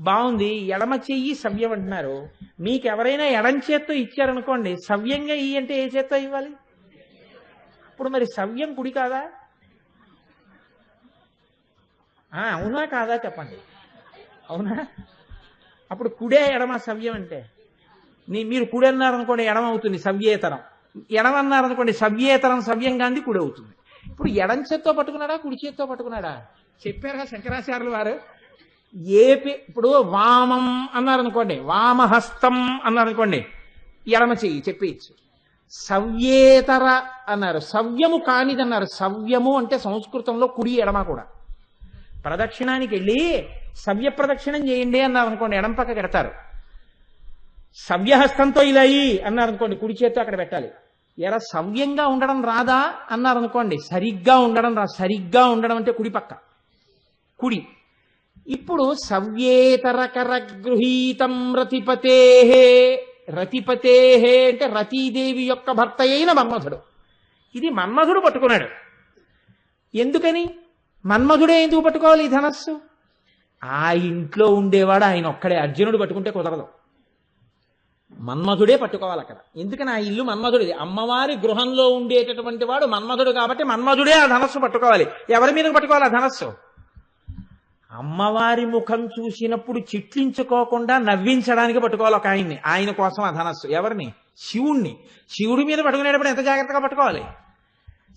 బాగుంది, ఎడమ చెయ్యి సవ్యం అంటున్నారు. మీకు ఎవరైనా ఎడం చేత్తో ఇచ్చారనుకోండి, సవ్యంగా ఇయ్యి అంటే ఏ చేత్తో ఇవ్వాలి? ఇప్పుడు మరి సవ్యం కుడి కాదా? అవునా కాదా చెప్పండి. అవునా? అప్పుడు కుడే ఎడమ సవ్యం అంటే? మీరు కుడి అన్నారనుకోండి ఎడమ అవుతుంది, సవ్యేతరం. ఎడమ అన్నారనుకోండి సవ్యేతరం, సవ్యం గాంధీ కుడి అవుతుంది. ఇప్పుడు ఎడం చేత్తో పట్టుకున్నాడా, కుడి చేత్తో పట్టుకున్నాడా? చెప్పారా శంకరాచార్యులు వారు? ఇప్పుడు వామం అన్నారనుకోండి, వామహస్తం అన్నారనుకోండి, ఎడమ చెయ్యి చెప్పేయచ్చు. సవ్యేతర అన్నారు, సవ్యము కానిదన్నారు. సవ్యము అంటే సంస్కృతంలో కుడి ఎడమ కూడా. ప్రదక్షిణానికి వెళ్ళి సవ్య ప్రదక్షిణం చేయండి అన్నారు అనుకోండి, ఎడం పక్క పెడతారు. సవ్యహస్తంతో ఇలా అన్నారనుకోండి, కుడి చేత్తో అక్కడ పెట్టాలి. ఎరా సవ్యంగా ఉండడం రాదా అన్నారనుకోండి, సరిగ్గా ఉండడం రా. సరిగ్గా ఉండడం అంటే కుడి పక్క, కుడి. ఇప్పుడు సవ్యేతరకర గృహీతం రతిపతే. రతిపతే అంటే రతీదేవి యొక్క భర్త అయిన మన్మధుడు. ఇది మన్మధుడు పట్టుకున్నాడు. ఎందుకని? మన్మధుడే ఎందుకు పట్టుకోవాలి ఈ ధనస్సు? ఆ ఇంట్లో ఉండేవాడు ఆయన ఒక్కడే. అర్జునుడు పట్టుకుంటే కుదరదు, మన్మధుడే పట్టుకోవాలి అక్కడ. ఎందుకని? ఆ ఇల్లు మన్మధుడిది. అమ్మవారి గృహంలో ఉండేటటువంటి వాడు మన్మధుడు కాబట్టి మన్మధుడే ఆ ధనస్సు పట్టుకోవాలి. ఎవరి మీద పట్టుకోవాలి ఆ ధనస్సు? అమ్మవారి ముఖం చూసినప్పుడు చిట్లించుకోకుండా నవ్వించడానికి పట్టుకోవాలి ఒక ఆయన్ని. ఆయన కోసం ఆ ధనస్సు. ఎవరిని? శివుణ్ణి. శివుడి మీద పట్టుకునేటప్పుడు ఎంత జాగ్రత్తగా పట్టుకోవాలి?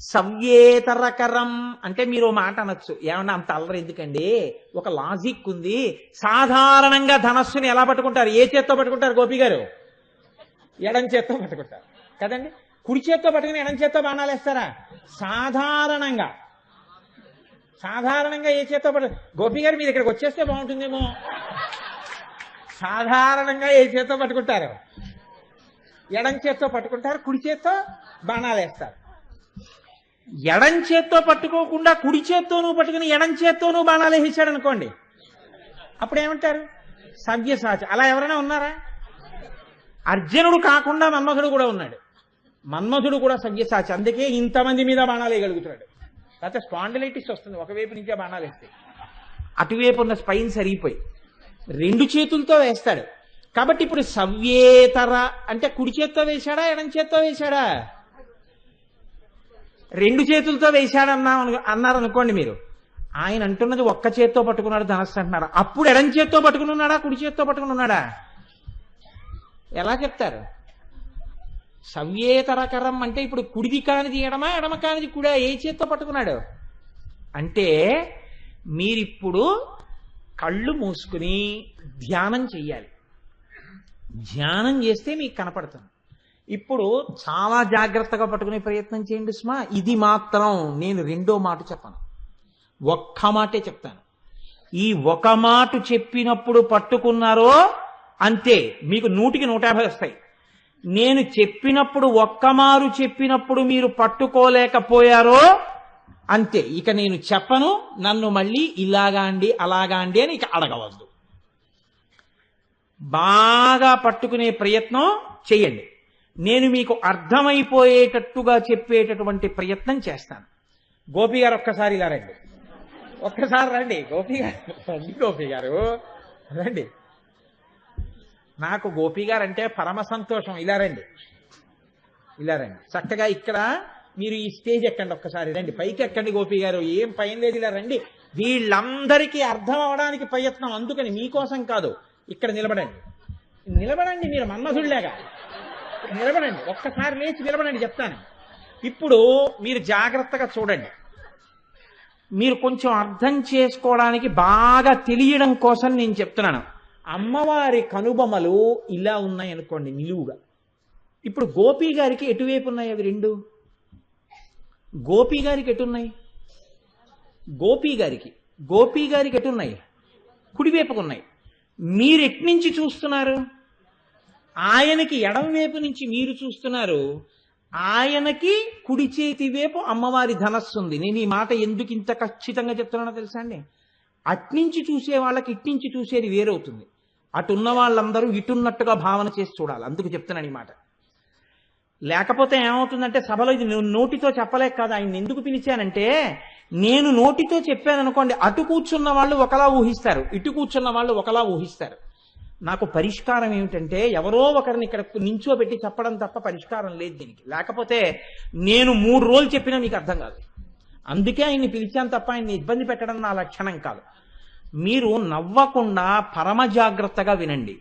సవ్యేతరకరం అంటే మీరు మాట అనొచ్చు, ఏమన్నా అంత అల్లరి ఎందుకండి, ఒక లాజిక్ ఉంది. సాధారణంగా ధనస్సుని ఎలా పట్టుకుంటారు? ఏ చేత్తో పట్టుకుంటారు గోపి గారు? ఎడం చేత్తో పట్టుకుంటారు కదండి. కుడి చేత్తో పట్టుకుని ఎడం చేత్తో బాణాలు వేస్తారా? సాధారణంగా ఏ చేత్తో పట్టు? గోపి గారు మీరు ఇక్కడికి వచ్చేస్తే బాగుంటుందేమో. సాధారణంగా ఏ చేత్తో పట్టుకుంటారు? ఎడం చేత్తో పట్టుకుంటారు, కుడి చేత్తో బాణాలు వేస్తారు. ఎడం చేత్తో పట్టుకోకుండా కుడి చేత్తోనూ పట్టుకుని ఎడం చేత్తోనూ బాణాలు వేసాడు అనుకోండి, అప్పుడు ఏమంటారు? సవ్యసాచి. అలా ఎవరైనా ఉన్నారా? అర్జునుడు కాకుండా మన్మధుడు కూడా ఉన్నాడు. మన్మధుడు కూడా సవ్యసాచి, అందుకే ఇంతమంది మీద బాణాలు వేయగలుగుతున్నాడు. లేకపోతే స్పాండిలైటిస్ వస్తుంది ఒకవైపు నుంచే బాణాలు వేస్తే. అటువైపు ఉన్న స్పైన్ సరిగిపోయి రెండు చేతులతో వేస్తాడు. కాబట్టి ఇప్పుడు సవ్యేతర అంటే కుడి చేత్తో వేశాడా, ఎడం చేత్తో వేశాడా? రెండు చేతులతో అన్నారనుకోండి మీరు. ఆయన అంటున్నది ఒక్క చేత్తో పట్టుకున్నాడు ధనస్సు అంటున్నారు. అప్పుడు ఎడం చేత్తో పట్టుకుని ఉన్నాడా, కుడి చేత్తో పట్టుకుని ఉన్నాడా? ఎలా చెప్తారు? సవ్యేతరకరం అంటే ఇప్పుడు కుడిది కానిది ఎడమా, ఎడమ కానిది కుడా? ఏ చేత్తో పట్టుకున్నాడు అంటే మీరిప్పుడు కళ్ళు మూసుకుని ధ్యానం చెయ్యాలి. ధ్యానం చేస్తే మీకు కనపడుతుంది. ఇప్పుడు చాలా జాగ్రత్తగా పట్టుకునే ప్రయత్నం చేయండి సుమా. ఇది మాత్రం నేను రెండో మాట చెప్పను, ఒక్క మాటే చెప్తాను. ఈ ఒక మాట చెప్పినప్పుడు పట్టుకున్నారో అంతే, మీకు 100కి 150 వస్తాయి. నేను చెప్పినప్పుడు ఒక్కమారు చెప్పినప్పుడు మీరు పట్టుకోలేకపోయారో అంతే, ఇక నేను చెప్పను. నన్ను మళ్ళీ ఇలాగా అండి అలాగా అండి అని ఇక అడగవద్దు. బాగా పట్టుకునే ప్రయత్నం చెయ్యండి. నేను మీకు అర్థమైపోయేటట్టుగా చెప్పేటటువంటి ప్రయత్నం చేస్తాను. గోపి గారు ఒక్కసారి ఇలా రండి, ఒక్కసారి రండి. గోపి గారు రండి, గోపి గారు రండి. నాకు గోపి గారు అంటే పరమ సంతోషం. ఇలా రండి, ఇలా రండి. చక్కగా ఇక్కడ మీరు ఈ స్టేజ్ ఎక్కండి, ఒక్కసారి రండి, పైకి ఎక్కండి. గోపి గారు ఏం పైన లేదు, ఇలా రండి. వీళ్ళందరికీ అర్థం అవడానికి ప్రయత్నం, అందుకని మీకోసం కాదు. ఇక్కడ నిలబడండి, నిలబడండి. మీరు మన్మధుడిలాగా నిలబడండి, ఒక్కసారి లేచి నిలబడండి, చెప్తాను. ఇప్పుడు మీరు జాగ్రత్తగా చూడండి. మీరు కొంచెం అర్థం చేసుకోవడానికి బాగా తెలియడం కోసం నేను చెప్తున్నాను. అమ్మవారి కనుబొమలు ఇలా ఉన్నాయి అనుకోండి, నిలువుగా. ఇప్పుడు గోపి గారికి ఎటువైపు ఉన్నాయి అవి రెండు? గోపి గారికి ఎటున్నాయి? గోపి గారికి ఎటున్నాయి? కుడివైపుకున్నాయి. మీరు ఎట్నుంచి చూస్తున్నారు? ఆయనకి ఎడం వైపు నుంచి మీరు చూస్తున్నారు. ఆయనకి కుడి చేతి వైపు అమ్మవారి ధనస్సు ఉంది. నేను ఈ మాట ఎందుకు ఇంత ఖచ్చితంగా చెప్తున్నానో తెలుసా అండి? అట్నుంచి చూసే వాళ్ళకి ఇట్నుంచి చూసేది వేరవుతుంది. అటున్న వాళ్ళందరూ ఇటున్నట్టుగా భావన చేసి చూడాలి. అందుకు చెప్తున్నాను ఈ మాట. లేకపోతే ఏమవుతుందంటే సభలో ఇది నోటితో చెప్పలేక కాదు, ఆయన ఎందుకు పిలిచానంటే, నేను నోటితో చెప్పాను అనుకోండి, అటు కూర్చున్న వాళ్ళు ఒకలా ఊహిస్తారు, ఇటు కూర్చున్న వాళ్ళు ఒకలా ఊహిస్తారు. నాకు పరిష్కారం ఏమిటంటే, ఎవరో ఒకరిని ఇక్కడ నించోబెట్టి చెప్పడం తప్ప పరిష్కారం లేదు దీనికి. లేకపోతే నేను 3 రోజులు చెప్పినా మీకు అర్థం కాదు. అందుకే ఆయన్ని పిలిచాను తప్ప ఆయన్ని ఇబ్బంది పెట్టడం నా లక్షణం కాదు. మీరు నవ్వకుండా పరమ జాగ్రత్తగా వినండి.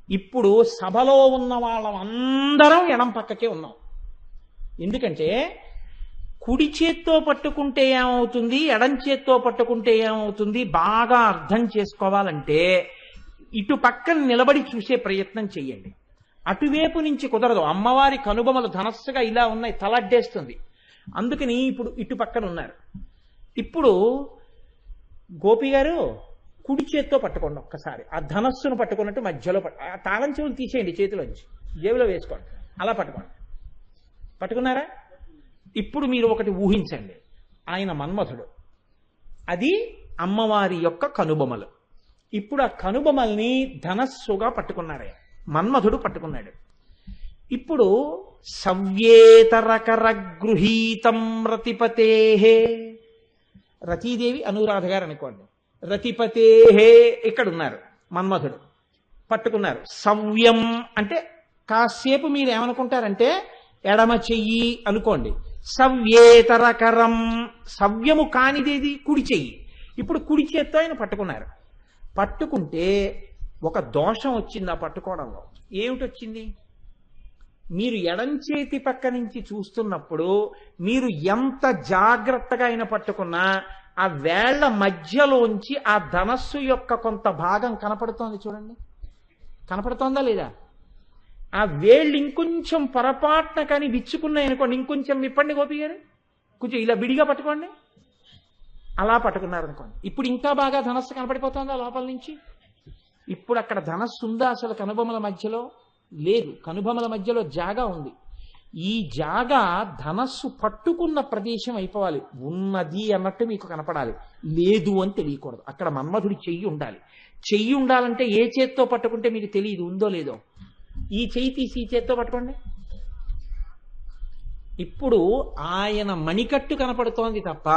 ఇప్పుడు సభలో ఉన్న వాళ్ళందరం ఎడం పక్కకే ఉన్నాం. ఎందుకంటే కుడి చేత్తో పట్టుకుంటే ఏమవుతుంది, ఎడం చేత్తో పట్టుకుంటే ఏమవుతుంది బాగా అర్థం చేసుకోవాలంటే ఇటు పక్కన నిలబడి చూసే ప్రయత్నం చెయ్యండి. అటువైపు నుంచి కుదరదు. అమ్మవారి కనుబొమలు ధనస్సుగా ఇలా ఉన్నాయి, తలడ్డేస్తుంది. అందుకని ఇప్పుడు ఇటు పక్కన ఉన్నారు. ఇప్పుడు గోపి గారు కుడి చేత్తో పట్టుకోండి, ఒక్కసారి ఆ ధనస్సును పట్టుకున్నట్టు మధ్యలో ఆ తాళం చెవులు తీసేయండి, చేతిలోంచి జేబులో వేసుకోండి, అలా పట్టుకోండి. పట్టుకున్నారా? ఇప్పుడు మీరు ఒకటి ఊహించండి, ఆయన మన్మథుడు, అది అమ్మవారి యొక్క కనుబొమలు. ఇప్పుడు ఆ కనుబొమల్ని ధనస్సుగా పట్టుకున్నాడు, మన్మథుడు పట్టుకున్నాడు. ఇప్పుడు సవ్యేతరకర గృహీతం రతిపతేహే, రతీదేవి అనురాధ గారు అనుకోండి, రతిపతేహే ఇక్కడ ఉన్నారు, మన్మథుడు పట్టుకున్నారు. సవ్యం అంటే కాసేపు మీరు ఏమనుకుంటారంటే ఎడమ చెయ్యి అనుకోండి. సవ్యేతరకరం, సవ్యము కానిదేది కుడి చెయ్యి. ఇప్పుడు కుడి చేత్తో ఆయన పట్టుకున్నారు. పట్టుకుంటే ఒక దోషం వచ్చింది ఆ పట్టుకోవడంలో. ఏమిటొచ్చింది? మీరు ఎడం చేతి పక్క నుంచి చూస్తున్నప్పుడు మీరు ఎంత జాగ్రత్తగా అయినా పట్టుకున్నా ఆ వేళ్ల మధ్యలోంచి ఆ ధనస్సు యొక్క కొంత భాగం కనపడుతోంది. చూడండి, కనపడుతోందా లేదా? ఆ వేళ్ళు ఇంకొంచెం పొరపాటున కానీ విచ్చుకున్నాయి అనుకోండి, ఇంకొంచెం విప్పండి గోపి గారు, కొంచెం ఇలా విడిగా పట్టుకోండి, అలా పట్టుకున్నారు అనుకోండి. ఇప్పుడు ఇంకా బాగా ధనస్సు కనపడిపోతుందా లోపల నుంచి? ఇప్పుడు అక్కడ ధనస్సు ఉందా అసలు? కనుబొమల మధ్యలో లేదు, కనుబొమల మధ్యలో జాగా ఉంది. ఈ జాగా ధనస్సు పట్టుకున్న ప్రదేశం అయిపోవాలి. ఉన్నది అన్నట్టు మీకు కనపడాలి, లేదు అని తెలియకూడదు. అక్కడ మన్మధుడి చెయ్యి ఉండాలి. చెయ్యి ఉండాలంటే ఏ చేత్తో పట్టుకుంటే మీకు తెలియదు ఉందో లేదో. ఈ చెయ్యి తీసి ఈ చేత్తో పట్టుకోండి. ఇప్పుడు ఆయన మణికట్టు కనపడుతోంది తప్ప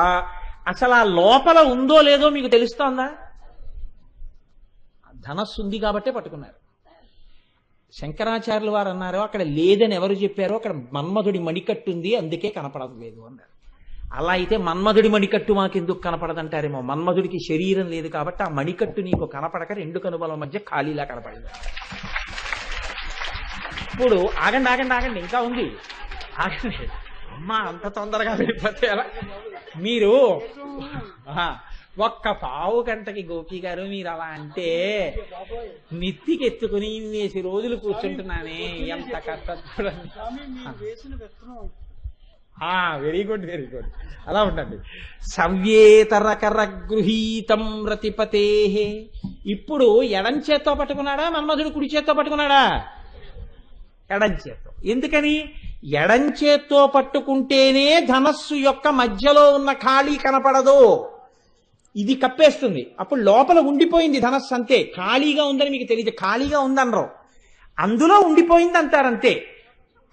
అసలు ఆ లోపల ఉందో లేదో మీకు తెలుస్తోందా? ధనస్సు ఉంది కాబట్టే పట్టుకున్నారు. శంకరాచార్యులు వారు అన్నారు, అక్కడ లేదని ఎవరు చెప్పారో అక్కడ మన్మధుడి మణికట్టు ఉంది అందుకే కనపడలేదు అన్నారు. అలా అయితే మన్మధుడి మణికట్టు మాకెందుకు కనపడదంటారేమో. మన్మధుడికి శరీరం లేదు కాబట్టి ఆ మణికట్టు నీకు కనపడక రెండు కనుబల మధ్య ఖాళీలా కనపడింది. ఇప్పుడు ఆగండి ఆగండి ఆగండి, ఇంకా ఉంది, ఆగండి. అమ్మా అంత తొందరగా వెళ్ళిపోతే ఎలా? మీరు ఒక్క పావు గంటకి గోపి గారు మీరు అలా అంటే నెత్తికెత్తుకుని ఇన్నేసి రోజులు కూర్చుంటున్నానే ఎంత కష్టం చూడండి. Very good very good. అలా ఉండండి. సవ్యేతరకర గృహీతం రతిపతే. ఇప్పుడు ఎడం చేత్తో పట్టుకున్నాడా మన్మధుడు కుడి చేత్తో పట్టుకున్నాడా? ఎడం చేత్తో. ఎందుకని? ఎడం చేత్తో పట్టుకుంటేనే ధనస్సు యొక్క మధ్యలో ఉన్న ఖాళీ కనపడదు, ఇది కప్పేస్తుంది. అప్పుడు లోపల ఉండిపోయింది ధనస్సు, అంతే. ఖాళీగా ఉందని మీకు తెలియదు, ఖాళీగా ఉందనరు, అందులో ఉండిపోయింది అంటారంతే.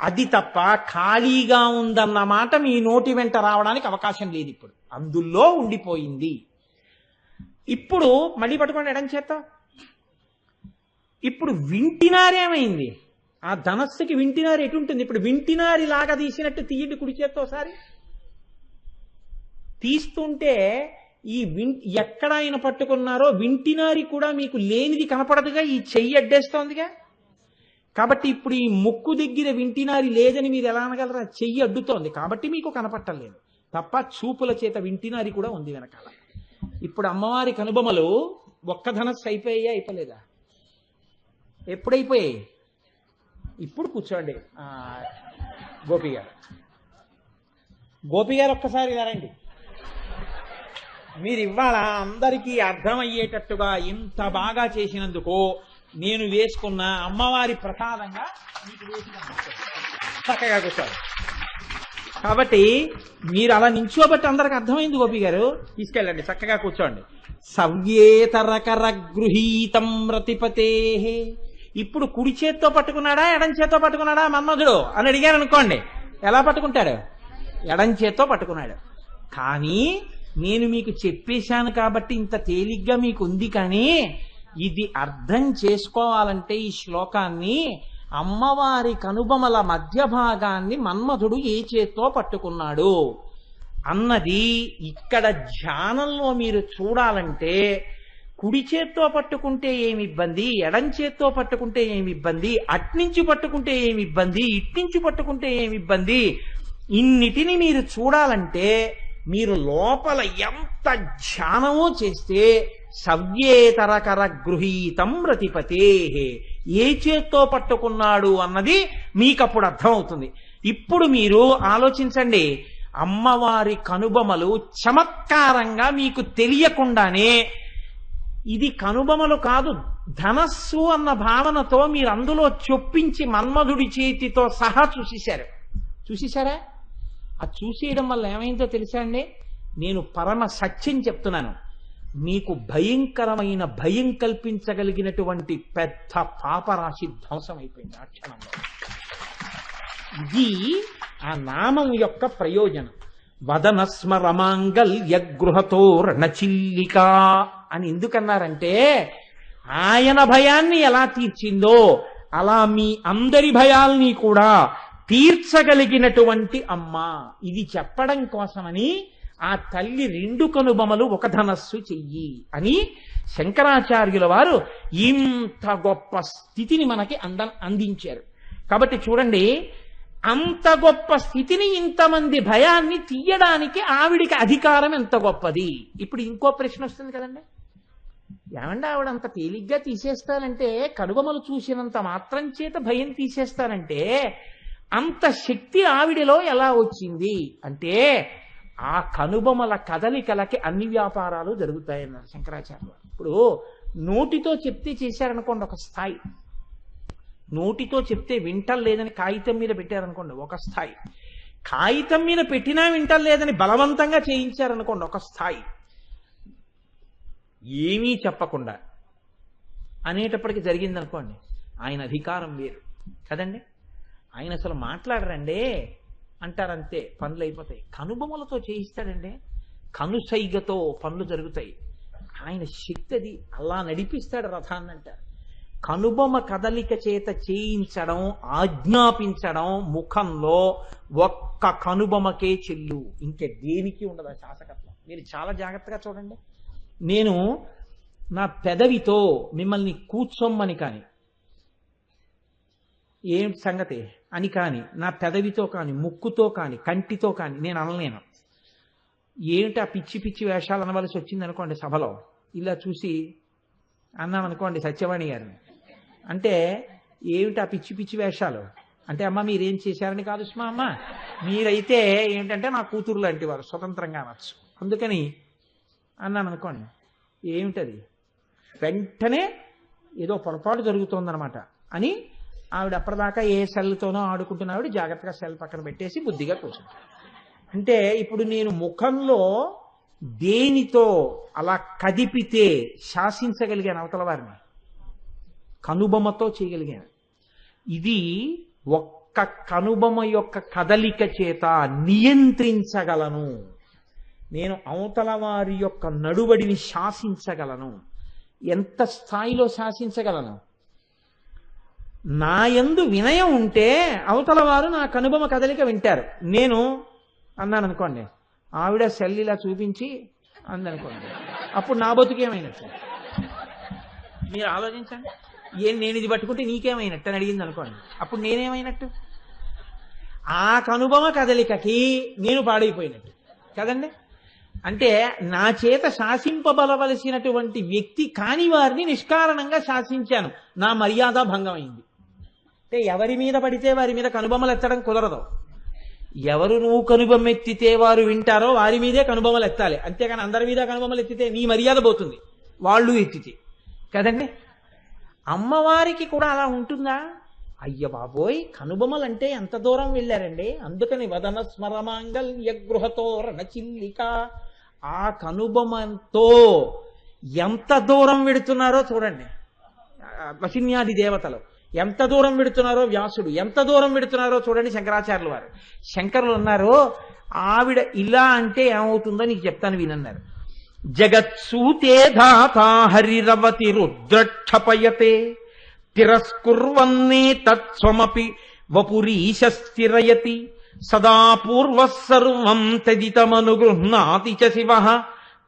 అది తప్ప ఖాళీగా ఉందన్న మాట మీ నోటి వెంట రావడానికి అవకాశం లేదు. ఇప్పుడు అందులో ఉండిపోయింది. ఇప్పుడు మళ్ళీ పట్టుకోండి ఎడం చేత. ఇప్పుడు వింటినారేమైంది? ఆ ధనస్సుకి వింటినారు ఎటుంటుంది? ఇప్పుడు వింటినారి లాగా తీసినట్టు తీయండి కుడి చేత్తో ఒకసారి. తీస్తుంటే ఈ ఎక్కడ ఆయన పట్టుకున్నారో వింటినారి కూడా మీకు లేనిది కనపడదుగా, ఈ చెయ్యి అడ్డేస్తోందిగా. కాబట్టి ఇప్పుడు ఈ ముక్కు దగ్గర వింటినారి లేదని మీరు ఎలా అనగలరా? చెయ్యి అడ్డుతోంది కాబట్టి మీకు కనపట్టలేదు తప్ప చూపుల చేత వింటినారి కూడా ఉంది వెనకాల. ఇప్పుడు అమ్మవారి కనుబొమలు ఒక్క ధనస్సు అయిపోయాయా? అయిపోలేదా? ఎప్పుడైపోయాయి? ఇప్పుడు కూర్చోండి. గోపి గారు, గోపి గారు ఒక్కసారి రండి. మీరు ఇవాళ అందరికీ అర్థమయ్యేటట్టుగా ఇంత బాగా చేసినందుకు నేను వేసుకున్న అమ్మవారి ప్రసాదంగా మీకు చక్కగా కూర్చోండి. కాబట్టి మీరు అలా నించోబట్టి అందరికి అర్థమైంది. గోపి గారు తీసుకెళ్ళండి, చక్కగా కూర్చోండి. సవ్యేతరకర గృహీతం రతిపతే. ఇప్పుడు కుడి చేత్తో పట్టుకున్నాడా ఎడం చేత్తో పట్టుకున్నాడా మన్మధుడు అని అడిగారు అనుకోండి, ఎలా పట్టుకుంటాడు? ఎడం చేత్తో పట్టుకున్నాడు. కానీ నేను మీకు చెప్పేశాను కాబట్టి ఇంత తేలిగ్గా మీకు ఉంది. కానీ ఇది అర్థం చేసుకోవాలంటే ఈ శ్లోకాన్ని అమ్మవారి కనుబొమల మధ్య భాగాన్ని మన్మధుడు ఏ చేత్తో పట్టుకున్నాడు అన్నది ఇక్కడ ధ్యానంలో మీరు చూడాలంటే కుడి చేత్తో పట్టుకుంటే ఏమి ఇబ్బంది, ఎడం చేత్తో పట్టుకుంటే ఏమి ఇబ్బంది, అట్నుంచి పట్టుకుంటే ఏమి ఇబ్బంది, ఇట్నుంచి పట్టుకుంటే ఏమి ఇబ్బంది, ఇన్నిటిని మీరు చూడాలంటే మీరు లోపల ఎంత ధ్యానమో చేస్తే సవ్యేతరకర గృహీతం రతిపతే, ఏ చేత్తో పట్టుకున్నాడు అన్నది మీకప్పుడు అర్థమవుతుంది. ఇప్పుడు మీరు ఆలోచించండి, అమ్మవారి కనుబొమలు చమత్కారంగా మీకు తెలియకుండానే ఇది కనుబొమలు కాదు ధనస్సు అన్న భావనతో మీరు అందులో చొప్పించి మన్మధుడి చేతితో సహా చూసేశారా? అది చూసేయడం వల్ల ఏమైందో తెలుసా అండి? నేను పరమ సత్యం చెప్తున్నాను. మీకు భయంకరమైన భయం కల్పించగలిగినటువంటి పెద్ద పాపరాశి ధ్వంసం అయిపోయింది ఆ క్షణంలో. ఇది ఆ నామం యొక్క ప్రయోజనం. వదనస్మరమాంగల్య గృహతో రణచిల్లిక అని ఎందుకన్నారంటే ఆయన భయాన్ని ఎలా తీర్చిందో అలా మీ అందరి భయాల్ని కూడా తీర్చగలిగినటువంటి అమ్మ. ఇది చెప్పడం కోసమని ఆ తల్లి రెండు కనుబొమలు ఒక ధనస్సు చెయ్యి అని శంకరాచార్యుల వారు ఇంత గొప్ప స్థితిని మనకి అందించారు. కాబట్టి చూడండి, అంత గొప్ప స్థితిని ఇంతమంది భయాన్ని తీయడానికి ఆవిడికి అధికారం ఎంత గొప్పది. ఇప్పుడు ఇంకో ప్రశ్న వస్తుంది కదండి, ఏమంటే ఆవిడ అంత తేలిగ్గా తీసేస్తానంటే, కనుబొమలు చూసినంత మాత్రం చేత భయం తీసేస్తానంటే అంత శక్తి ఆవిడిలో ఎలా వచ్చింది అంటే ఆ కనుబొమల కదలికలకి అన్ని వ్యాపారాలు జరుగుతాయన్నారు శంకరాచార్య. ఇప్పుడు నోటితో చెప్తే చేశారనుకోండి ఒక స్థాయి, నోటితో చెప్తే వింటలేదని కాగితం మీద పెట్టారనుకోండి ఒక స్థాయి, కాగితం మీద పెట్టినా వింటలేదని బలవంతంగా చేయించారనుకోండి ఒక స్థాయి, ఏమీ చెప్పకుండా అనేటప్పటికి జరిగిందనుకోండి ఆయన అధికారం వేరు కదండి. ఆయన అసలు మాట్లాడరండి అంటారంతే, పనులు అయిపోతాయి. కనుబొమ్మలతో చేయిస్తాడండి, కనుసైగతో పనులు జరుగుతాయి. ఆయన శక్తి అది, అలా నడిపిస్తాడు రథాన్ని అంటారు. కనుబొమ్మ కదలిక చేత చేయించడం, ఆజ్ఞాపించడం ముఖంలో ఒక్క కనుబొమ్మకే చెల్లు, ఇంకే దేనికి ఉండదు ఆ శాసకత్వం. మీరు చాలా జాగ్రత్తగా చూడండి. నేను నా పెదవితో మిమ్మల్ని కూర్చోమ్మని కానీ, ఏం సంగతి అని కానీ, నా పెదవితో కానీ, ముక్కుతో కానీ, కంటితో కానీ నేను అనలేను. ఏమిటి ఆ పిచ్చి పిచ్చి వేషాలు అనవలసి వచ్చింది అనుకోండి సభలో, ఇలా చూసి అన్నాను అనుకోండి సత్యవాణి గారిని, అంటే ఏమిటి ఆ పిచ్చి పిచ్చి వేషాలు అంటే, అమ్మ మీరేం చేశారని కాదు సుమా, అమ్మ మీరైతే ఏంటంటే నా కూతురు లాంటి వారు, స్వతంత్రంగా అనొచ్చు, అందుకని అన్నాను అనుకోండి. ఏమిటది, వెంటనే ఏదో పొరపాటు జరుగుతోందనమాట అని ఆవిడ అప్పటిదాకా ఏ సెల్తోనో ఆడుకుంటున్న ఆవిడ జాగ్రత్తగా సెల్ పక్కన పెట్టేసి బుద్ధిగా కూర్చుంది. అంటే ఇప్పుడు నేను ముఖంలో దేనితో అలా కదిపితే శాసించగలిగాను అవతల వారిని, కనుబొమ్మతో చేయగలిగాను. ఇది ఒక్క కనుబొమ్మ యొక్క కదలిక చేత నియంత్రించగలను, నేను అవతల వారి యొక్క నడువడిని శాసించగలను. ఎంత స్థాయిలో శాసించగలను? నా యందు వినయం ఉంటే అవతల వారు నా కనుబొమ్మ కదలిక వింటారు. నేను అన్నాను అనుకోండి, ఆవిడ సెల్ ఇలా చూపించి అందనుకోండి, అప్పుడు నా బతుకేమైనట్టు మీరు ఆలోచించండి. నేను ఇది పట్టుకుంటే నీకేమైనట్టు అని అడిగింది అనుకోండి, అప్పుడు నేనేమైనట్టు? ఆ కనుబొమ్మ కదలికకి నేను పాడైపోయినట్టు కదండి. అంటే నా చేత శాసింపబలవలసినటువంటి వ్యక్తి కాని వారిని నిష్కారణంగా శాసించాను, నా మర్యాద భంగమైంది. అంటే ఎవరి మీద పడితే వారి మీద కనుబొమ్మలు ఎత్తడం కుదరదు. ఎవరు నువ్వు కనుబొమ్మ ఎత్తితే వారు వింటారో వారి మీదే కనుబొమ్మలు ఎత్తాలి, అంతేగాని అందరి మీద కనుబొమ్మలు ఎత్తితే నీ మర్యాద పోతుంది, వాళ్ళు ఎత్తితే కదండి. అమ్మవారికి కూడా అలా ఉంటుందా? అయ్య బాబోయ్, కనుబొమ్మలు అంటే ఎంత దూరం వెళ్ళారండి. అందుకని వదన స్మరమాంగల్య గృహతో రణచిల్లిక, ఆ కనుబొమ్మతో ఎంత దూరం వెడుతున్నారో చూడండి. వసిన్యాది దేవతలు ఎంత దూరం వెడుతున్నారో, వ్యాసుడు ఎంత దూరం వెడుతున్నారో చూడండి. శంకరాచార్యుల వారు, శంకరులు అన్నారు, ఆవిడ ఇలా అంటే ఏమవుతుందో నీకు చెప్తాను వినన్నారు. జగత్సూతే ధాతా హరిరవతి రుద్రక్షపయతే తిరస్కుర్వన్నే తత్స్వమపి వపురీశ స్థిరయతి సదా పూర్వః సర్వం తదితమనుగృహ్ణాతి చ శివః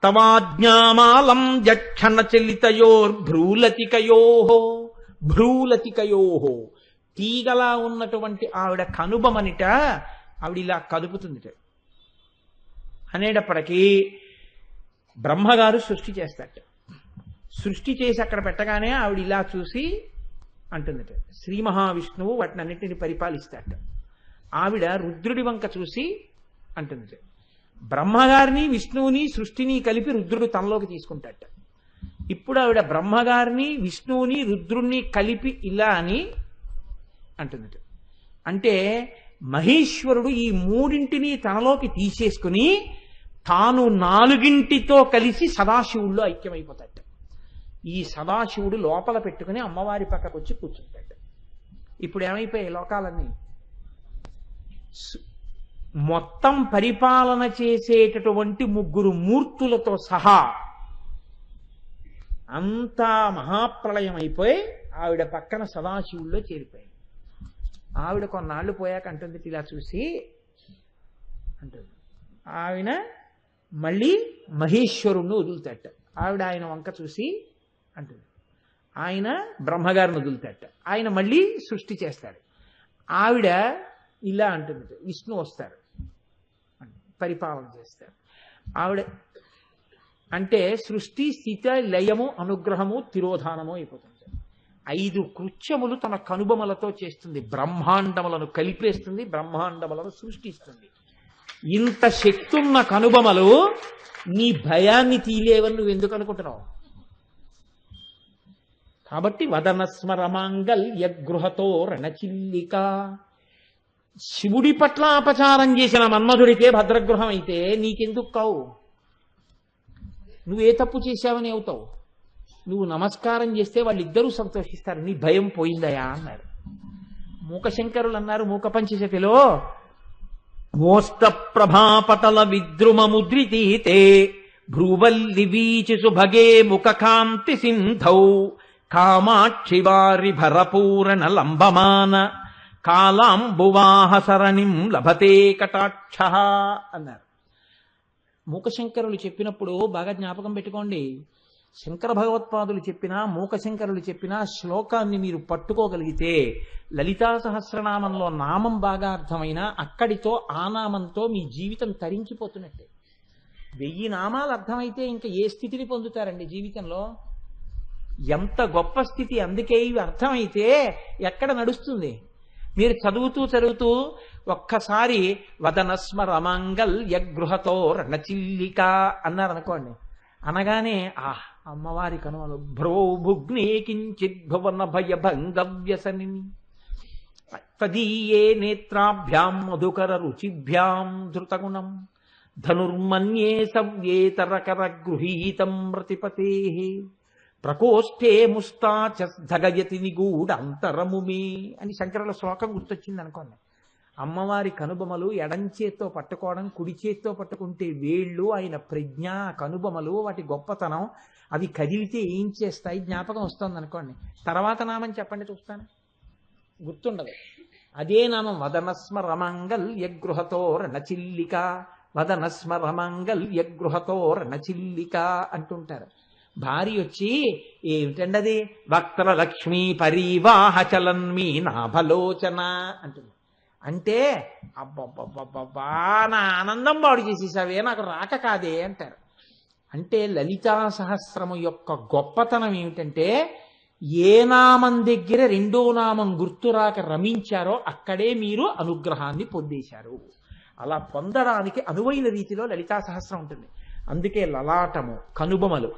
తవాజ్ఞామాలం జక్షణచలితయోర్భ్రూలతికయోః. భ్రూలతికయోః, తీగలా ఉన్నటువంటి ఆవిడ కనుబమనిట ఆవిడ ఇలా కదుపుతుంది అనేటప్పటికీ బ్రహ్మగారు సృష్టి చేస్తాట. సృష్టి చేసి అక్కడ పెట్టగానే ఆవిడ ఇలా చూసి అంటుందట. శ్రీ మహావిష్ణువు వాటిని అన్నింటిని పరిపాలిస్తాట. ఆవిడ రుద్రుడి వంక చూసి అంటుందట. బ్రహ్మగారిని విష్ణువుని సృష్టిని కలిపి రుద్రుడు తనలోకి తీసుకుంటాట. ఇప్పుడు ఆవిడ బ్రహ్మగారిని విష్ణువుని రుద్రుణ్ణి కలిపి ఇలా అని అంటుందట. అంటే మహేశ్వరుడు ఈ మూడింటిని తనలోకి తీసేసుకుని తాను నాలుగింటితో కలిసి సదాశివుల్లో ఐక్యమైపోతాడు. ఈ సదాశివుడు లోపల పెట్టుకుని అమ్మవారి పక్కకు వచ్చి కూర్చుంటాడు. ఇప్పుడు ఏమైపోయాయి లోకాలన్నీ? మొత్తం పరిపాలన చేసేటటువంటి ముగ్గురు మూర్తులతో సహా అంతా మహాప్రళయం అయిపోయి ఆవిడ పక్కన సదాశివుల్లో చేరిపోయింది. ఆవిడ కొన్నాళ్ళు పోయాక అంటుంది, ఇలా చూసి అంటుంది, ఆయన మళ్ళీ మహేశ్వరుణ్ణి వదులుతాట. ఆవిడ ఆయన వంక చూసి అంటుంది, ఆయన బ్రహ్మగారిని వదులుతాట. ఆయన మళ్ళీ సృష్టి చేస్తాడు. ఆవిడ ఇలా అంటుంది, విష్ణు వస్తారు పరిపాలన చేస్తారు. ఆవిడ అంటే సృష్టి స్థితి లయము అనుగ్రహము తిరోధానము అయిపోతుంది. 5 కృత్యములు తన కనుబొమలతో చేస్తుంది. బ్రహ్మాండములను కలిపేస్తుంది, బ్రహ్మాండములను సృష్టిస్తుంది. ఇంత శక్తి ఉన్న కనుబొమలు నీ భయాన్ని తీలేవని నువ్వు ఎందుకు అనుకుంటున్నావు? కాబట్టి వదన స్మరమాంగల్య గృహతో రణచిల్లిక. శివుడి పట్ల అపచారం చేసిన మన్మధుడికే భద్రగృహం అయితే నీకెందుకు కావు? నువ్వే తప్పు చేశావని అవుతావు. నువ్వు నమస్కారం చేస్తే వాళ్ళిద్దరూ సంతోషిస్తారు. నీ భయం పోయిందయా అన్నారు. మూకశంకరులు అన్నారు మూక పంచశతిలో, మోష్ట ప్రభాపతల విద్రుమముద్రితీతే భ్రువల్లి వీచిసు భగే ముఖకాంతి సింధౌ కామాక్షి వారి భరపూరణ లంబమాన కాలాంబువాహ సరణిం లభతే కటాక్ష అన్నారు. మూకశంకరులు చెప్పినప్పుడు బాగా జ్ఞాపకం పెట్టుకోండి. శంకర భగవత్పాదులు చెప్పినా మూకశంకరులు చెప్పినా శ్లోకాన్ని మీరు పట్టుకోగలిగితే లలితా సహస్రనామంలో నామం బాగా అర్థమైనా అక్కడితో ఆ నామంతో మీ జీవితం తరించిపోతున్నట్టే. 1000 నామాలు అర్థమైతే ఇంకా ఏ స్థితిని పొందుతారండి జీవితంలో? ఎంత గొప్ప స్థితి. అందుకే ఇవి అర్థమైతే ఎక్కడ నడుస్తుంది? మీరు చదువుతూ ఒక్కసారి వదనస్మరమాంగల్యగృహతో రణచిల్లిక అన్నారనుకోండి, అనగానే అమ్మవారి కనుమలు భ్రోభుగ్నే కించిత్ భువన భయభంగవ్యసని తదీయే నేత్రాభ్యాం మధుకర రుచిభ్యాం ధృతగుణం ధనుర్మన్యే సవ్యేతరకర గృహీతం రతిపతే ప్రకోష్ఠే ముస్తాచగయతి నిగూఢంతరముమే అని శంకరుల శ్లోకం గుర్తొచ్చింది అనుకోండి. అమ్మవారి కనుబొమలు ఎడంచేత్తో పట్టుకోవడం, కుడి చేత్తో పట్టుకుంటే వేళ్ళు, ఆయన ప్రజ్ఞ, కనుబొమలు, వాటి గొప్పతనం, అవి కదిలితే ఏం చేస్తాయి జ్ఞాపకం వస్తుంది అనుకోండి. తర్వాత నామం చెప్పండి చూస్తాను, గుర్తుండదు. అదే నామం వదనస్మరమంగల్యగృహతో రణచిల్లిక, వదనస్మరమంగల్యగృహతో రణచిల్లిక అంటుంటారు. భార్య వచ్చి ఏమిటండి అది, వక్త్ర లక్ష్మీ పరీవాహ చలన్మీ నాభలోచన అంటుంది. అంటే అబ్బబ్బబ్బబ్బా నా ఆనందం బాడు చేసేసావే, నాకు రాక కాదే అంటారు. అంటే లలితా సహస్రము యొక్క గొప్పతనం ఏమిటంటే ఏ నామం దగ్గర రెండో నామం గుర్తురాక రమించారో అక్కడే మీరు అనుగ్రహాన్ని పొందేశారు. అలా పొందడానికి అనువైన రీతిలో లలితా సహస్రం ఉంటుంది. అందుకే లలాటము, కనుబొమలు.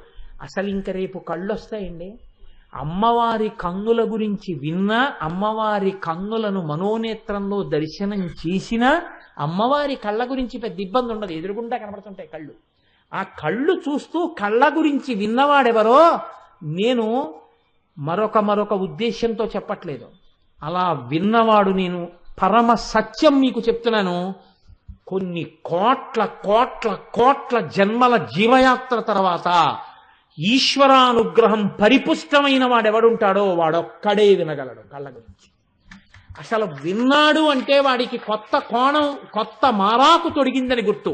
అసలు ఇంక రేపు కళ్ళు వస్తాయండి. అమ్మవారి కన్నుల గురించి విన్నా, అమ్మవారి కన్నులను మనోనేత్రంలో దర్శనం చేసినా అమ్మవారి కళ్ళ గురించి పెద్ద ఇబ్బంది ఉండదు, ఎదురుగుండా కనబడుతుంటాయి కళ్ళు. ఆ కళ్ళు చూస్తూ కళ్ళ గురించి విన్నవాడెవరో నేను మరొక ఉద్దేశ్యంతో చెప్పట్లేదు. అలా విన్నవాడు నేను పరమ సత్యం మీకు చెప్తున్నాను. కొన్ని కోట్ల కోట్ల కోట్ల జన్మల జీవయాత్ర తర్వాత ఈశ్వరానుగ్రహం పరిపుష్టమైన వాడెవడుంటాడో వాడొక్కడే వినగలడు కళ్ళ గురించి. అసలు విన్నాడు అంటే వాడికి కొత్త కోణం, కొత్త మారాకు తొడిగిందని గుర్తు.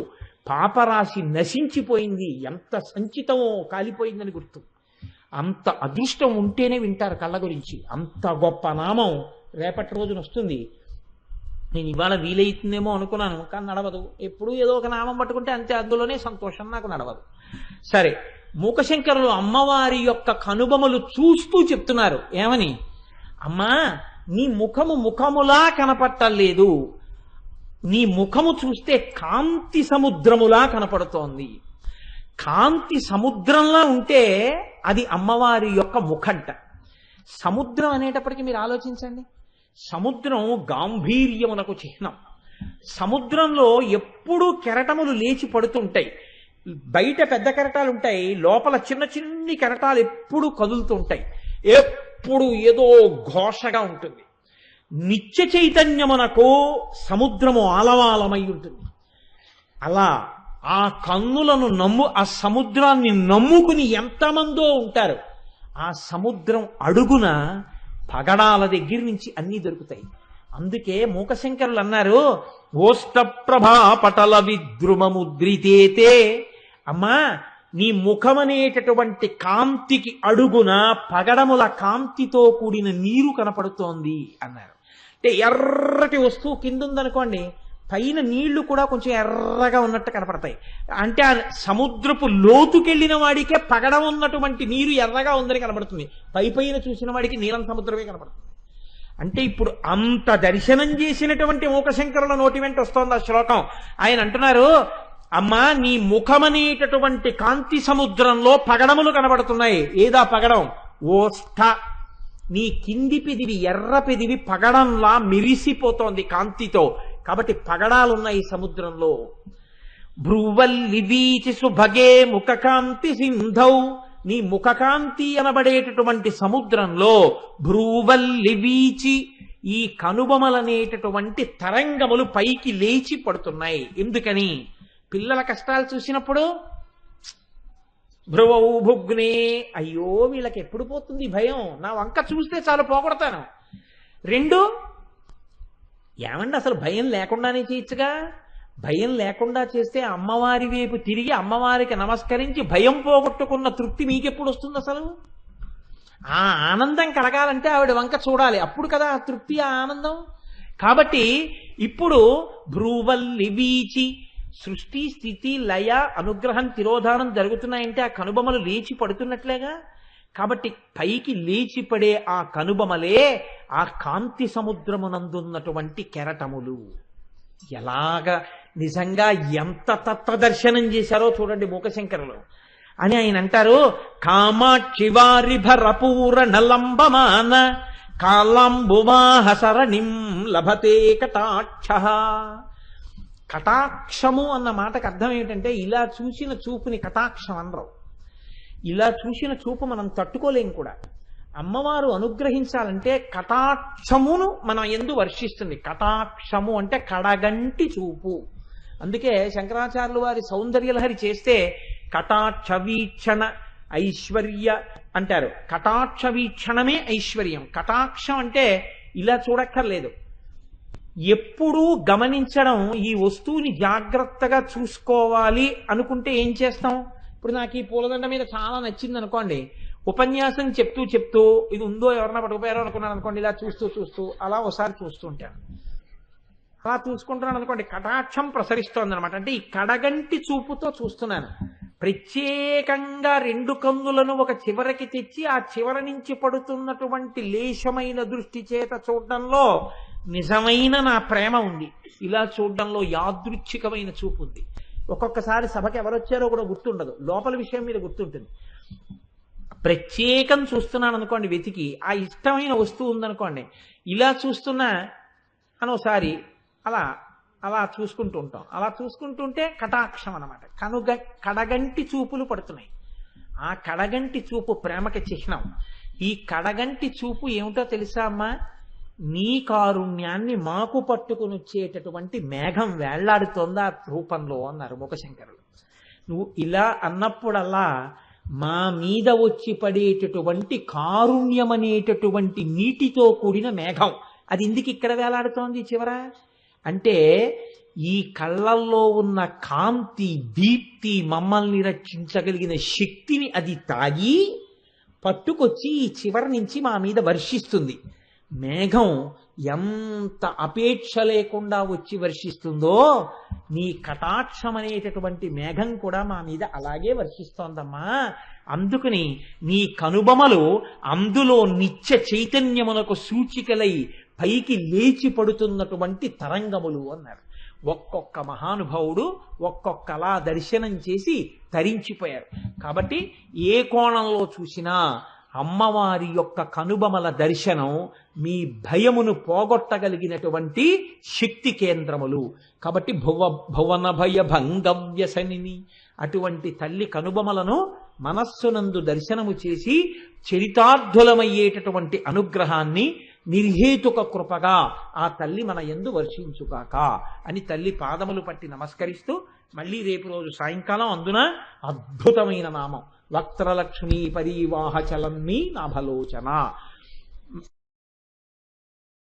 పాపరాశి నశించిపోయింది, ఎంత సంచితమో కాలిపోయిందని గుర్తు. అంత అదృష్టం ఉంటేనే వింటారు కళ్ళ గురించి. అంత గొప్ప నామం రేపటి రోజున వస్తుంది. నేను ఇవాళ వీలైతుందేమో అనుకున్నాను, కానీ నడవదు. ఎప్పుడు ఏదో ఒక నామం పట్టుకుంటే అంతే, అందులోనే సంతోషం, నాకు నడవదు. సరే, మూకశంకరులు అమ్మవారి యొక్క కనుబొమలు చూస్తూ చెప్తున్నారు ఏమని, అమ్మా నీ ముఖము ముఖములా కనపట్టలేదు, నీ ముఖము చూస్తే కాంతి సముద్రములా కనపడుతోంది. కాంతి సముద్రంలా ఉంటే అది అమ్మవారి యొక్క ముఖంట. సముద్రం అనేటప్పటికీ మీరు ఆలోచించండి, సముద్రం గాంభీర్యమునకు చిహ్నం. సముద్రంలో ఎప్పుడూ కెరటములు లేచి పడుతుంటాయి. బయట పెద్ద కెరటాలు ఉంటాయి, లోపల చిన్న చిన్ని కెరటాలు ఎప్పుడు కదులుతుంటాయి. ఎప్పుడు ఏదో ఘోషగా ఉంటుంది. నిత్య చైతన్యమునకు సముద్రము ఆలవాలమై ఉంటుంది. అలా ఆ కన్నులను ఆ సముద్రాన్ని నమ్ముకుని ఎంతమందో ఉంటారు. ఆ సముద్రం అడుగున పగడాల దగ్గర నుంచి అన్నీ దొరుకుతాయి. అందుకే మూకశంకరులు అన్నారు, ఓష్టప్రభా పటల విద్రుమముద్రితేతే, అమ్మా నీ ముఖమనేటటువంటి కాంతికి అడుగున పగడముల కాంతితో కూడిన నీరు కనపడుతోంది అన్నారు. అంటే ఎర్రటి వస్తువు కింద ఉందనుకోండి, పైన నీళ్లు కూడా కొంచెం ఎర్రగా ఉన్నట్టు కనపడతాయి. అంటే ఆ సముద్రపు లోతుకెళ్లిన వాడికే పగడం ఉన్నటువంటి నీరు ఎర్రగా ఉందని కనపడుతుంది, పైన చూసిన వాడికి నీలం సముద్రమే కనపడుతుంది. అంటే ఇప్పుడు అంత దర్శనం చేసినటువంటి మూకశంకరుల నోటి వెంట వస్తోంది ఆ శ్లోకం. ఆయన అంటున్నారు, అమ్మా నీ ముఖమనేటటువంటి కాంతి సముద్రంలో పగడములు కనబడుతున్నాయి. ఏదా పగడం? ఓష్ఠ, నీ కింది పెదివి, ఎర్ర పెదివి పగడంలా మిరిసిపోతోంది కాంతితో. కాబట్టి పగడాలున్నాయి సముద్రంలో. భ్రువల్లి వీచి సుభగే ముఖకాంతి సింధౌ, నీ ముఖకాంతి అనబడేటటువంటి సముద్రంలో భ్రువల్లి వీచి, ఈ కనుబొమలనేటటువంటి తరంగములు పైకి లేచి పడుతున్నాయి. ఎందుకని? పిల్లల కష్టాలు చూసినప్పుడు భ్రువౌ భుగ్నే, అయ్యో వీళ్ళకి ఎప్పుడు పోతుంది భయం, నా వంక చూస్తే చాలు పోగొడతాను. 2, ఏమండి అసలు భయం లేకుండానే చేయొచ్చుగా. భయం లేకుండా చేస్తే అమ్మవారి వైపు తిరిగి అమ్మవారికి నమస్కరించి భయం పోగొట్టుకున్న తృప్తి మీకెప్పుడు వస్తుంది? అసలు ఆ ఆనందం కలగాలంటే ఆవిడ వంక చూడాలి, అప్పుడు కదా ఆ తృప్తి, ఆ ఆనందం. కాబట్టి ఇప్పుడు భ్రువల్లి వీచి సృష్టి స్థితి లయ అనుగ్రహం తిరోధానం జరుగుతున్నాయంటే ఆ కనుబొమలు లేచి పడుతున్నట్లేగా. కాబట్టి పైకి లేచి పడే ఆ కనుబొమలే ఆ కాంతి సముద్రమునందున్నటువంటి కెరటములు. ఎలాగా నిజంగా ఎంత తత్వదర్శనం చేశారో చూడండి మూకశంకరులు. అని ఆయన అంటారు, కామాక్షి వారి భరపూర నలంబమాన కాలాంబుమాహ సరణిం లభతే కటాక్ష. కటాక్షము అన్న మాటకు అర్థం ఏమిటంటే ఇలా చూసిన చూపుని కటాక్షం అనరు. ఇలా చూసిన చూపు మనం తట్టుకోలేం కూడా. అమ్మవారు అనుగ్రహించాలంటే కటాక్షమును మనం ఎందు వర్షిస్తుంది. కటాక్షము అంటే కడగంటి చూపు. అందుకే శంకరాచార్యులు వారి సౌందర్యలహరి చేస్తే కటాక్ష వీక్షణ ఐశ్వర్య అంటారు. కటాక్ష వీక్షణమే ఐశ్వర్యం. కటాక్షం అంటే ఇలా చూడక్కర్లేదు, ఎప్పుడూ గమనించడం. ఈ వస్తువుని జాగ్రత్తగా చూసుకోవాలి అనుకుంటే ఏం చేస్తాం? ఇప్పుడు నాకు ఈ పూలదండ మీద చాలా నచ్చింది అనుకోండి, ఉపన్యాసం చెప్తూ చెప్తూ ఇది ఉందో ఎవరన్నా పట్టుకుపోయారో అనుకున్నాను అనుకోండి, ఇలా చూస్తూ చూస్తూ అలా ఒకసారి చూస్తూ ఉంటాను. అలా చూసుకుంటున్నాను అనుకోండి, కటాక్షం ప్రసరిస్తోంది అనమాట. అంటే ఈ కడగంటి చూపుతో చూస్తున్నాను. ప్రత్యేకంగా రెండు కన్నులను ఒక చివరికి తెచ్చి ఆ చివరి నుంచి పడుతున్నటువంటి లేశమైన దృష్టి చేత చూడడంలో నిజమైన నా ప్రేమ ఉంది. ఇలా చూడడంలో యాదృచ్ఛికమైన చూపు ఉంది. ఒక్కొక్కసారి సభకి ఎవరొచ్చారో కూడా గుర్తుండదు, లోపల విషయం మీద గుర్తుంటుంది. ప్రత్యేకం చూస్తున్నాను అనుకోండి, వెతికి ఆ ఇష్టమైన వస్తువు ఉందనుకోండి, ఇలా చూస్తున్నా అని ఒకసారి అలా అలా చూసుకుంటూ ఉంటాం. అలా చూసుకుంటుంటే కటాక్షం అనమాట. కడగంటి చూపులు పడుతున్నాయి. ఆ కడగంటి చూపు ప్రేమకి చిహ్నం. ఈ కడగంటి చూపు ఏమిటో తెలుసా అమ్మా? నీ కారుణ్యాన్ని మాకు పట్టుకుని వచ్చేటటువంటి మేఘం వేళ్లాడుతోంది ఆ రూపంలో అన్నారు మూకశంకరులు. నువ్వు ఇలా అన్నప్పుడల్లా మా మీద వచ్చి పడేటటువంటి కారుణ్యం అనేటటువంటి నీటితో కూడిన మేఘం అది ఎందుకు ఇక్కడ వేలాడుతోంది చివర అంటే, ఈ కళ్ళల్లో ఉన్న కాంతి దీప్తి మమ్మల్ని రక్షించగలిగిన శక్తిని అది తాగి పట్టుకొచ్చి ఈ చివరి నుంచి మా మీద వర్షిస్తుంది. మేఘం ఎంత అపేక్ష లేకుండా వచ్చి వర్షిస్తుందో, నీ కటాక్షం అనేటటువంటి మేఘం కూడా మా మీద అలాగే వర్షిస్తోందమ్మా. అందుకని నీ కనుబొమలు అందులో నిత్య చైతన్యమునకు సూచికలై పైకి లేచి పడుతున్నటువంటి తరంగములు అన్నారు. ఒక్కొక్క మహానుభావుడు ఒక్కొక్కలా దర్శనం చేసి తరించిపోయారు. కాబట్టి ఏ కోణంలో చూసినా అమ్మవారి యొక్క కనుబొమల దర్శనం మీ భయమును పోగొట్టగలిగినటువంటి శక్తి కేంద్రములు. కాబట్టి భువన భయ భంగవ్యసనిని అటువంటి తల్లి కనుబొమలను మనస్సునందు దర్శనము చేసి చరితార్థులమయ్యేటటువంటి అనుగ్రహాన్ని నిర్హేతుక కృపగా ఆ తల్లి మన యందు వర్షించుగాక అని తల్లి పాదములు పట్టి నమస్కరిస్తూ, మళ్ళీ రేపు రోజు సాయంకాలం అందున అద్భుతమైన నామం వక్త్రలక్ష్మీ పరివాహ చలన్మీ నాభలోచన.